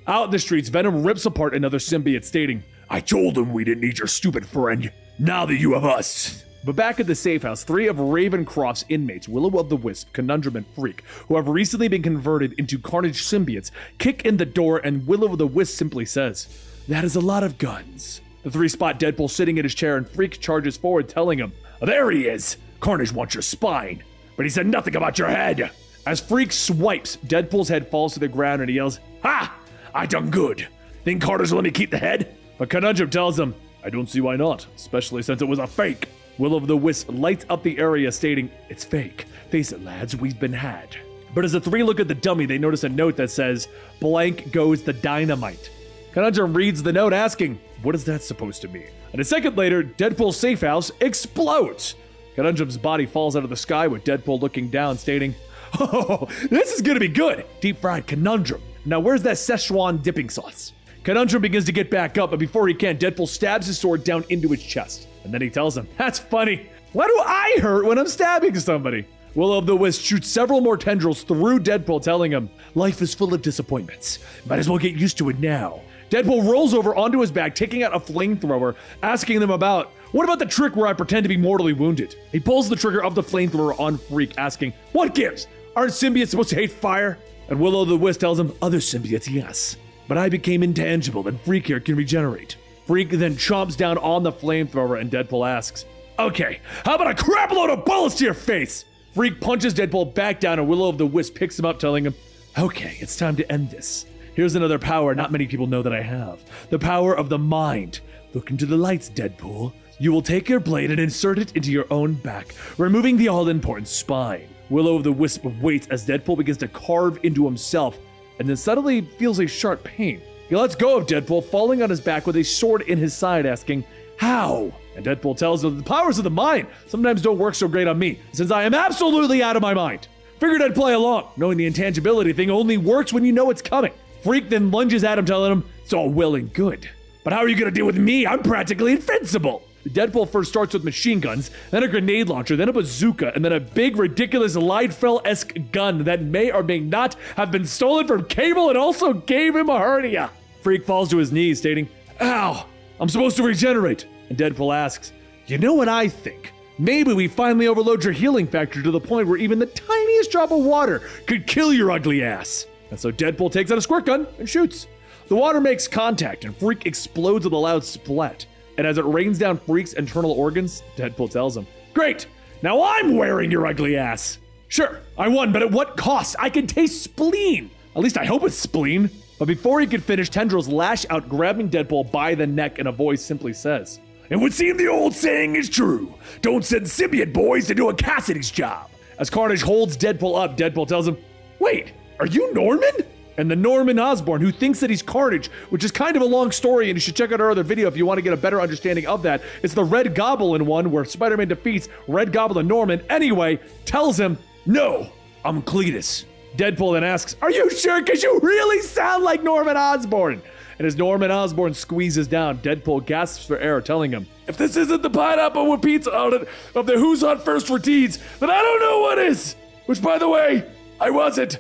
Out in the streets, Venom rips apart another symbiote, stating, I told him we didn't need your stupid friend. Now that you have us. But back at the safe house, 3 of Ravencroft's inmates, Will-O'-the-Wisp, Conundrum, and Freak, who have recently been converted into Carnage symbiotes, kick in the door and Will-O'-the-Wisp simply says, that is a lot of guns. The 3 spot Deadpool sitting in his chair and Freak charges forward telling him, there he is. Carnage wants your spine, but he said nothing about your head. As Freak swipes, Deadpool's head falls to the ground and he yells, ha! I done good. Think Carnage will let me keep the head? But Conundrum tells him, I don't see why not, especially since it was a fake. Will-O'-the-Wisp lights up the area stating, it's fake. Face it, lads, we've been had. But as the 3 look at the dummy, they notice a note that says, blank goes the dynamite. Conundrum reads the note asking, what is that supposed to mean? And a second later, Deadpool's safe house explodes. Conundrum's body falls out of the sky with Deadpool looking down stating, oh, this is gonna be good. Deep fried Conundrum. Now where's that Szechuan dipping sauce? Conundrum begins to get back up, but before he can, Deadpool stabs his sword down into his chest. And then he tells him, that's funny. Why do I hurt when I'm stabbing somebody? Will-O'-the-Wisp shoots several more tendrils through Deadpool, telling him, life is full of disappointments. Might as well get used to it now. Deadpool rolls over onto his back, taking out a flamethrower, asking them about, what about the trick where I pretend to be mortally wounded? He pulls the trigger of the flamethrower on Freak, asking, what gives? Aren't symbiotes supposed to hate fire? And Will-O'-the-Wisp tells him, other symbiotes, yes. But I became intangible, and Freak here can regenerate. Freak then chomps down on the flamethrower, and Deadpool asks, okay, how about a crap load of bullets to your face? Freak punches Deadpool back down, and Will-O'-the-Wisp picks him up, telling him, okay, it's time to end this. Here's another power not many people know that I have. The power of the mind. Look into the lights, Deadpool. You will take your blade and insert it into your own back, removing the all-important spine. Will-o'-the-wisp waits as Deadpool begins to carve into himself, and then suddenly feels a sharp pain. He lets go of Deadpool, falling on his back with a sword in his side, asking, "How?" And Deadpool tells him, "The powers of the mind sometimes don't work so great on me, since I am absolutely out of my mind." Figured I'd play along, knowing the intangibility thing only works when you know it's coming. Freak then lunges at him, telling him, "It's all well and good, but how are you gonna deal with me? I'm practically invincible." Deadpool first starts with machine guns, then a grenade launcher, then a bazooka, and then a big, ridiculous Liefeld-esque gun that may or may not have been stolen from Cable and also gave him a hernia. Freak falls to his knees, stating, "Ow, I'm supposed to regenerate." And Deadpool asks, "You know what I think? Maybe we finally overload your healing factor to the point where even the tiniest drop of water could kill your ugly ass." And so Deadpool takes out a squirt gun and shoots. The water makes contact, and Freak explodes with a loud splat. And as it rains down Freak's internal organs, Deadpool tells him, "Great, now I'm wearing your ugly ass." "Sure, I won, but at what cost? I can taste spleen. At least I hope it's spleen." But before he could finish, tendrils lash out, grabbing Deadpool by the neck, and a voice simply says, "It would seem the old saying is true. Don't send symbiote boys to do a Kasady's job." As Carnage holds Deadpool up, Deadpool tells him, "Wait, are you Norman?" And the Norman Osborn, who thinks that he's Carnage, which is kind of a long story, and you should check out our other video if you want to get a better understanding of that. It's the Red Goblin one where Spider-Man defeats Red Goblin Norman. Anyway, tells him, "No, I'm Cletus." Deadpool then asks, "Are you sure? Because you really sound like Norman Osborn." And as Norman Osborn squeezes down, Deadpool gasps for air, telling him, "If this isn't the pineapple with pizza on it of the Who's on First for Teens, then I don't know what is." Which, by the way, I wasn't.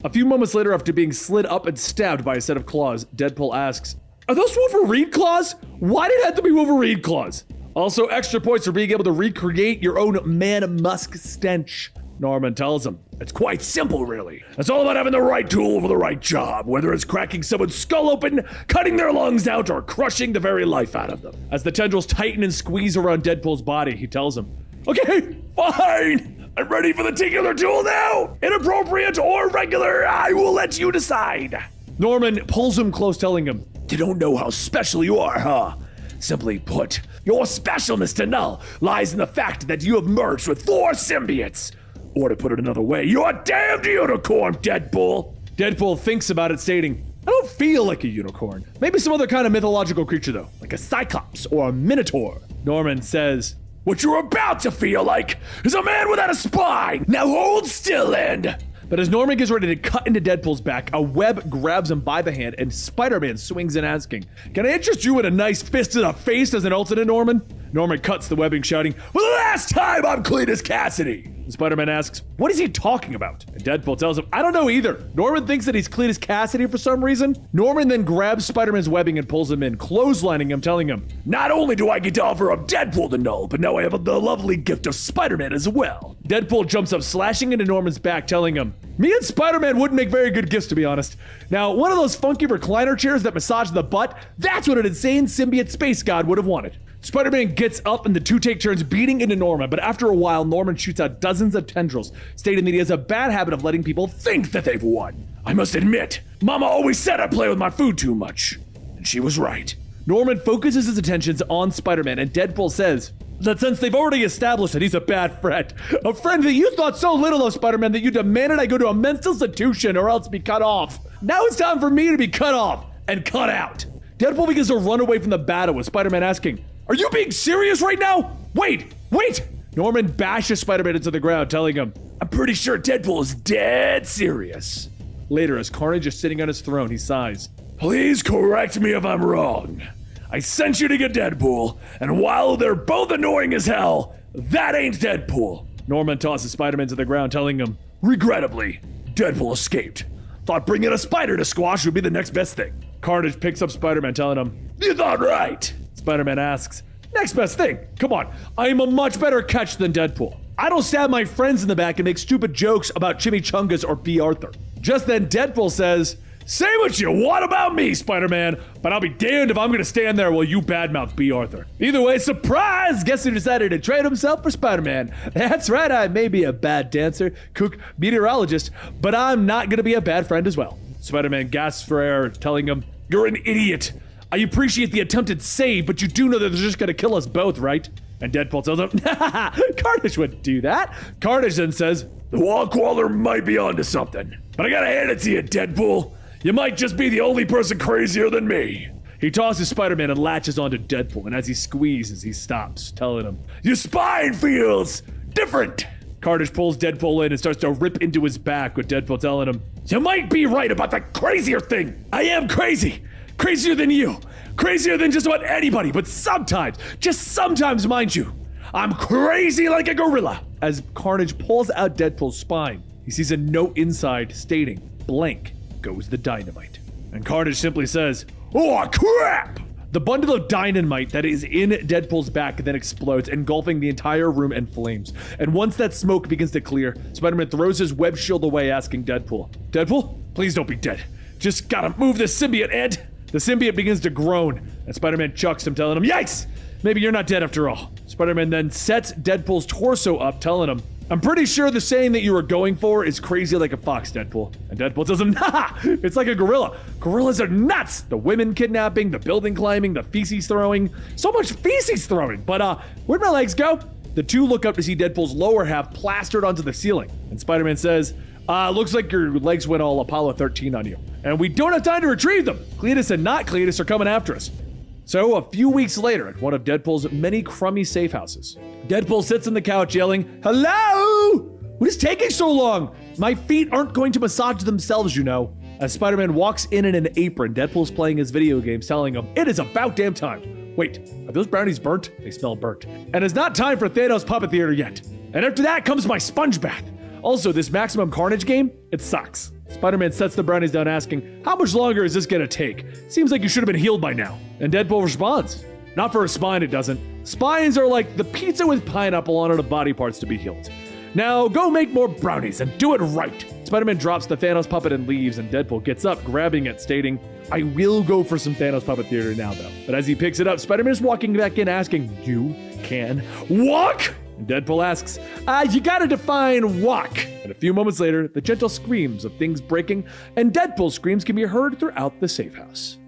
A few moments later, after being slid up and stabbed by a set of claws, Deadpool asks, "Are those Wolverine claws? Why did it have to be Wolverine claws?" Also, extra points for being able to recreate your own man-musk stench. Norman tells him, "It's quite simple, really. It's all about having the right tool for the right job, whether it's cracking someone's skull open, cutting their lungs out, or crushing the very life out of them." As the tendrils tighten and squeeze around Deadpool's body, he tells him, "Okay, fine. I'm ready for the titular tool now. Inappropriate or regular, I will let you decide." Norman pulls him close, telling him, "You don't know how special you are, huh? Simply put, your specialness to Null lies in the fact that you have merged with 4 symbiotes. Or to put it another way, you're a damned unicorn, Deadpool." Deadpool thinks about it, stating, "I don't feel like a unicorn. Maybe some other kind of mythological creature, though, like a cyclops or a minotaur." Norman says, "What you're about to feel like is a man without a spine. Now hold still and..." But as Norman gets ready to cut into Deadpool's back, a web grabs him by the hand and Spider-Man swings in, asking, "Can I interest you in a nice fist to the face as an alternate, Norman?" Norman cuts the webbing, shouting, "For the last time, I'm Cletus Kasady." And Spider-Man asks, "What is he talking about?" And Deadpool tells him, "I don't know either." Norman thinks that he's Cletus Kasady for some reason. Norman then grabs Spider-Man's webbing and pulls him in, clotheslining him, telling him, "Not only do I get to offer up Deadpool to Null, but now I have the lovely gift of Spider-Man as well." Deadpool jumps up, slashing into Norman's back, telling him, "Me and Spider-Man wouldn't make very good gifts, to be honest. Now, one of those funky recliner chairs that massage the butt, that's what an insane symbiote space god would have wanted." Spider-Man gets up and the two take turns beating into Norman, but after a while, Norman shoots out dozens of tendrils, stating that he has a bad habit of letting people think that they've won. "I must admit, Mama always said I play with my food too much, and she was right." Norman focuses his attentions on Spider-Man, and Deadpool says that since they've already established that he's a bad friend, a friend that you thought so little of, Spider-Man, that you demanded I go to a mental institution or else be cut off. Now it's time for me to be cut off and cut out. Deadpool begins to run away from the battle with Spider-Man asking, "Are you being serious right now? Wait! Norman bashes Spider-Man into the ground, telling him, "I'm pretty sure Deadpool is dead serious." Later, as Carnage is sitting on his throne, he sighs, "Please correct me if I'm wrong. I sent you to get Deadpool, and while they're both annoying as hell, that ain't Deadpool." Norman tosses Spider-Man to the ground, telling him, "Regrettably, Deadpool escaped. Thought bringing a spider to squash would be the next best thing." Carnage picks up Spider-Man, telling him, "You thought right." Spider-Man asks, "Next best thing? Come on, I am a much better Ketch than Deadpool. I don't stab my friends in the back and make stupid jokes about chimichangas or B. Arthur." Just then, Deadpool says, "Say what you want about me, Spider-Man, but I'll be damned if I'm gonna stand there while you badmouth B. Arthur." Either way, surprise! Guess who decided to trade himself for Spider-Man? That's right, I may be a bad dancer, cook, meteorologist, but I'm not gonna be a bad friend as well. Spider-Man gasps for air, telling him, "You're an idiot. I appreciate the attempted save, but you do know that they're just gonna kill us both, right? And Deadpool tells him, Carnage wouldn't do that. Carnage then says, the wall crawler might be onto something, but I gotta hand it to you, Deadpool. You might just be the only person crazier than me. He tosses Spider-Man and latches onto Deadpool, and as he squeezes, he stops, telling him, your spine feels different. Carnage pulls Deadpool in and starts to rip into his back, with Deadpool telling him, you might be right about the crazier thing. I am crazy. Crazier than you. Crazier than just about anybody, but sometimes, just sometimes, mind you, I'm crazy like a gorilla. As Carnage pulls out Deadpool's spine, he sees a note inside stating, blank goes the dynamite. And Carnage simply says, oh crap! The bundle of dynamite that is in Deadpool's back then explodes, engulfing the entire room in flames. And once that smoke begins to clear, Spider-Man throws his web shield away, asking Deadpool, Deadpool, please don't be dead. Just gotta move this symbiote, Ed. The symbiote begins to groan, and Spider-Man chucks him, telling him, yikes! Maybe you're not dead after all. Spider-Man then sets Deadpool's torso up, telling him, I'm pretty sure the saying that you were going for is crazy like a fox, Deadpool. And Deadpool tells him, nah, it's like a gorilla. Gorillas are nuts. The women kidnapping, the building climbing, the feces throwing. So much feces throwing. But where'd my legs go? The two look up to see Deadpool's lower half plastered onto the ceiling. And Spider-Man says, looks like your legs went all Apollo 13 on you. And we don't have time to retrieve them. Cletus and not Cletus are coming after us. So, a few weeks later, at one of Deadpool's many crummy safe houses, Deadpool sits on the couch yelling, hello! What is taking so long? My feet aren't going to massage themselves, you know. As Spider-Man walks in an apron, Deadpool's playing his video games, telling him, it is about damn time. Wait, are those brownies burnt? They smell burnt. And it's not time for Thanos Puppet Theater yet. And after that comes my sponge bath. Also, this Maximum Carnage game, it sucks. Spider-Man sets the brownies down, asking, how much longer is this gonna take? Seems like you should have been healed by now. And Deadpool responds, not for a spine, it doesn't. Spines are like the pizza with pineapple on it of body parts to be healed. Now go make more brownies and do it right. Spider-Man drops the Thanos puppet and leaves, and Deadpool gets up, grabbing it, stating, I will go for some Thanos Puppet Theater now, though. But as he picks it up, Spider-Man is walking back in, asking, you can walk? And Deadpool asks, you gotta define walk. And a few moments later, the gentle screams of things breaking and Deadpool's screams can be heard throughout the safe house.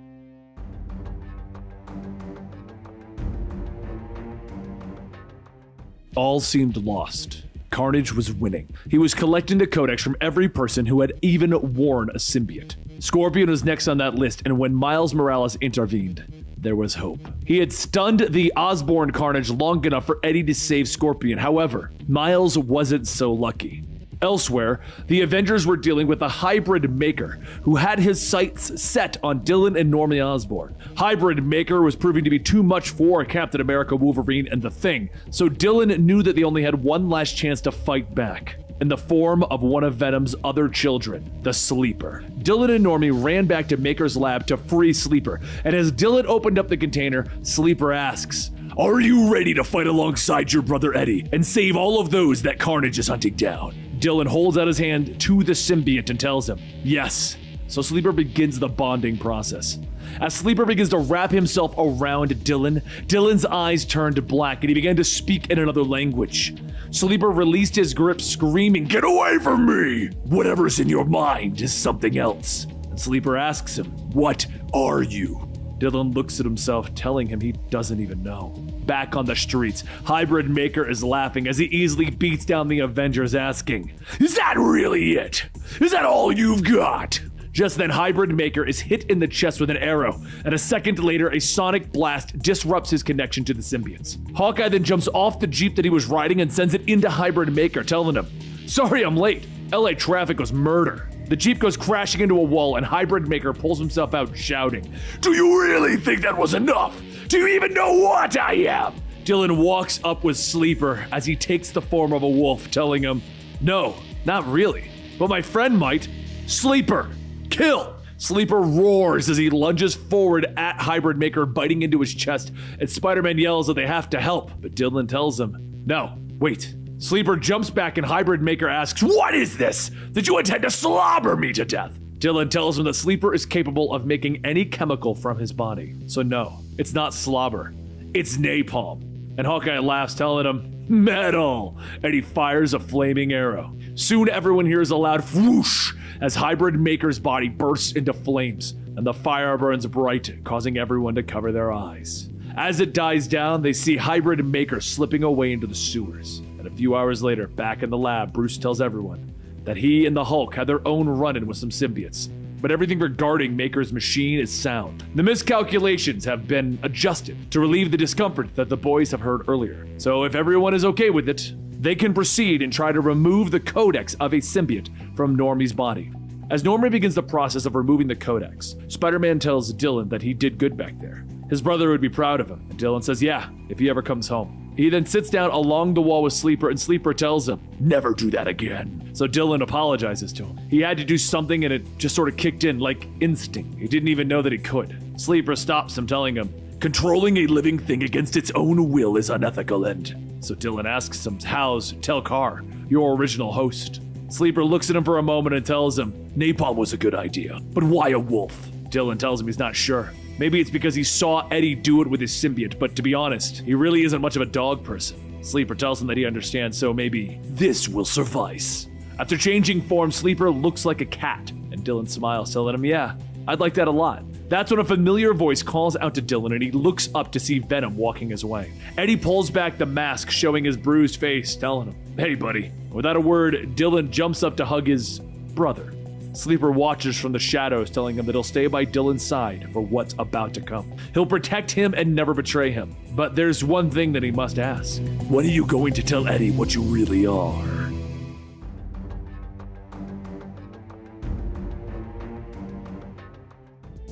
All seemed lost. Carnage was winning. He was collecting the codex from every person who had even worn a symbiote. Scorpion was next on that list, and when Miles Morales intervened, there was hope. He had stunned the Osborn Carnage long enough for Eddie to save Scorpion. However, Miles wasn't so lucky. Elsewhere, the Avengers were dealing with a hybrid Maker who had his sights set on Dylan and Norman Osborn. Hybrid Maker was proving to be too much for Captain America, Wolverine, and the Thing, so Dylan knew that they only had one last chance to fight back, in the form of one of Venom's other children, the Sleeper. Dylan and Normie ran back to Maker's lab to free Sleeper, and as Dylan opened up the container, Sleeper asks, are you ready to fight alongside your brother Eddie and save all of those that Carnage is hunting down? Dylan holds out his hand to the symbiote and tells him, yes. So Sleeper begins the bonding process. As Sleeper begins to wrap himself around Dylan, Dylan's eyes turned black and he began to speak in another language. Sleeper released his grip, screaming, get away from me! Whatever's in your mind is something else. And Sleeper asks him, what are you? Dylan looks at himself, telling him he doesn't even know. Back on the streets, Hybrid Maker is laughing as he easily beats down the Avengers, asking, is that really it? Is that all you've got? Just then, Hybrid Maker is hit in the chest with an arrow, and a second later, a sonic blast disrupts his connection to the symbiotes. Hawkeye then jumps off the Jeep that he was riding and sends it into Hybrid Maker, telling him, sorry I'm late. LA traffic was murder. The Jeep goes crashing into a wall, and Hybrid Maker pulls himself out, shouting, do you really think that was enough? Do you even know what I am? Dylan walks up with Sleeper as he takes the form of a wolf, telling him, no, not really, but my friend might. Sleeper, kill! Sleeper roars as he lunges forward at Hybrid Maker, biting into his chest, and Spider-Man yells that they have to help, but Dylan tells him, no, wait. Sleeper jumps back and Hybrid Maker asks, what is this? Did you intend to slobber me to death? Dylan tells him that Sleeper is capable of making any chemical from his body. So no, it's not slobber, it's napalm. And Hawkeye laughs, telling him, metal, and he fires a flaming arrow. Soon everyone hears a loud whoosh as Hybrid Maker's body bursts into flames. and the fire burns bright, causing everyone to cover their eyes. As it dies down, they see Hybrid and Maker slipping away into the sewers. And a few hours later, back in the lab, Bruce tells everyone that he and the Hulk had their own run-in with some symbiotes. But everything regarding Maker's machine is sound. The miscalculations have been adjusted to relieve the discomfort that the boys have heard earlier. So if everyone is okay with it, they can proceed and try to remove the codex of a symbiote from Normie's body. As Normie begins the process of removing the codex, Spider-Man tells Dylan that he did good back there. His brother would be proud of him, and Dylan says yeah, if he ever comes home. He then sits down along the wall with Sleeper, and Sleeper tells him, never do that again. So Dylan apologizes to him. He had to do something and it just sort of kicked in like instinct. He didn't even know that he could. Sleeper stops him, telling him, controlling a living thing against its own will is unethical and... So Dylan asks him, how's Tel-Kar, your original host? Sleeper looks at him for a moment and tells him, napalm was a good idea, but why a wolf? Dylan tells him he's not sure. Maybe it's because he saw Eddie do it with his symbiote, but to be honest, he really isn't much of a dog person. Sleeper tells him that he understands, so maybe this will suffice. After changing form, Sleeper looks like a cat, and Dylan smiles, telling him, yeah, I'd like that a lot. That's when a familiar voice calls out to Dylan, and he looks up to see Venom walking his way. Eddie pulls back the mask, showing his bruised face, telling him, hey buddy. Without a word, Dylan jumps up to hug his brother. Sleeper watches from the shadows, telling him that he'll stay by Dylan's side for what's about to come. He'll protect him and never betray him. But there's one thing that he must ask. When are you going to tell Eddie what you really are?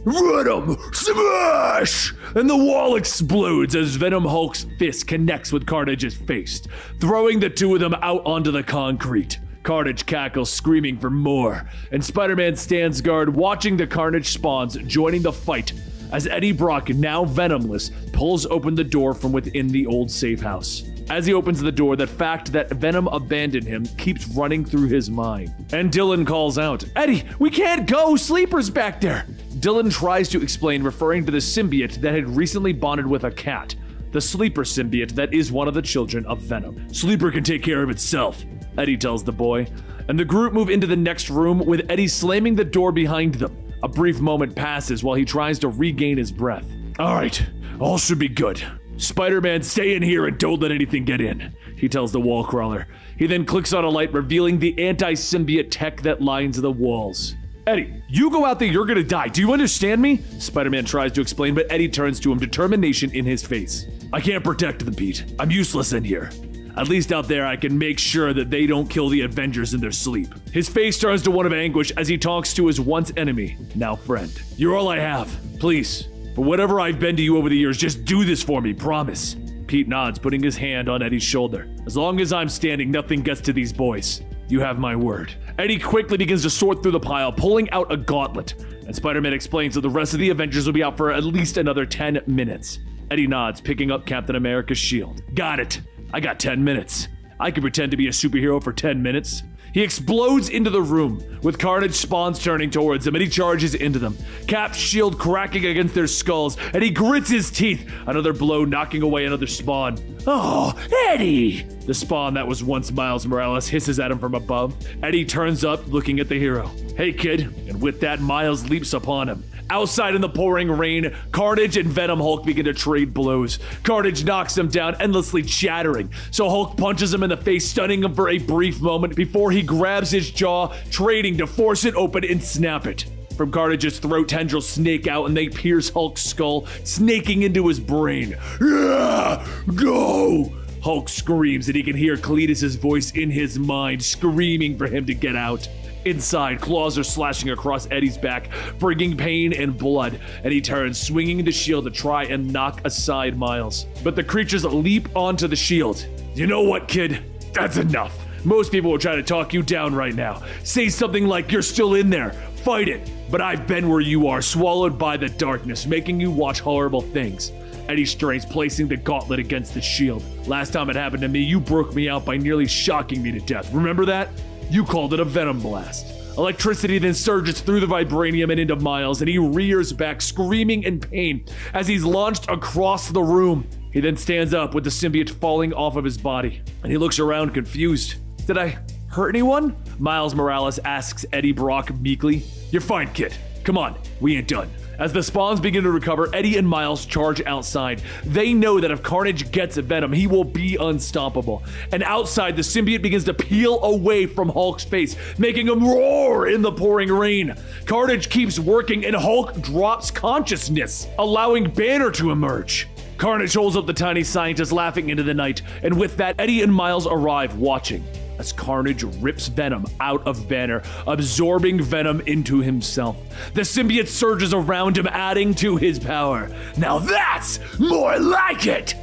Venom smash! And the wall explodes as Venom Hulk's fist connects with Carnage's face, throwing the two of them out onto the concrete. Carnage cackles, screaming for more, and Spider-Man stands guard, watching the Carnage spawns joining the fight as Eddie Brock, now venomless, pulls open the door from within the old safe house. As he opens the door, the fact that Venom abandoned him keeps running through his mind. And Dylan calls out, Eddie, we can't go, Sleeper's back there! Dylan tries to explain, referring to the symbiote that had recently bonded with a cat, the Sleeper symbiote that is one of the children of Venom. Sleeper can take care of itself, Eddie tells the boy, and the group move into the next room with Eddie slamming the door behind them. A brief moment passes while he tries to regain his breath. All right, all should be good. Spider-Man, stay in here and don't let anything get in, he tells the wall crawler. He then clicks on a light, revealing the anti-symbiote tech that lines the walls. Eddie, you go out there, you're gonna die. Do you understand me? Spider-Man tries to explain, but Eddie turns to him, determination in his face. I can't protect them, Pete. I'm useless in here. At least out there, I can make sure that they don't kill the Avengers in their sleep. His face turns to one of anguish as he talks to his once enemy, now friend. You're all I have. Please, for whatever I've been to you over the years, just do this for me, promise. Pete nods, putting his hand on Eddie's shoulder. As long as I'm standing, nothing gets to these boys. You have my word. Eddie quickly begins to sort through the pile, pulling out a gauntlet. And Spider-Man explains that the rest of the Avengers will be out for at least another 10 minutes. Eddie nods, picking up Captain America's shield. Got it. I got 10 minutes. I can pretend to be a superhero for 10 minutes. He explodes into the room, with Carnage spawns turning towards him, and he charges into them. Cap's shield cracking against their skulls, and he grits his teeth. Another blow knocking away another spawn. Oh, Eddie! The spawn that was once Miles Morales hisses at him from above. Eddie turns up, looking at the hero. Hey, kid. And with that, Miles leaps upon him. Outside in the pouring rain, Carnage and Venom Hulk begin to trade blows. Carnage knocks him down, endlessly chattering. So Hulk punches him in the face, stunning him for a brief moment before he grabs his jaw, trading to force it open and snap it. From Carnage's throat, tendrils snake out and they pierce Hulk's skull, snaking into his brain. Yeah! Go! Hulk screams and he can hear Cletus' voice in his mind, screaming for him to get out. Inside, claws are slashing across Eddie's back, bringing pain and blood, and he turns, swinging the shield to try and knock aside Miles. But the creatures leap onto the shield. You know what, kid? That's enough. Most people will try to talk you down right now. Say something like you're still in there. Fight it. But I've been where you are, swallowed by the darkness, making you watch horrible things. Eddie strains, placing the gauntlet against the shield. Last time it happened to me, you broke me out by nearly shocking me to death. Remember that? You called it a venom blast. Electricity then surges through the vibranium and into Miles, and he rears back, screaming in pain as he's launched across the room. He then stands up with the symbiote falling off of his body, and he looks around confused. Did I hurt anyone? Miles Morales asks Eddie Brock meekly. You're fine, kid. Come on, we ain't done. As the spawns begin to recover, Eddie and Miles charge outside. They know that if Carnage gets Venom, he will be unstoppable. And outside, the symbiote begins to peel away from Hulk's face, making him roar in the pouring rain. Carnage keeps working and Hulk drops consciousness, allowing Banner to emerge. Carnage holds up the tiny scientist laughing into the night, and with that, Eddie and Miles arrive watching as Carnage rips Venom out of Banner, absorbing Venom into himself. The symbiote surges around him, adding to his power. Now that's more like it!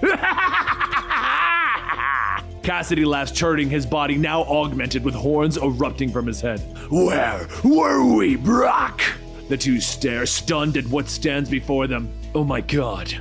Kasady laughs, turning his body now augmented with horns erupting from his head. Where were we, Brock? The two stare, stunned at what stands before them. Oh my god,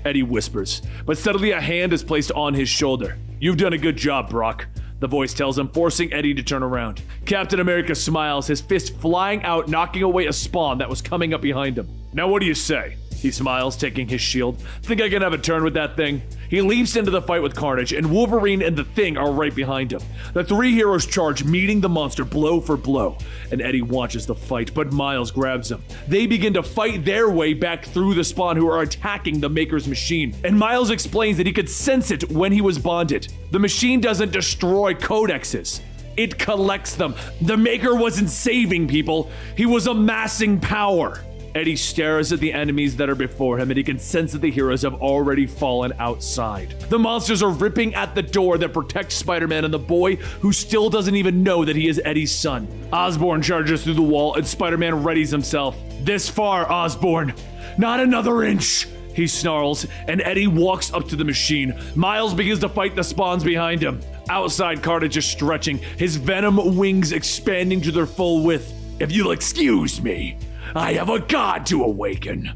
Eddie whispers, but suddenly a hand is placed on his shoulder. You've done a good job, Brock, the voice tells him, forcing Eddie to turn around. Captain America smiles, his fist flying out, knocking away a spawn that was coming up behind him. Now what do you say? He smiles, taking his shield. Think I can have a turn with that thing? He leaps into the fight with Carnage, and Wolverine and the Thing are right behind him. The three heroes charge, meeting the monster blow for blow. And Eddie watches the fight, but Miles grabs him. They begin to fight their way back through the spawn who are attacking the Maker's machine. And Miles explains that he could sense it when he was bonded. The machine doesn't destroy codexes. It collects them. The Maker wasn't saving people. He was amassing power. Eddie stares at the enemies that are before him, and he can sense that the heroes have already fallen outside. The monsters are ripping at the door that protects Spider-Man and the boy who still doesn't even know that he is Eddie's son. Osborn charges through the wall, and Spider-Man readies himself. This far, Osborn. Not another inch, he snarls, and Eddie walks up to the machine. Miles begins to fight the spawns behind him. Outside, Carnage is stretching, his venom wings expanding to their full width. If you'll excuse me, I have a god to awaken.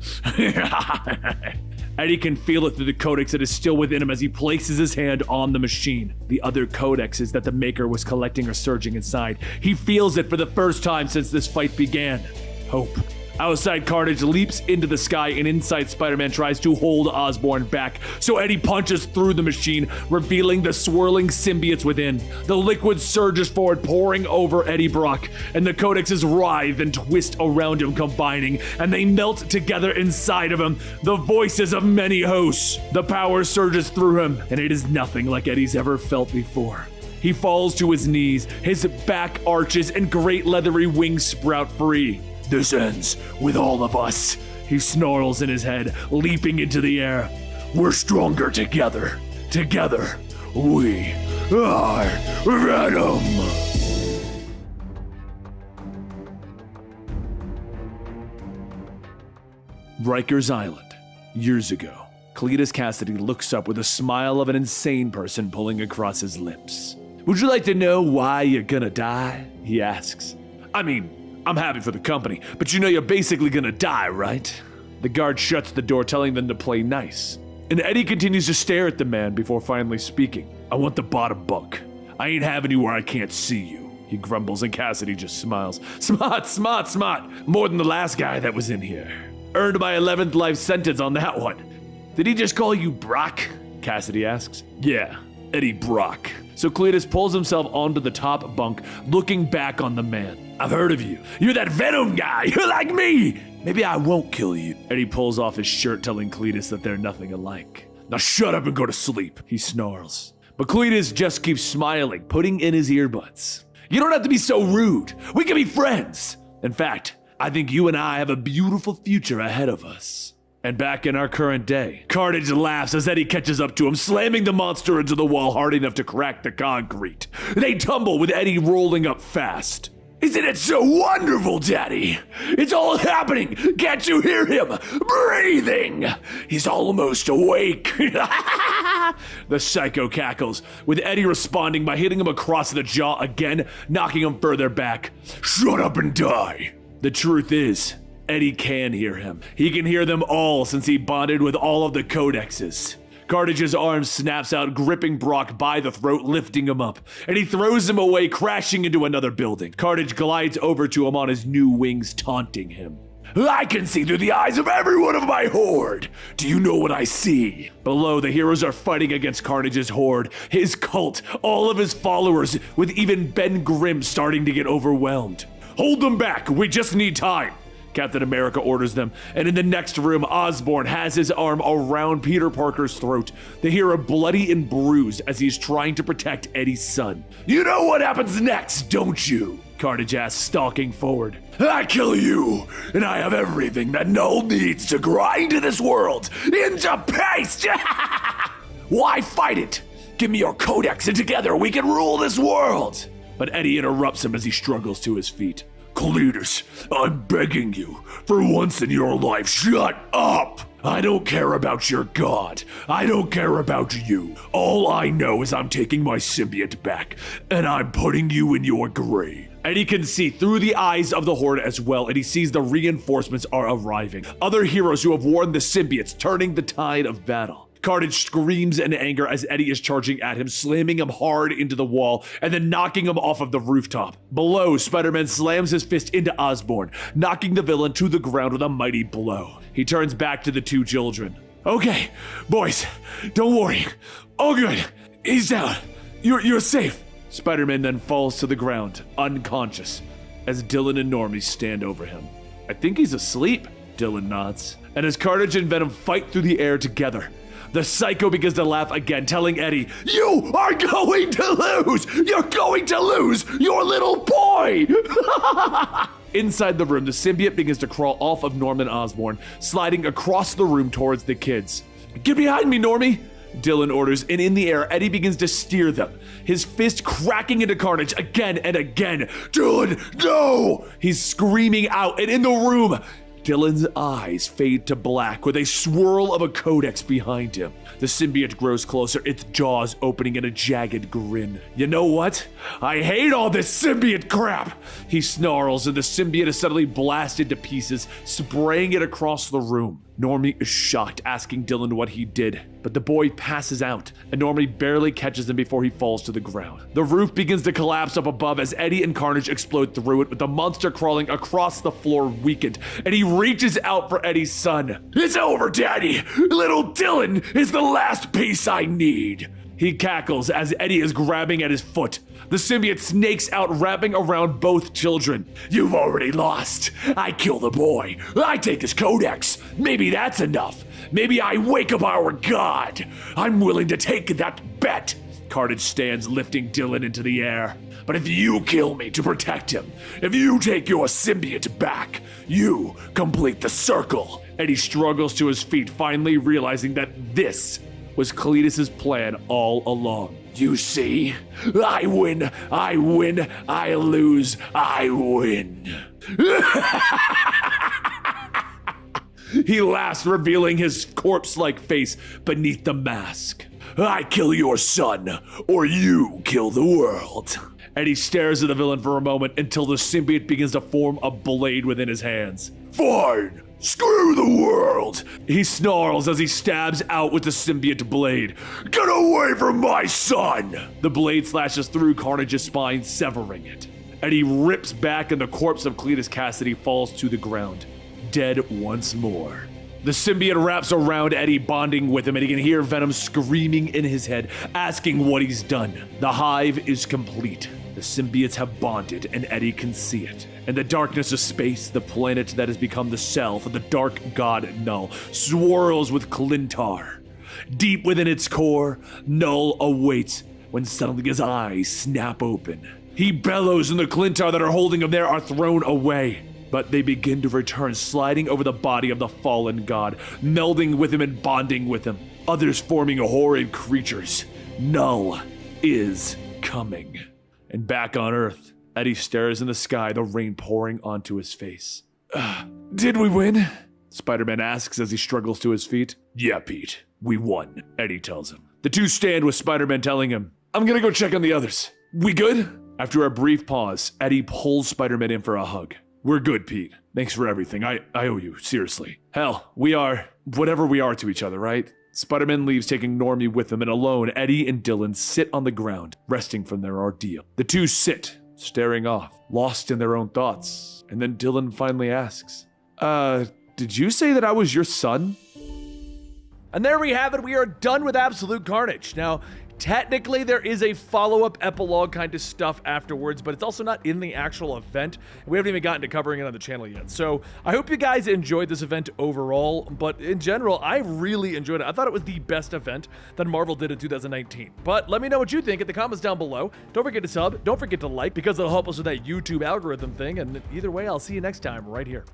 Eddie can feel it through the codex that is still within him as he places his hand on the machine. The other codexes that the Maker was collecting are surging inside. He feels it for the first time since this fight began. Hope. Outside, Carnage leaps into the sky, and inside, Spider-Man tries to hold Osborn back. So Eddie punches through the machine, revealing the swirling symbiotes within. The liquid surges forward, pouring over Eddie Brock, and the codexes writhe and twist around him, combining, and they melt together inside of him. The voices of many hosts. The power surges through him, and it is nothing like Eddie's ever felt before. He falls to his knees, his back arches, and great leathery wings sprout free. This ends with all of us, he snarls in his head, leaping into the air. We're stronger together. Together, we are Venom. Rikers Island. Years ago, Cletus Kasady looks up with a smile of an insane person pulling across his lips. Would you like to know why you're gonna die? He asks. I mean, I'm happy for the company, but you know you're basically gonna die, right? The guard shuts the door, telling them to play nice. And Eddie continues to stare at the man before finally speaking. I want the bottom bunk. I ain't having you where I can't see you, he grumbles, and Kasady just smiles. Smart. More than the last guy that was in here. Earned my 11th life sentence on that one. Did he just call you Brock? Kasady asks. Yeah, Eddie Brock. So Cletus pulls himself onto the top bunk, looking back on the man. I've heard of you. You're that Venom guy. You're like me. Maybe I won't kill you. Eddie pulls off his shirt, telling Cletus that they're nothing alike. Now shut up and go to sleep, he snarls. But Cletus just keeps smiling, putting in his earbuds. You don't have to be so rude. We can be friends. In fact, I think you and I have a beautiful future ahead of us. And back in our current day, Carnage laughs as Eddie catches up to him, slamming the monster into the wall hard enough to crack the concrete. They tumble with Eddie rolling up fast. Isn't it so wonderful, Daddy? It's all happening. Can't you hear him? Breathing. He's almost awake. The psycho cackles, with Eddie responding by hitting him across the jaw again, knocking him further back. Shut up and die. The truth is, Eddie can hear him. He can hear them all since he bonded with all of the codexes. Carnage's arm snaps out, gripping Brock by the throat, lifting him up, and he throws him away, crashing into another building. Carnage glides over to him on his new wings, taunting him. I can see through the eyes of every one of my horde. Do you know what I see? Below, the heroes are fighting against Carnage's horde, his cult, all of his followers, with even Ben Grimm starting to get overwhelmed. Hold them back, we just need time. Captain America orders them, and in the next room, Osborn has his arm around Peter Parker's throat. They hear a bloody and bruised as he's trying to protect Eddie's son. You know what happens next, don't you? Carnage asks, stalking forward. I kill you, and I have everything that Null needs to grind this world into paste! Why fight it? Give me your codex, and together we can rule this world! But Eddie interrupts him as he struggles to his feet. Cletus, I'm begging you, for once in your life, shut up! I don't care about your god. I don't care about you. All I know is I'm taking my symbiote back, and I'm putting you in your grave. Eddie can see through the eyes of the Horde as well, and he sees the reinforcements are arriving. Other heroes who have worn the symbiotes, turning the tide of battle. Carnage screams in anger as Eddie is charging at him, slamming him hard into the wall and then knocking him off of the rooftop. Below, Spider-Man slams his fist into Osborn, knocking the villain to the ground with a mighty blow. He turns back to the two children. Okay, boys, don't worry. All good. He's down. You're safe. Spider-Man then falls to the ground, unconscious, as Dylan and Normie stand over him. I think he's asleep, Dylan nods. And as Carnage and Venom fight through the air together, the Psycho begins to laugh again, telling Eddie, You are going to lose! You're going to lose your little boy! Inside the room, the symbiote begins to crawl off of Norman Osborn, sliding across the room towards the kids. Get behind me, Normie! Dylan orders, and in the air, Eddie begins to steer them, his fist cracking into Carnage again and again. Dylan, no! He's screaming out, and in the room, Dylan's eyes fade to black with a swirl of a codex behind him. The symbiote grows closer, its jaws opening in a jagged grin. You know what? I hate all this symbiote crap! He snarls, and the symbiote is suddenly blasted to pieces, spraying it across the room. Normie is shocked, asking Dylan what he did, but the boy passes out, and Normie barely catches him before he falls to the ground. The roof begins to collapse up above as Eddie and Carnage explode through it, with the monster crawling across the floor weakened, and he reaches out for Eddie's son. It's over, Daddy! Little Dylan is the last piece I need! He cackles as Eddie is grabbing at his foot. The symbiote snakes out, wrapping around both children. You've already lost. I kill the boy. I take his codex. Maybe that's enough. Maybe I wake up our god. I'm willing to take that bet. Carnage stands, lifting Dylan into the air. But if you kill me to protect him, if you take your symbiote back, you complete the circle. Eddie struggles to his feet, finally realizing that this was Cletus's plan all along. You see? I win, I lose, I win. He laughs, revealing his corpse-like face beneath the mask. I kill your son, or you kill the world. Eddie stares at the villain for a moment until the symbiote begins to form a blade within his hands. Fine! Screw the world! He snarls as he stabs out with the symbiote blade. Get away from my son! The blade slashes through Carnage's spine, severing it. Eddie rips back and the corpse of Cletus Kasady falls to the ground, dead once more. The symbiote wraps around Eddie, bonding with him, and he can hear Venom screaming in his head, asking what he's done. The hive is complete. The symbiotes have bonded, and Eddie can see it. In the darkness of space, the planet that has become the cell for the dark god Null swirls with Clintar. Deep within its core, Null awaits when suddenly his eyes snap open. He bellows, and the Clintar that are holding him there are thrown away. But they begin to return, sliding over the body of the fallen god, melding with him and bonding with him. Others forming horrid creatures. Null is coming. And back on Earth, Eddie stares in the sky, the rain pouring onto his face. Did we win? Spider-Man asks as he struggles to his feet. Yeah, Pete, we won, Eddie tells him. The two stand with Spider-Man telling him, I'm gonna go check on the others. We good? After a brief pause, Eddie pulls Spider-Man in for a hug. We're good, Pete. Thanks for everything. I owe you, seriously. Hell, we are whatever we are to each other, right? Spider-Man leaves, taking Normie with him, and alone, Eddie and Dylan sit on the ground, resting from their ordeal. The two sit, staring off, lost in their own thoughts. And then Dylan finally asks, did you say that I was your son? And there we have it. We are done with Absolute Carnage. Now, Technically, there is a follow-up epilogue kind of stuff afterwards, but it's also not in the actual event. We haven't even gotten to covering it on the channel yet. So I hope you guys enjoyed this event overall, but in general, I really enjoyed it. I thought it was the best event that Marvel did in 2019. But let me know what you think in the comments down below. Don't forget to sub, don't forget to like, because it'll help us with that YouTube algorithm thing. And either way, I'll see you next time right here.